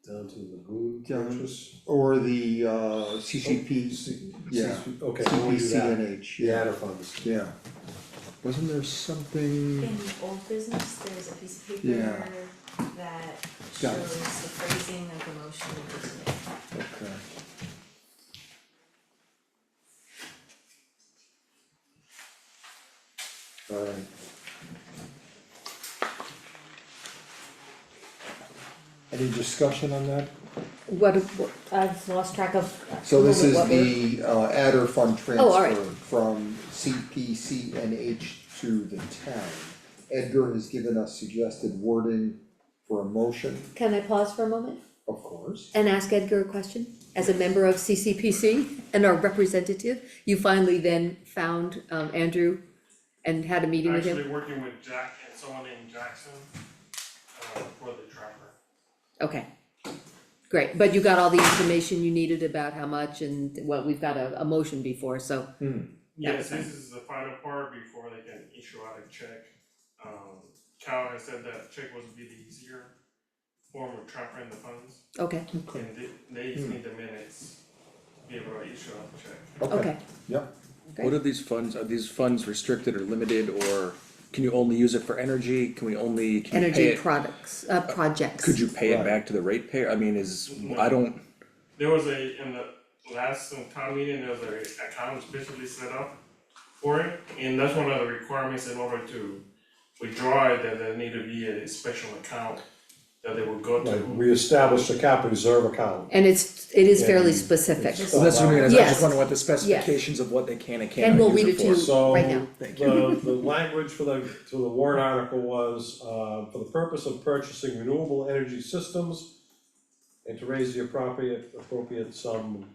Speaker 2: Down to the Lagoon
Speaker 1: down,
Speaker 2: purchase.
Speaker 1: or the CCP, yeah,
Speaker 2: Okay, we'll do that.
Speaker 1: CPCNH,
Speaker 2: The
Speaker 1: yeah,
Speaker 2: adder funds.
Speaker 1: yeah. Wasn't there something,
Speaker 4: In old business, there's a piece of
Speaker 1: Yeah.
Speaker 4: paper that
Speaker 1: Got it.
Speaker 4: shows the phrasing of the motion that was made.
Speaker 1: okay. Alright. Any discussion on that?
Speaker 3: What, I've lost track of.
Speaker 1: So this
Speaker 3: a
Speaker 1: is
Speaker 3: little bit what
Speaker 1: the adder fund
Speaker 3: Oh, all right.
Speaker 1: transfer from CPCNH to the town. Edgar has given us suggested wording for a motion,
Speaker 3: Can I pause for a moment
Speaker 1: of course.
Speaker 3: and ask Edgar a question? As a member of CCPC and our representative, you finally then found Andrew and had a meeting with him?
Speaker 14: Actually working with Jack and someone named Jackson, for the trapper.
Speaker 3: Okay, great, but you got all the information you needed about how much and, well, we've got a motion before, so.
Speaker 14: Yes, this is the final part before they can issue out a check. Cal has said that check would be the easier form of transferring the funds,
Speaker 3: Okay,
Speaker 14: and they just need the minutes to be able to issue out the check.
Speaker 3: okay.
Speaker 1: Yep.
Speaker 5: What are these funds restricted or limited, or can you only use it for energy, can you pay
Speaker 3: Energy
Speaker 5: it?
Speaker 3: products, projects.
Speaker 5: Could you pay it
Speaker 1: Right.
Speaker 5: back to the ratepayer, I mean, I don't,
Speaker 14: There was in the last town meeting, there was a account specially set up for it, and that's one of the requirements in order to withdraw it, that there need to be a special account that they would go to.
Speaker 2: Like, we established a capital reserve account.
Speaker 3: And it is fairly
Speaker 2: And
Speaker 3: specific.
Speaker 2: it's-
Speaker 5: well, that's what I mean, I
Speaker 3: Yes.
Speaker 5: just wonder what the specifications of what they can and
Speaker 3: And
Speaker 5: cannot
Speaker 3: we'll
Speaker 5: use
Speaker 3: read
Speaker 5: it
Speaker 3: it to
Speaker 5: for.
Speaker 3: you
Speaker 2: So,
Speaker 3: right now.
Speaker 5: Thank you.
Speaker 2: the language for the warrant article was, for the purpose of purchasing renewable energy systems and to raise the appropriate sum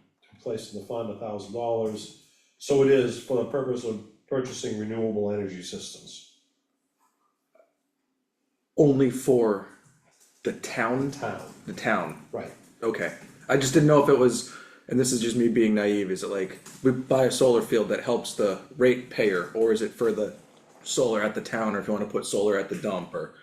Speaker 2: placed in the fund, $1,000. So it is for the purpose of purchasing renewable energy systems.
Speaker 5: Only for the town?
Speaker 2: Town,
Speaker 5: The town,
Speaker 2: right.
Speaker 5: okay. I just didn't know if it was, and this is just me being naive, is it like, we buy a solar field that helps the ratepayer, or is it for the solar at the town, or if you wanna put solar at the dump, or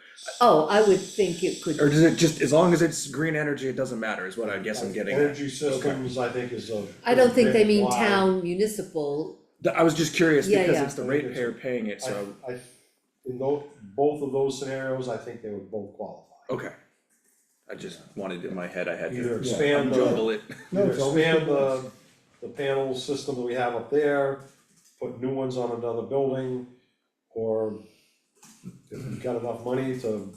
Speaker 3: I would think it could,
Speaker 5: does it just, as long as it's green energy, it doesn't matter, is what I guess I'm getting at.
Speaker 2: Energy systems, I think is a.
Speaker 3: I don't think they mean
Speaker 2: wide-
Speaker 3: town municipal,
Speaker 5: I was just curious
Speaker 3: Yeah,
Speaker 5: because
Speaker 3: yeah.
Speaker 5: it's the ratepayer paying it, so,
Speaker 2: In both of those scenarios, I think they would both qualify.
Speaker 5: okay. I just wanted, in my head, I had
Speaker 2: Either
Speaker 5: to
Speaker 2: expand
Speaker 5: jumble it.
Speaker 1: No,
Speaker 2: Either
Speaker 1: it's always
Speaker 2: expand
Speaker 1: good.
Speaker 2: the panel system that we have up there, put new ones on another building, or if you've got enough money to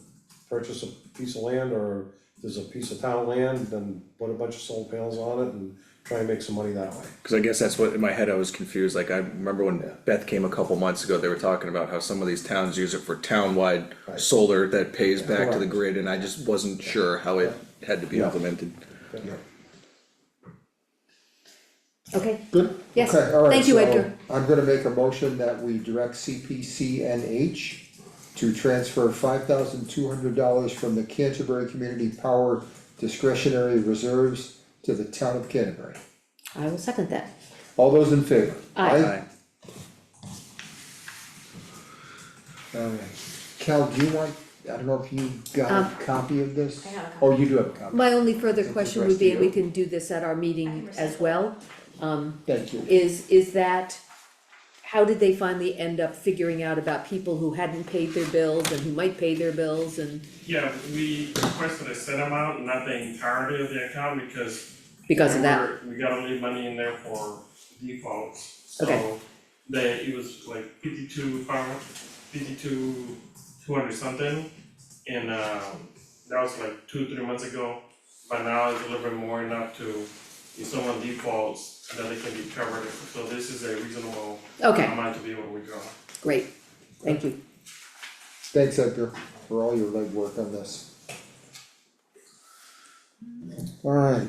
Speaker 2: purchase a piece of land, or there's a piece of town land, then put a bunch of solar panels on it and try and make some money that way.
Speaker 5: Cause I guess that's what, in my head, I was confused, like, I remember when Beth came a couple months ago, they were talking about how some of these towns use it for town-wide
Speaker 2: Right.
Speaker 5: solar that pays back to the
Speaker 1: Correct.
Speaker 5: grid, and I just wasn't sure how it had to be
Speaker 1: Yeah.
Speaker 5: implemented.
Speaker 1: Yeah.
Speaker 3: okay,
Speaker 1: Good?
Speaker 3: Yes.
Speaker 1: Okay, all right,
Speaker 3: Thank you,
Speaker 1: so
Speaker 3: Edgar.
Speaker 1: I'm gonna make a motion that we direct CPCNH to transfer $5,200 from the Canterbury Community Power Discretionary Reserves to the town of Canterbury.
Speaker 3: I will second that.
Speaker 1: All those in favor?
Speaker 3: Aye.
Speaker 1: Alright, Cal, do you want, I don't know if you got a copy of this?
Speaker 4: I have a copy.
Speaker 1: Oh, you do have a copy,
Speaker 3: My only further
Speaker 1: It's
Speaker 3: question
Speaker 1: addressed
Speaker 3: would be,
Speaker 1: to
Speaker 3: and we
Speaker 1: you.
Speaker 3: can do this at our meeting as well,
Speaker 1: thank you.
Speaker 3: is that, how did they finally end up figuring out about people who hadn't paid their bills and who might pay their bills and
Speaker 14: Yeah, we requested a set amount, not the entirety of the account, because
Speaker 3: because of that?
Speaker 14: remember, we gotta leave money in there for defaults,
Speaker 3: Okay.
Speaker 14: so it was like 200 something, and that was like 2-3 months ago. But now it's a little bit more enough to, if someone defaults, that they can be covered, so this is a reasonable
Speaker 3: Okay,
Speaker 14: amount to be able to withdraw.
Speaker 3: great, thank you.
Speaker 1: Thanks, Edgar, for all your legwork on this. Alright,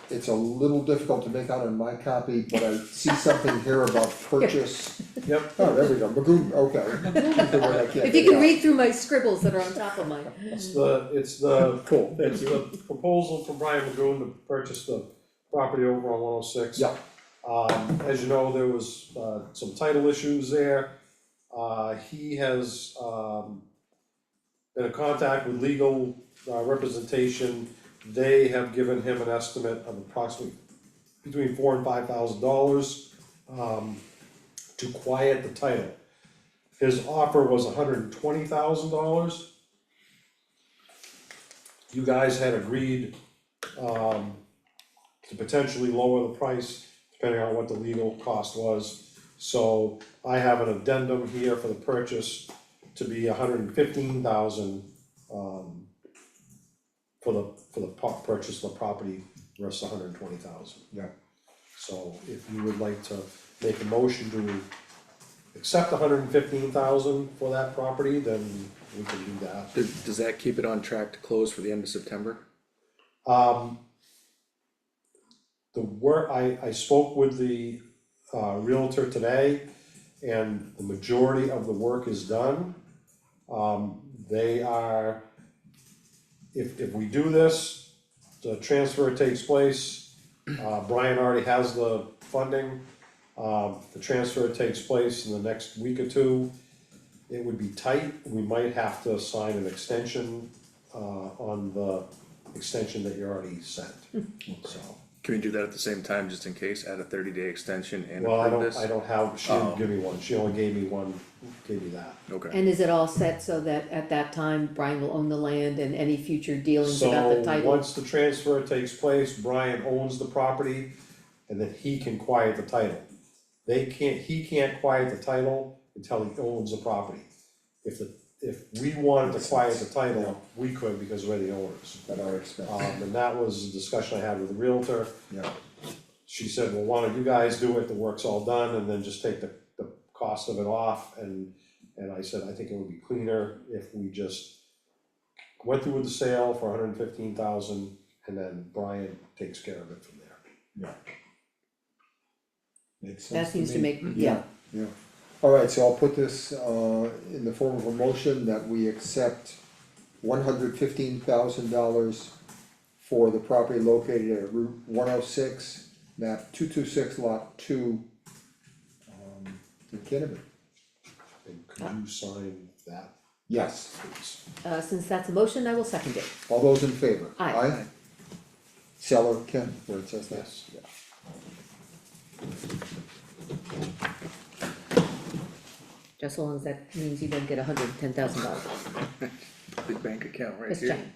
Speaker 1: it's a little difficult to make out on my copy, but I see something here about purchase.
Speaker 2: Yep.
Speaker 1: Oh, there we go, Magoon, okay. Magoon is the word I can't
Speaker 3: If you
Speaker 1: make
Speaker 3: can
Speaker 1: out.
Speaker 3: read through my scribbles that are on top of mine.
Speaker 2: It's the
Speaker 1: Cool,
Speaker 2: It's the proposal from Brian Magoon to purchase the property over on 106.
Speaker 1: yeah,
Speaker 2: As you know, there was, some title issues there. He has, been in contact with legal, representation. They have given him an estimate of approximately between $4,000 and $5,000, to quiet the title. His offer was $120,000. You guys had agreed, to potentially lower the price depending on what the legal cost was. So I have an addendum here for the purchase to be $115,000, for the purchase of the property versus $120,000.
Speaker 1: yeah.
Speaker 2: So if you would like to make a motion to accept $115,000 for that property, then we can do that.
Speaker 5: Does that keep it on track to close for the end of September?
Speaker 2: The work, I spoke with the Realtor today, and the majority of the work is done. They are, if we do this, the transfer takes place, Brian already has the funding. The transfer takes place in the next week or two. It would be tight, we might have to sign an extension, on the extension that you already sent, so.
Speaker 5: Can we do that at the same time, just in case, add a 30-day extension and
Speaker 2: Well,
Speaker 5: approve this?
Speaker 2: I don't have, she didn't give me one, she only gave me one, gave me that.
Speaker 5: Okay,
Speaker 3: And is it all set so that at that time Brian will own the land and any future dealings about the
Speaker 2: So,
Speaker 3: title?
Speaker 2: once the transfer takes place, Brian owns the property, and then he can quiet the title. He can't quiet the title until he owns the property. If we wanted to quiet the title, we could because we're the owners.
Speaker 1: At our expense,
Speaker 2: And that was a discussion I had with the Realtor.
Speaker 1: yeah,
Speaker 2: She said, well, why don't you guys do it, the work's all done, and then just take the cost of it off, and I said, I think it would be cleaner if we just went through with the sale for $115,000, and then Brian takes care of it from there.
Speaker 1: Makes sense
Speaker 3: That seems to
Speaker 1: me.
Speaker 3: make, yeah,
Speaker 1: Yeah, alright, so I'll put this in the form of a motion that we accept $115,000 for the property located at Route 106, map 226, lot 2, in Canterbury.
Speaker 2: And could you sign that,
Speaker 1: Yes,
Speaker 2: please?
Speaker 3: since that's a motion, I will second it.
Speaker 1: all those in favor?
Speaker 3: Aye.
Speaker 1: Seller, Ken, where it says that?
Speaker 2: Yes.
Speaker 1: Yeah.
Speaker 3: Just so long as that means you don't get $110,000,
Speaker 5: Big bank account right
Speaker 3: just
Speaker 5: here.
Speaker 3: checking.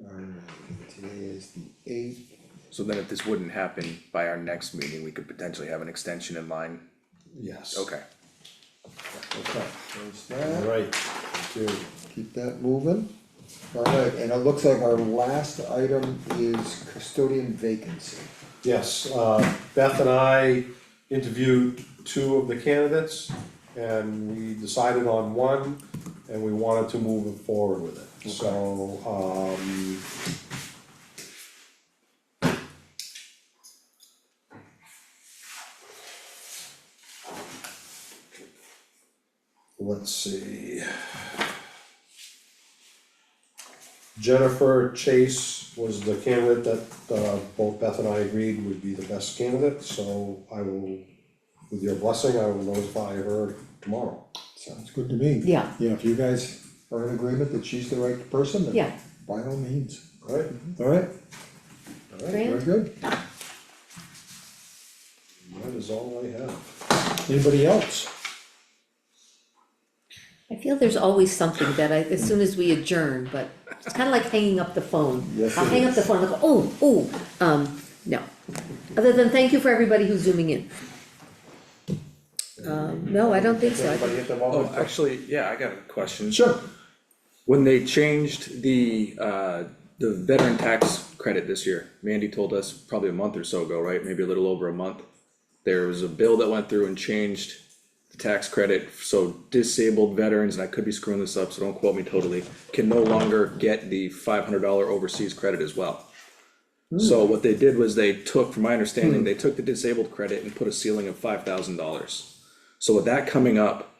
Speaker 1: Alright, today is the 8th.
Speaker 5: So then if this wouldn't happen by our next meeting, we could potentially have an extension in line.
Speaker 2: Yes.
Speaker 5: Okay.
Speaker 1: Okay, there's that.
Speaker 2: Alright, thank you.
Speaker 1: Keep that moving. Alright, and it looks like our last item is custodian vacancy.
Speaker 2: Yes, Beth and I interviewed two of the candidates, and we decided on one, and we wanted to move forward with it, so, let's see. Jennifer Chase was the candidate that, both Beth and I agreed would be the best candidate, so I will, with your blessing, I will notify her tomorrow.
Speaker 1: Sounds good to me.
Speaker 3: Yeah.
Speaker 1: Yeah, if you guys are in agreement that she's the right person, then
Speaker 3: Yeah.
Speaker 1: by all means.
Speaker 2: Alright,
Speaker 1: Alright,
Speaker 2: alright,
Speaker 1: very
Speaker 3: Fran?
Speaker 1: good.
Speaker 2: that is all I have.
Speaker 1: Anybody else?
Speaker 3: I feel there's always something that as soon as we adjourn, but it's kinda like hanging up the phone.
Speaker 1: Yes,
Speaker 3: I'll
Speaker 1: it
Speaker 3: hang up the
Speaker 1: is.
Speaker 3: phone and go, no. Other than thank you for everybody who's zooming in. No, I don't think so. I think-
Speaker 2: Everybody hit them
Speaker 5: Oh,
Speaker 2: all?
Speaker 5: actually, yeah, I got a question.
Speaker 1: Sure.
Speaker 5: When they changed the veteran tax credit this year, Mandy told us probably a month or so ago, right, maybe a little over a month. There was a bill that went through and changed the tax credit, so disabled veterans, and I could be screwing this up, so don't quote me totally, can no longer get the $500 overseas credit as well. So what they did was they took, from my understanding, they took the disabled credit and put a ceiling of $5,000. So with that coming up,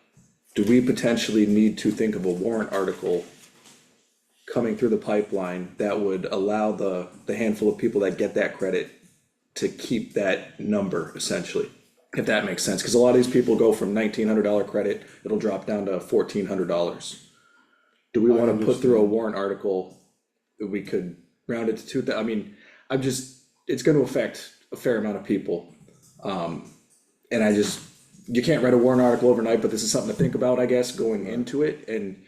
Speaker 5: do we potentially need to think of a warrant article coming through the pipeline that would allow the handful of people that get that credit to keep that number essentially? If that makes sense, cause a lot of these people go from $1,900 credit, it'll drop down to $1,400. Do we wanna put through a warrant article that we could round it to 2,000? I mean, it's gonna affect a fair amount of people. And you can't write a warrant article overnight, but this is something to think about, I guess, going into it. And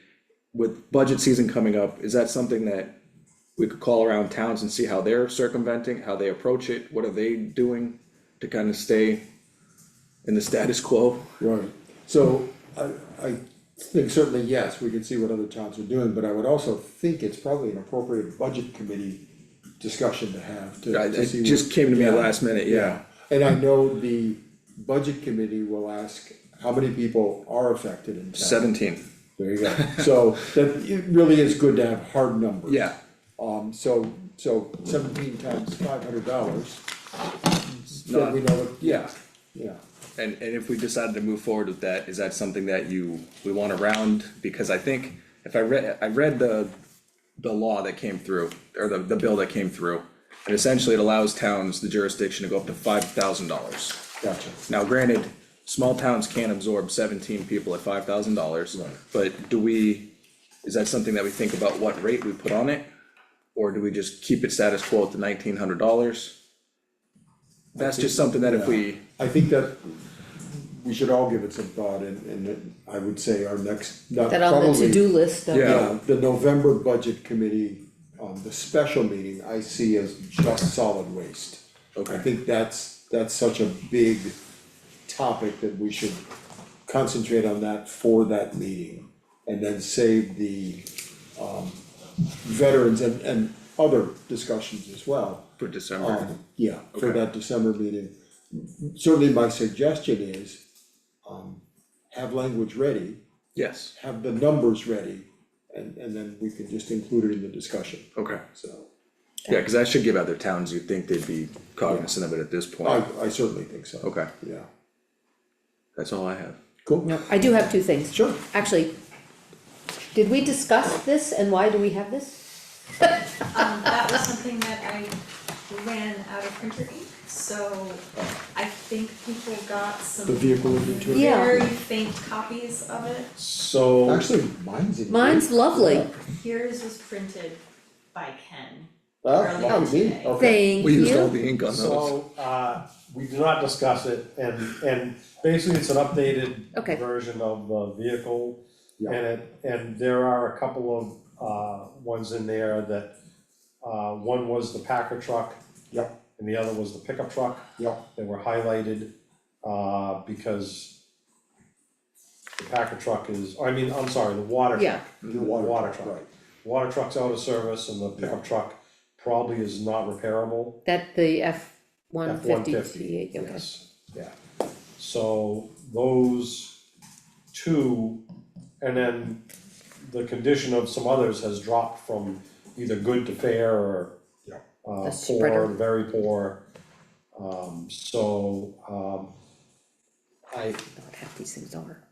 Speaker 5: with budget season coming up, is that something that we could call around towns and see how they're circumventing, how they approach it? What are they doing to kind of stay in the status quo?
Speaker 1: Right, so I think certainly, yes, we can see what other towns are doing, but I would also think it's probably an appropriate budget committee discussion to have to
Speaker 5: It
Speaker 1: see
Speaker 5: just
Speaker 1: what-
Speaker 5: came to me at
Speaker 1: yeah,
Speaker 5: last minute, yeah.
Speaker 1: And I know the budget committee will ask how many people are affected in town.
Speaker 5: 17,
Speaker 1: There you go, so that, it really is good to have hard numbers.
Speaker 5: yeah.
Speaker 1: So 17 times $500, then
Speaker 5: Not-
Speaker 1: we know, what-
Speaker 5: Yeah.
Speaker 1: yeah.
Speaker 5: And if we decided to move forward with that, is that something that we wanna round? Because I think, if I read the law that came through, or the bill that came through, and essentially it allows towns the jurisdiction to go up to $5,000.
Speaker 1: Gotcha.
Speaker 5: Now granted, small towns can't absorb 17 people at $5,000.
Speaker 1: Right.
Speaker 5: But is that something that we think about what rate we put on it? Or do we just keep it status quo at the $1,900? That's just something that if we,
Speaker 1: I think that we should all give it some thought, and I would say our next, not
Speaker 3: That on the
Speaker 1: probably.
Speaker 3: to-do list of.
Speaker 5: Yeah.
Speaker 1: The November budget committee, the special meeting, I see as just solid waste.
Speaker 5: Okay.
Speaker 1: I think that's such a big topic that we should concentrate on that for that meeting. And then save the, veterans and other discussions as well.
Speaker 5: for December,
Speaker 1: Yeah, for
Speaker 5: Okay.
Speaker 1: that December meeting. Certainly my suggestion is, have language ready,
Speaker 5: yes,
Speaker 1: have the numbers ready, and then we could just include it in the discussion,
Speaker 5: Okay,
Speaker 1: so.
Speaker 5: yeah, cause that should give other towns, you'd think they'd be cognizant of it at this point.
Speaker 1: I certainly think so.
Speaker 5: Okay,
Speaker 1: Yeah,
Speaker 5: that's all I have.
Speaker 1: cool.
Speaker 3: No, I do have two things.
Speaker 1: Sure.
Speaker 3: Actually, did we discuss this and why do we have this?
Speaker 4: That was something that I ran out of printer ink, so I think people got some
Speaker 1: The vehicle inventory.
Speaker 3: Yeah.
Speaker 4: very faint copies of it.
Speaker 2: So,
Speaker 1: Actually, mine's in.
Speaker 3: Mine's lovely.
Speaker 4: Yours was printed by Ken.
Speaker 1: Oh,
Speaker 4: earlier
Speaker 1: lucky me,
Speaker 4: today.
Speaker 1: okay.
Speaker 3: Thank
Speaker 5: We used all
Speaker 3: you.
Speaker 5: the ink on those.
Speaker 2: so, we do not discuss it, and basically it's an updated
Speaker 3: Okay.
Speaker 2: version of the vehicle.
Speaker 1: Yeah.
Speaker 2: And there are a couple of, ones in there that, one was the Packer truck.
Speaker 1: Yeah.
Speaker 2: And the other was the pickup truck.
Speaker 1: Yeah.
Speaker 2: They were highlighted, because the Packer truck is, I'm sorry, the water truck.
Speaker 3: Yeah.
Speaker 1: The
Speaker 2: Water truck.
Speaker 1: right.
Speaker 2: Water truck's out of service and the pickup truck probably is not repairable.
Speaker 3: That the F-150
Speaker 2: F-150,
Speaker 3: T8, okay.
Speaker 2: yes, yeah. So those two, and then the condition of some others has dropped from either good to fair or
Speaker 1: Yeah.
Speaker 3: The
Speaker 2: poor,
Speaker 3: spreader.
Speaker 2: very poor. I,
Speaker 3: Not half these things are.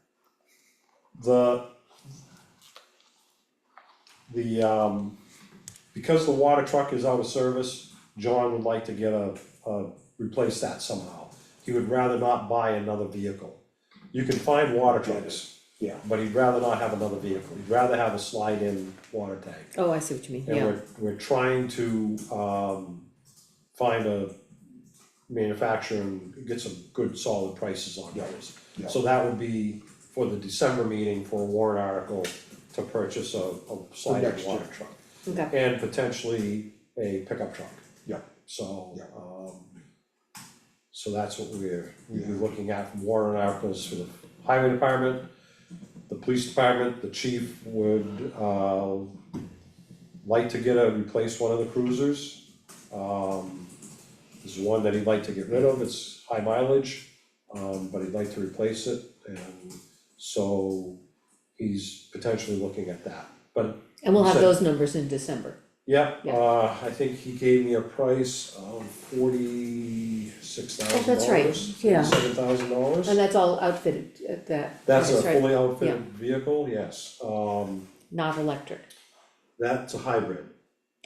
Speaker 2: because the water truck is out of service, John would like to get replace that somehow. He would rather not buy another vehicle. You can find water trucks,
Speaker 1: Yeah,
Speaker 2: but he'd rather not have another vehicle, he'd rather have a slide-in water tank.
Speaker 3: Oh, I see what you mean,
Speaker 2: And
Speaker 3: yeah.
Speaker 2: we're trying to, find a manufacturer and get some good solid prices on those.
Speaker 1: yeah.
Speaker 2: So that would be for the December meeting for a warrant article to purchase a slide-in
Speaker 1: next
Speaker 2: water
Speaker 1: year.
Speaker 2: truck.
Speaker 3: Okay,
Speaker 2: And potentially a pickup truck.
Speaker 1: Yeah.
Speaker 2: So,
Speaker 1: Yeah.
Speaker 2: so that's what we'd be looking at from warrant articles for the highway department, the police department, the chief would, like to replace one of the cruisers. There's one that he'd like to get rid of, it's high mileage, but he'd like to replace it, and so he's potentially looking at that, but
Speaker 3: and we'll have
Speaker 2: So-
Speaker 3: those numbers in December.
Speaker 2: yeah,
Speaker 3: Yeah.
Speaker 2: I think he gave me a price of $46,000.
Speaker 3: Oh, that's right, yeah.
Speaker 2: $47,000.
Speaker 3: And that's all outfitted at that
Speaker 2: That's a
Speaker 3: price, right?
Speaker 2: fully outfitted vehicle, yes,
Speaker 3: Not electric.
Speaker 2: that's a hybrid.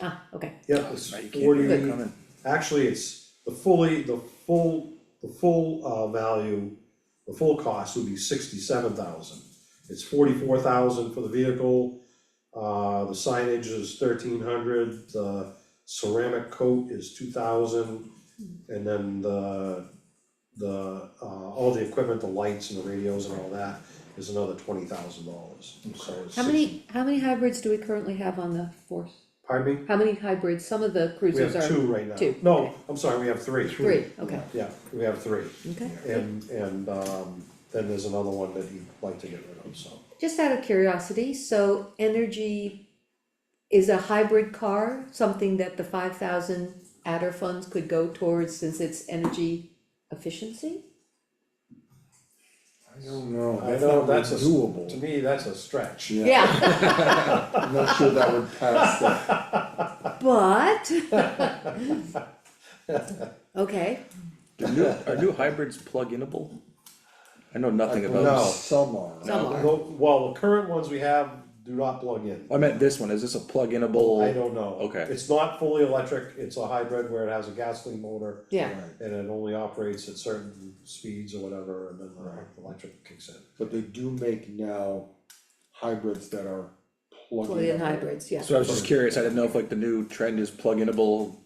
Speaker 3: Ah, okay,
Speaker 2: Yep, it's
Speaker 5: Right, you can't
Speaker 2: 40,
Speaker 5: do that coming.
Speaker 2: actually, it's the full value, the full cost would be 67,000. It's 44,000 for the vehicle, the signage is 1,300, the ceramic coat is 2,000. And then all the equipment, the lights and the radios and all that is another $20,000, so it's
Speaker 3: how many hybrids do we currently have on the force?
Speaker 2: Pardon me?
Speaker 3: How many hybrids, some of the
Speaker 2: We
Speaker 3: cruisers
Speaker 2: have
Speaker 3: are.
Speaker 2: two right now.
Speaker 3: two,
Speaker 2: No,
Speaker 3: okay.
Speaker 2: I'm sorry, we have three.
Speaker 3: Three, okay,
Speaker 2: Yeah, we have three,
Speaker 3: okay.
Speaker 2: and then there's another one that he'd like to get rid of, so.
Speaker 3: Just out of curiosity, so energy is a hybrid car, something that the 5,000 adder funds could go towards since it's energy efficiency?
Speaker 1: I don't know,
Speaker 2: I
Speaker 1: that's
Speaker 2: know,
Speaker 1: not
Speaker 2: that's
Speaker 1: doable.
Speaker 2: To me, that's a stretch.
Speaker 3: Yeah,
Speaker 1: I'm not sure that would pass
Speaker 3: but. Okay,
Speaker 5: Are new hybrids plug-inable? I know nothing
Speaker 1: the.
Speaker 5: about.
Speaker 2: No.
Speaker 1: Some are.
Speaker 3: Some are.
Speaker 2: Well, the current ones we have do not plug in.
Speaker 5: I meant this one, is this a plug-inable?
Speaker 2: I don't know.
Speaker 5: Okay.
Speaker 2: It's not fully electric, it's a hybrid where it has a gasoline motor.
Speaker 3: yeah,
Speaker 1: Right,
Speaker 2: And it only operates at certain speeds or whatever, and then the electric kicks in.
Speaker 1: but they do make now hybrids that are plug-in.
Speaker 3: plug-in hybrids, yeah.
Speaker 5: So I was just curious, I didn't know if like the new trend is plug-inable,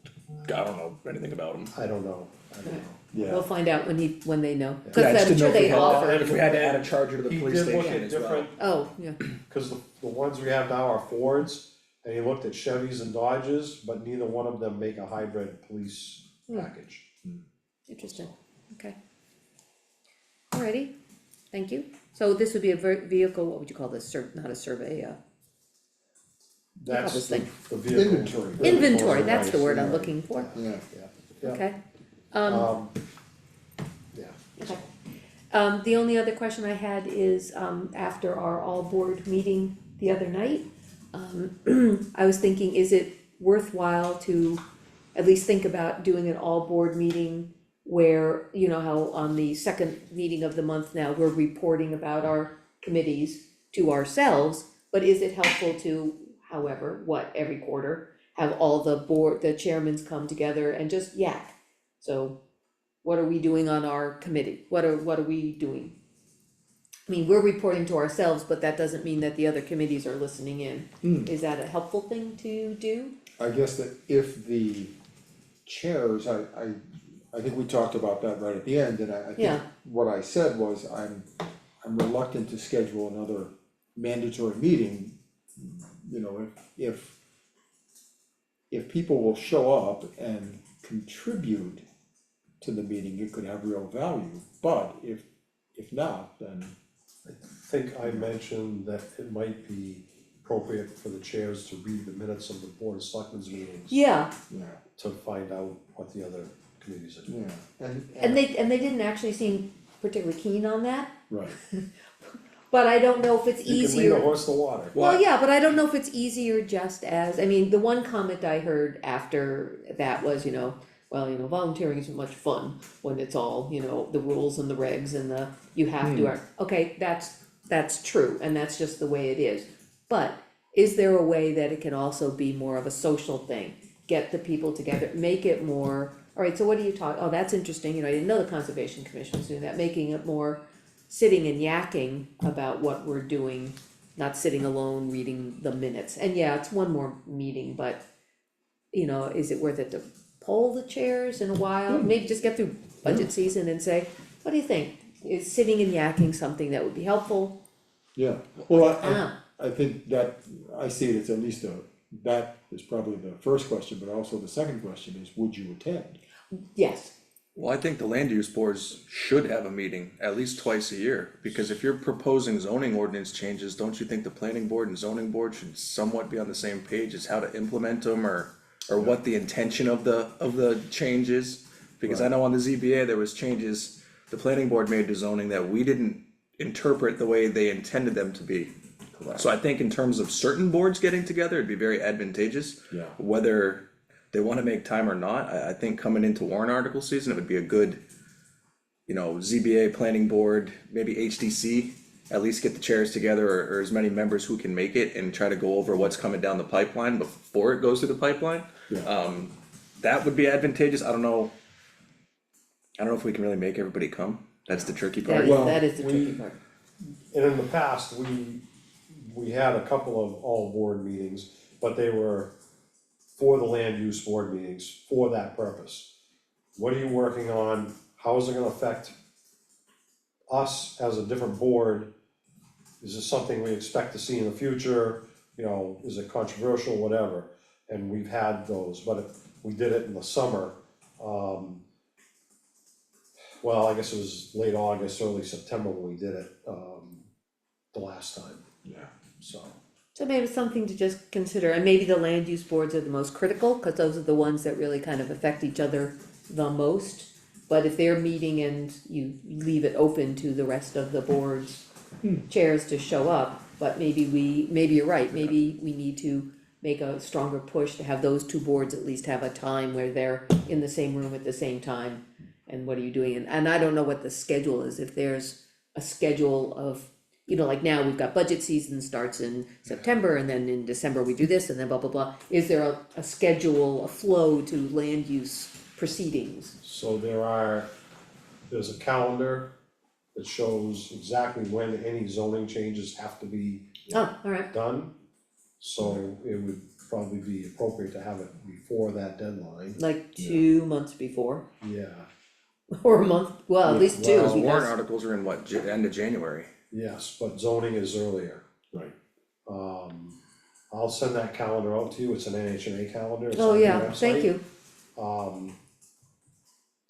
Speaker 5: I don't know anything about them.
Speaker 2: I don't know,
Speaker 3: Right.
Speaker 1: Yeah,
Speaker 3: We'll find out when they know,
Speaker 5: Yeah, I
Speaker 3: cause
Speaker 5: just
Speaker 3: I'm
Speaker 5: didn't know
Speaker 3: sure
Speaker 5: if we
Speaker 3: they
Speaker 5: had-
Speaker 3: offer,
Speaker 5: If we had to add a charger to the
Speaker 2: He
Speaker 5: police
Speaker 2: did look
Speaker 5: station
Speaker 2: at
Speaker 5: as well.
Speaker 2: different,
Speaker 3: oh, yeah,
Speaker 2: cause the ones we have now are Fords, and he looked at Chevys and Dodges, but neither one of them make a hybrid police package.
Speaker 3: interesting, okay. Alrighty, thank you, so this would be a vehicle, what would you call this, not a survey,
Speaker 2: That's
Speaker 3: this
Speaker 2: the
Speaker 3: thing?
Speaker 2: the vehicle.
Speaker 1: Inventory.
Speaker 3: inventory, that's the
Speaker 2: Right,
Speaker 3: word I'm
Speaker 1: yeah.
Speaker 3: looking for,
Speaker 1: yeah.
Speaker 2: Yeah.
Speaker 3: okay.
Speaker 2: Yeah.
Speaker 3: Okay. The only other question I had is, after our all board meeting the other night, I was thinking, is it worthwhile to at least think about doing an all board meeting where, you know, how on the second meeting of the month now, we're reporting about our committees to ourselves, but is it helpful to, however, every quarter, have all the chairmans come together and just yak? So, what are we doing on our committee? What are we doing? I mean, we're reporting to ourselves, but that doesn't mean that the other committees are listening in. Is that a helpful thing to do?
Speaker 1: I guess that if the chairs, I think we talked about that right at the end, and I
Speaker 3: Yeah.
Speaker 1: think what I said was, I'm reluctant to schedule another mandatory meeting. You know, if people will show up and contribute to the meeting, it could have real value, but if not, then.
Speaker 2: I think I mentioned that it might be appropriate for the chairs to read the minutes of the board of selectmen's meetings.
Speaker 3: Yeah,
Speaker 1: Yeah,
Speaker 2: To find out what the other committees are doing.
Speaker 1: yeah,
Speaker 3: and they didn't actually seem particularly keen on that,
Speaker 1: right,
Speaker 3: but I don't know if it's
Speaker 2: You can lead a
Speaker 3: easier.
Speaker 2: horse to water.
Speaker 3: Well, yeah, but I don't know if it's easier just as, I mean, the one comment I heard after that was, well, volunteering isn't much fun when it's all, the rules and the regs and you have to, okay, that's true, and that's just the way it is. But is there a way that it can also be more of a social thing? Get the people together, make it more, alright, so what do you talk, oh, that's interesting, I didn't know the Conservation Commission was doing that, making it more sitting and yakking about what we're doing, not sitting alone reading the minutes. And yeah, it's one more meeting, but is it worth it to poll the chairs in a while? Maybe just get through budget season and say, what do you think? Is sitting and yakking something that would be helpful?
Speaker 1: yeah, well,
Speaker 3: Ah.
Speaker 1: I think that, I see it as at least that is probably the first question, but also the second question is, would you attend?
Speaker 3: Yes,
Speaker 5: Well, I think the land use boards should have a meeting at least twice a year, because if you're proposing zoning ordinance changes, don't you think the planning board and zoning board should somewhat be on the same page as how to implement them, or what the intention of the change is? Because I know on the ZBA, there was changes the planning board made to zoning that we didn't interpret the way they intended them to be. So I think in terms of certain boards getting together, it'd be very advantageous.
Speaker 1: Yeah.
Speaker 5: Whether they wanna make time or not, I think coming into warrant article season, it would be a good, ZBA, planning board, maybe HDC, at least get the chairs together, or as many members who can make it, and try to go over what's coming down the pipeline before it goes through the pipeline.
Speaker 1: Yeah.
Speaker 5: That would be advantageous, I don't know if we can really make everybody come, that's the tricky part.
Speaker 3: that is the tricky part.
Speaker 2: And in the past, we had a couple of all board meetings, but they were for the land use board meetings, for that purpose. What are you working on, how is it gonna affect us as a different board? Is this something we expect to see in the future, is it controversial, whatever? And we've had those, but if we did it in the summer, well, I guess it was late August, early September when we did it, the last time,
Speaker 1: Yeah.
Speaker 2: so.
Speaker 3: So maybe something to just consider, and maybe the land use boards are the most critical, cause those are the ones that really kind of affect each other the most. But if they're meeting and you leave it open to the rest of the board's chairs to show up, but maybe you're right, maybe we need to make a stronger push to have those two boards at least have a time where they're in the same room at the same time. And what are you doing, and I don't know what the schedule is, if there's a schedule of, like now we've got budget season starts in September, and then in December we do this, and then blah, blah, blah. Is there a schedule, a flow to land use proceedings?
Speaker 2: So there's a calendar that shows exactly when any zoning changes have to be
Speaker 3: Oh, alright,
Speaker 2: done. So it would probably be appropriate to have it before that deadline,
Speaker 3: like 2 months before,
Speaker 2: yeah,
Speaker 3: or a month, well, at least two,
Speaker 2: well,
Speaker 5: Because warrant
Speaker 3: because,
Speaker 5: articles are in end of January?
Speaker 2: yes, but zoning is earlier.
Speaker 1: Right.
Speaker 2: I'll send that calendar out to you, it's an NHMA calendar, it's
Speaker 3: oh
Speaker 2: on the
Speaker 3: yeah, thank
Speaker 2: website.
Speaker 3: you,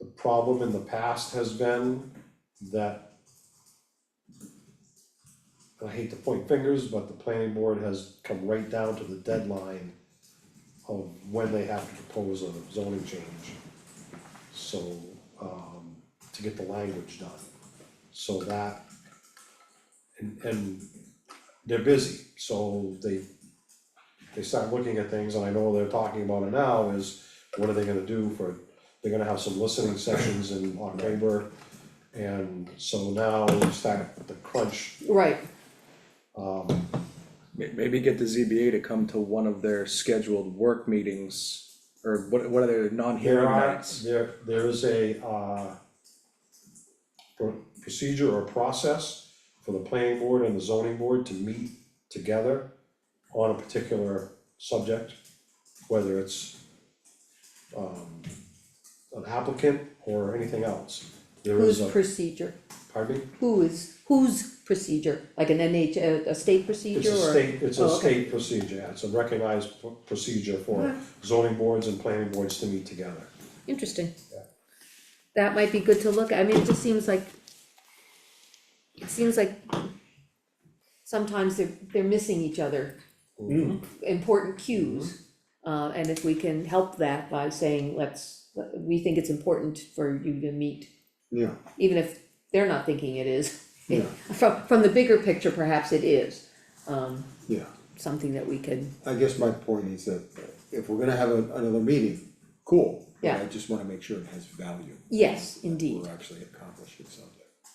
Speaker 2: The problem in the past has been that, I hate to point fingers, but the planning board has come right down to the deadline of when they have to propose a zoning change. So, to get the language done, so that, and they're busy, so they start looking at things, and I know they're talking about it now, is what are they gonna do for, they're gonna have some listening sessions in October. And so now we start the crunch,
Speaker 3: right,
Speaker 5: Maybe get the ZBA to come to one of their scheduled work meetings, or what are their non-hearing nights?
Speaker 2: there is a, procedure or process for the planning board and the zoning board to meet together on a particular subject, whether it's, an applicant or anything else. There is
Speaker 3: whose
Speaker 2: a,
Speaker 3: procedure,
Speaker 2: pardon me?
Speaker 3: whose procedure, like an a state procedure or?
Speaker 2: It's
Speaker 3: Oh,
Speaker 2: a
Speaker 3: okay.
Speaker 2: state procedure, yeah, it's a recognized procedure for zoning boards and planning boards to meet together.
Speaker 3: Interesting.
Speaker 2: Yeah.
Speaker 3: That might be good to look at, I mean, it just seems like. Sometimes they're missing each other, important cues. And if we can help that by saying, we think it's important for you to meet,
Speaker 1: Yeah,
Speaker 3: even if they're not thinking it is.
Speaker 1: Yeah.
Speaker 3: From the bigger picture, perhaps it is,
Speaker 1: yeah.
Speaker 3: something that we could,
Speaker 1: I guess my point is that if we're gonna have another meeting, cool. But
Speaker 3: Yeah.
Speaker 1: I just wanna make sure it has value.
Speaker 3: yes,
Speaker 1: that
Speaker 3: indeed.
Speaker 1: We're actually accomplishing something.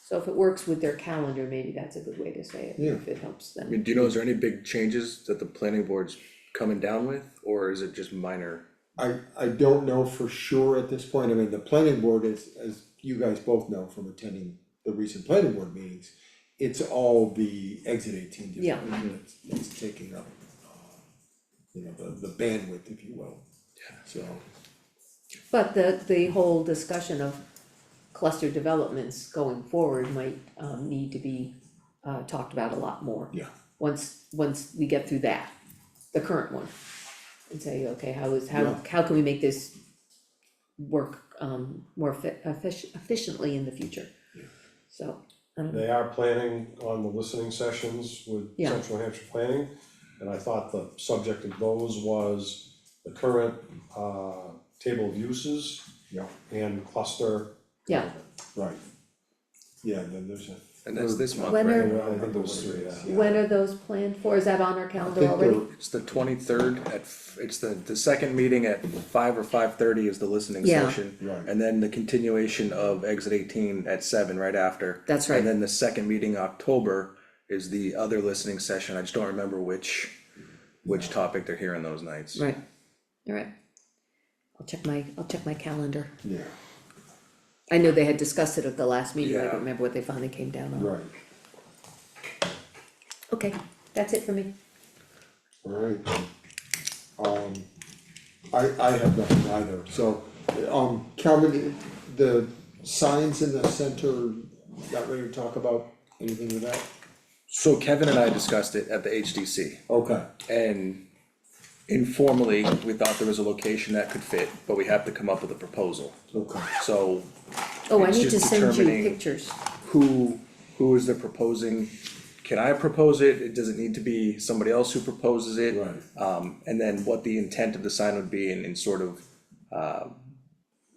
Speaker 3: So if it works with their calendar, maybe that's a good way to say it,
Speaker 1: Yeah.
Speaker 3: if it helps
Speaker 5: I
Speaker 3: them.
Speaker 5: mean, do you know, is there any big changes that the planning board's coming down with, or is it just minor?
Speaker 1: I don't know for sure at this point, I mean, the planning board is, as you guys both know from attending the recent planning board meetings, it's all the exit 18
Speaker 3: Yeah.
Speaker 1: district that's taking up, the bandwidth, if you will. So,
Speaker 3: But the whole discussion of cluster developments going forward might need to be talked about a lot more.
Speaker 1: yeah,
Speaker 3: Once we get through that, the current one. And say, okay,
Speaker 1: Yeah.
Speaker 3: how can we make this work more efficiently in the future?
Speaker 1: Yeah.
Speaker 3: So, I don't know,
Speaker 2: They are planning on the listening sessions with
Speaker 3: Yeah.
Speaker 2: Central Hampshire Planning, and I thought the subject of those was the current table of uses
Speaker 1: yeah,
Speaker 2: and cluster.
Speaker 3: Yeah.
Speaker 1: right. Yeah, then there's a.
Speaker 5: And that's this month,
Speaker 3: When
Speaker 5: right?
Speaker 3: are-
Speaker 2: I think there was three, yeah.
Speaker 3: when are those planned for? Is that on our
Speaker 1: I
Speaker 3: calendar
Speaker 1: think
Speaker 3: already?
Speaker 1: they're,
Speaker 5: It's the 23rd it's the second meeting at 5 or 5:30 is the listening
Speaker 3: Yeah.
Speaker 5: session.
Speaker 1: Right.
Speaker 5: And then the continuation of exit 18 at 7 right after.
Speaker 3: That's right.
Speaker 5: And then the second meeting in October is the other listening session, I just don't remember which topic they're hearing those nights.
Speaker 3: Right, alright. I'll check my calendar.
Speaker 1: yeah,
Speaker 3: I know they had discussed it at the last meeting, I
Speaker 5: Yeah.
Speaker 3: don't remember what they finally came down on.
Speaker 1: right,
Speaker 3: Okay, that's it for me.
Speaker 1: alright. I have nothing either, so, Calvin, the signs in the center, not ready to talk about anything with that?
Speaker 5: So Kevin and I discussed it at the HDC.
Speaker 1: Okay,
Speaker 5: And informally, we thought there was a location that could fit, but we have to come up with a proposal.
Speaker 1: okay,
Speaker 5: So
Speaker 3: Oh, I
Speaker 5: It's
Speaker 3: need to
Speaker 5: just
Speaker 3: send you
Speaker 5: determining-
Speaker 3: pictures.
Speaker 5: who is the proposing? Can I propose it? Does it need to be somebody else who proposes it?
Speaker 1: right,
Speaker 5: And then what the intent of the sign would be and sort of,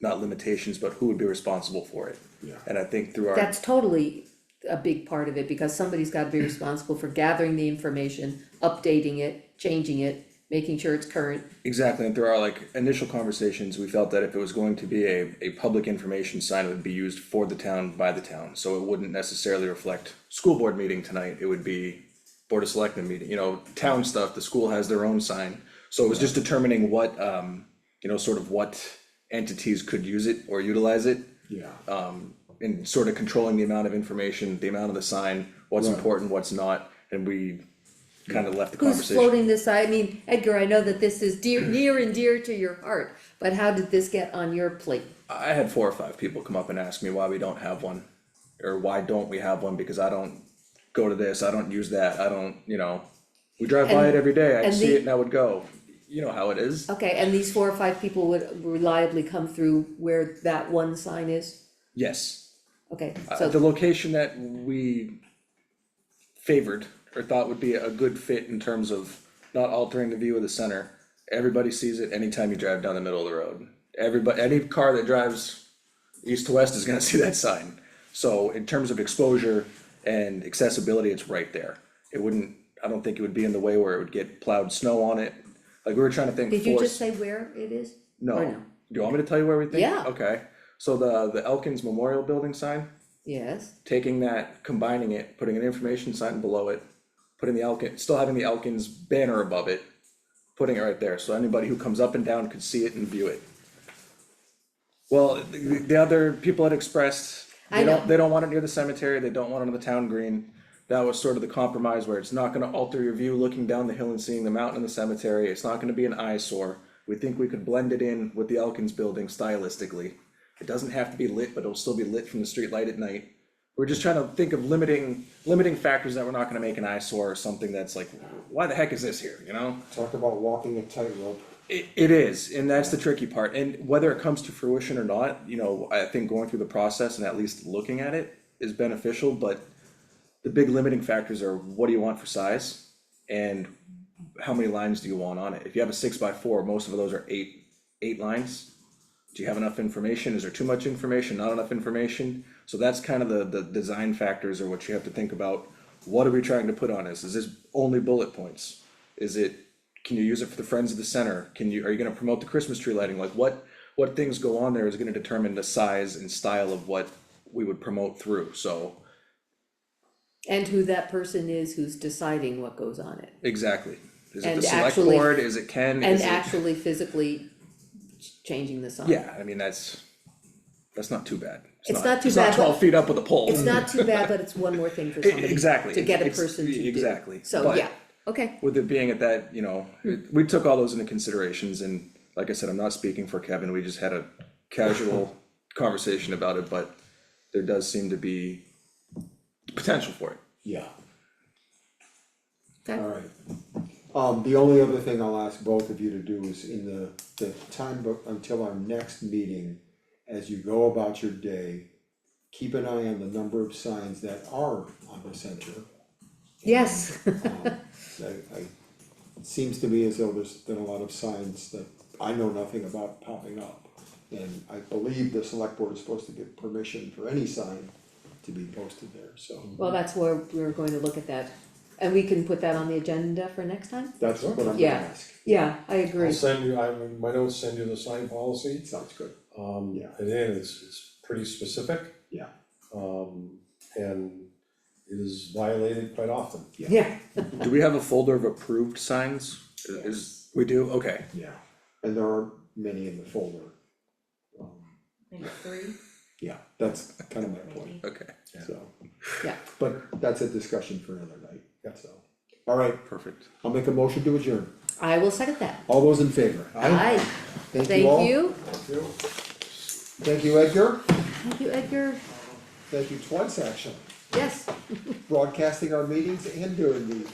Speaker 5: not limitations, but who would be responsible for it?
Speaker 1: yeah,
Speaker 5: And I think through our.
Speaker 3: That's totally a big part of it, because somebody's gotta be responsible for gathering the information, updating it, changing it, making sure it's current.
Speaker 5: Exactly, and through our like initial conversations, we felt that if it was going to be a public information sign, it would be used for the town, by the town. So it wouldn't necessarily reflect school board meeting tonight, it would be Board of Selectmen meeting, town stuff, the school has their own sign. So it was just determining what, sort of what entities could use it or utilize it.
Speaker 1: yeah,
Speaker 5: And sort of controlling the amount of information, the amount of the sign, what's
Speaker 1: Right.
Speaker 5: important, what's not, and we kind of left the
Speaker 3: Who's
Speaker 5: conversation.
Speaker 3: floating this, I mean, Edgar, I know that this is near and dear to your heart, but how did this get on your plate?
Speaker 5: I had 4 or 5 people come up and ask me why we don't have one, or why don't we have one, because I don't go to this, I don't use that, I don't, we drive by
Speaker 3: And-
Speaker 5: it every day, I'd
Speaker 3: and
Speaker 5: see
Speaker 3: the-
Speaker 5: it and I would go, you know how it is.
Speaker 3: Okay, and these 4 or 5 people would reliably come through where that one sign is?
Speaker 5: Yes,
Speaker 3: Okay,
Speaker 5: the
Speaker 3: so,
Speaker 5: location that we favored or thought would be a good fit in terms of not altering the view of the center. Everybody sees it anytime you drive down the middle of the road. Any car that drives east to west is gonna see that sign. So in terms of exposure and accessibility, it's right there. I don't think it would be in the way where it would get plowed snow on it. Like, we were trying to think
Speaker 3: Did you just
Speaker 5: force,
Speaker 3: say where it is?
Speaker 5: no,
Speaker 3: or
Speaker 5: do
Speaker 3: no?
Speaker 5: you want me to tell you where we think?
Speaker 3: Yeah.
Speaker 5: Okay, so the Elkins Memorial Building sign,
Speaker 3: Yes,
Speaker 5: taking that, combining it, putting an information sign below it, putting the Elkins, still having the Elkins banner above it, putting it right there, so anybody who comes up and down could see it and view it. Well, the other people had expressed,
Speaker 3: I know.
Speaker 5: they don't want it near the cemetery, they don't want it on the town green. That was sort of the compromise where it's not gonna alter your view looking down the hill and seeing the mountain and the cemetery, it's not gonna be an eyesore. We think we could blend it in with the Elkins building stylistically. It doesn't have to be lit, but it'll still be lit from the street light at night. We're just trying to think of limiting factors that we're not gonna make an eyesore or something that's like, why the heck is this here, you know?
Speaker 1: Talk about walking a tightrope.
Speaker 5: It is, and that's the tricky part, and whether it comes to fruition or not, you know, I think going through the process and at least looking at it is beneficial, but the big limiting factors are what do you want for size, and how many lines do you want on it? If you have a 6x4, most of those are eight lines. Do you have enough information? Is there too much information, not enough information? So that's kind of the design factors or what you have to think about. What are we trying to put on this? Is this only bullet points? Is it, can you use it for the Friends of the Center? Are you gonna promote the Christmas tree lighting? Like what things go on there is gonna determine the size and style of what we would promote through, so.
Speaker 3: and who that person is who's deciding what goes on it.
Speaker 5: Exactly. Is it
Speaker 3: And
Speaker 5: the select
Speaker 3: actually-
Speaker 5: board? Is it Ken?
Speaker 3: And
Speaker 5: Is it?
Speaker 3: actually physically changing the sign.
Speaker 5: Yeah, I mean, that's not too bad.
Speaker 3: It's not too
Speaker 5: It's
Speaker 3: bad,
Speaker 5: not 12
Speaker 3: but-
Speaker 5: feet up with a pole.
Speaker 3: It's not too bad, but it's one more thing for somebody
Speaker 5: Exactly.
Speaker 3: to get a
Speaker 5: It's-
Speaker 3: person to do.
Speaker 5: exactly.
Speaker 3: So,
Speaker 5: But-
Speaker 3: yeah, okay,
Speaker 5: With it being at that, you know, we took all those into considerations and like I said, I'm not speaking for Kevin, we just had a casual conversation about it, but there does seem to be potential for it.
Speaker 1: Yeah.
Speaker 3: okay.
Speaker 1: Alright. The only other thing I'll ask both of you to do is in the time book until our next meeting, as you go about your day, keep an eye on the number of signs that are on the center.
Speaker 3: Yes,
Speaker 1: It seems to me as though there's been a lot of signs that I know nothing about popping up. And I believe the select board is supposed to give permission for any sign to be posted there, so.
Speaker 3: well, that's where we're going to look at that, and we can put that on the agenda for next time?
Speaker 1: That's what I'm gonna
Speaker 3: Yeah.
Speaker 1: ask.
Speaker 3: Yeah, I agree.
Speaker 2: I'll send you, my notes send you the sign policy,
Speaker 1: Sounds good. Yeah.
Speaker 2: and then it's pretty specific.
Speaker 1: Yeah.
Speaker 2: And it is violated quite often.
Speaker 3: Yeah,
Speaker 5: Do we have a folder of approved signs? We do, okay.
Speaker 1: Yeah, and there are many in the folder.
Speaker 4: Maybe 3.
Speaker 1: Yeah, that's kind of my point,
Speaker 5: Okay,
Speaker 1: so.
Speaker 3: Yeah.
Speaker 1: But that's a discussion for another night, so. Alright,
Speaker 5: perfect.
Speaker 1: I'll make a motion to adjourn.
Speaker 3: I will second that.
Speaker 1: All those in favor?
Speaker 3: Aye,
Speaker 1: Thank
Speaker 3: thank
Speaker 1: you all.
Speaker 3: you,
Speaker 1: Thank you, Edgar.
Speaker 3: thank you, Edgar,
Speaker 1: Thank you twice, actually.
Speaker 3: yes.
Speaker 1: Broadcasting our meetings and doing the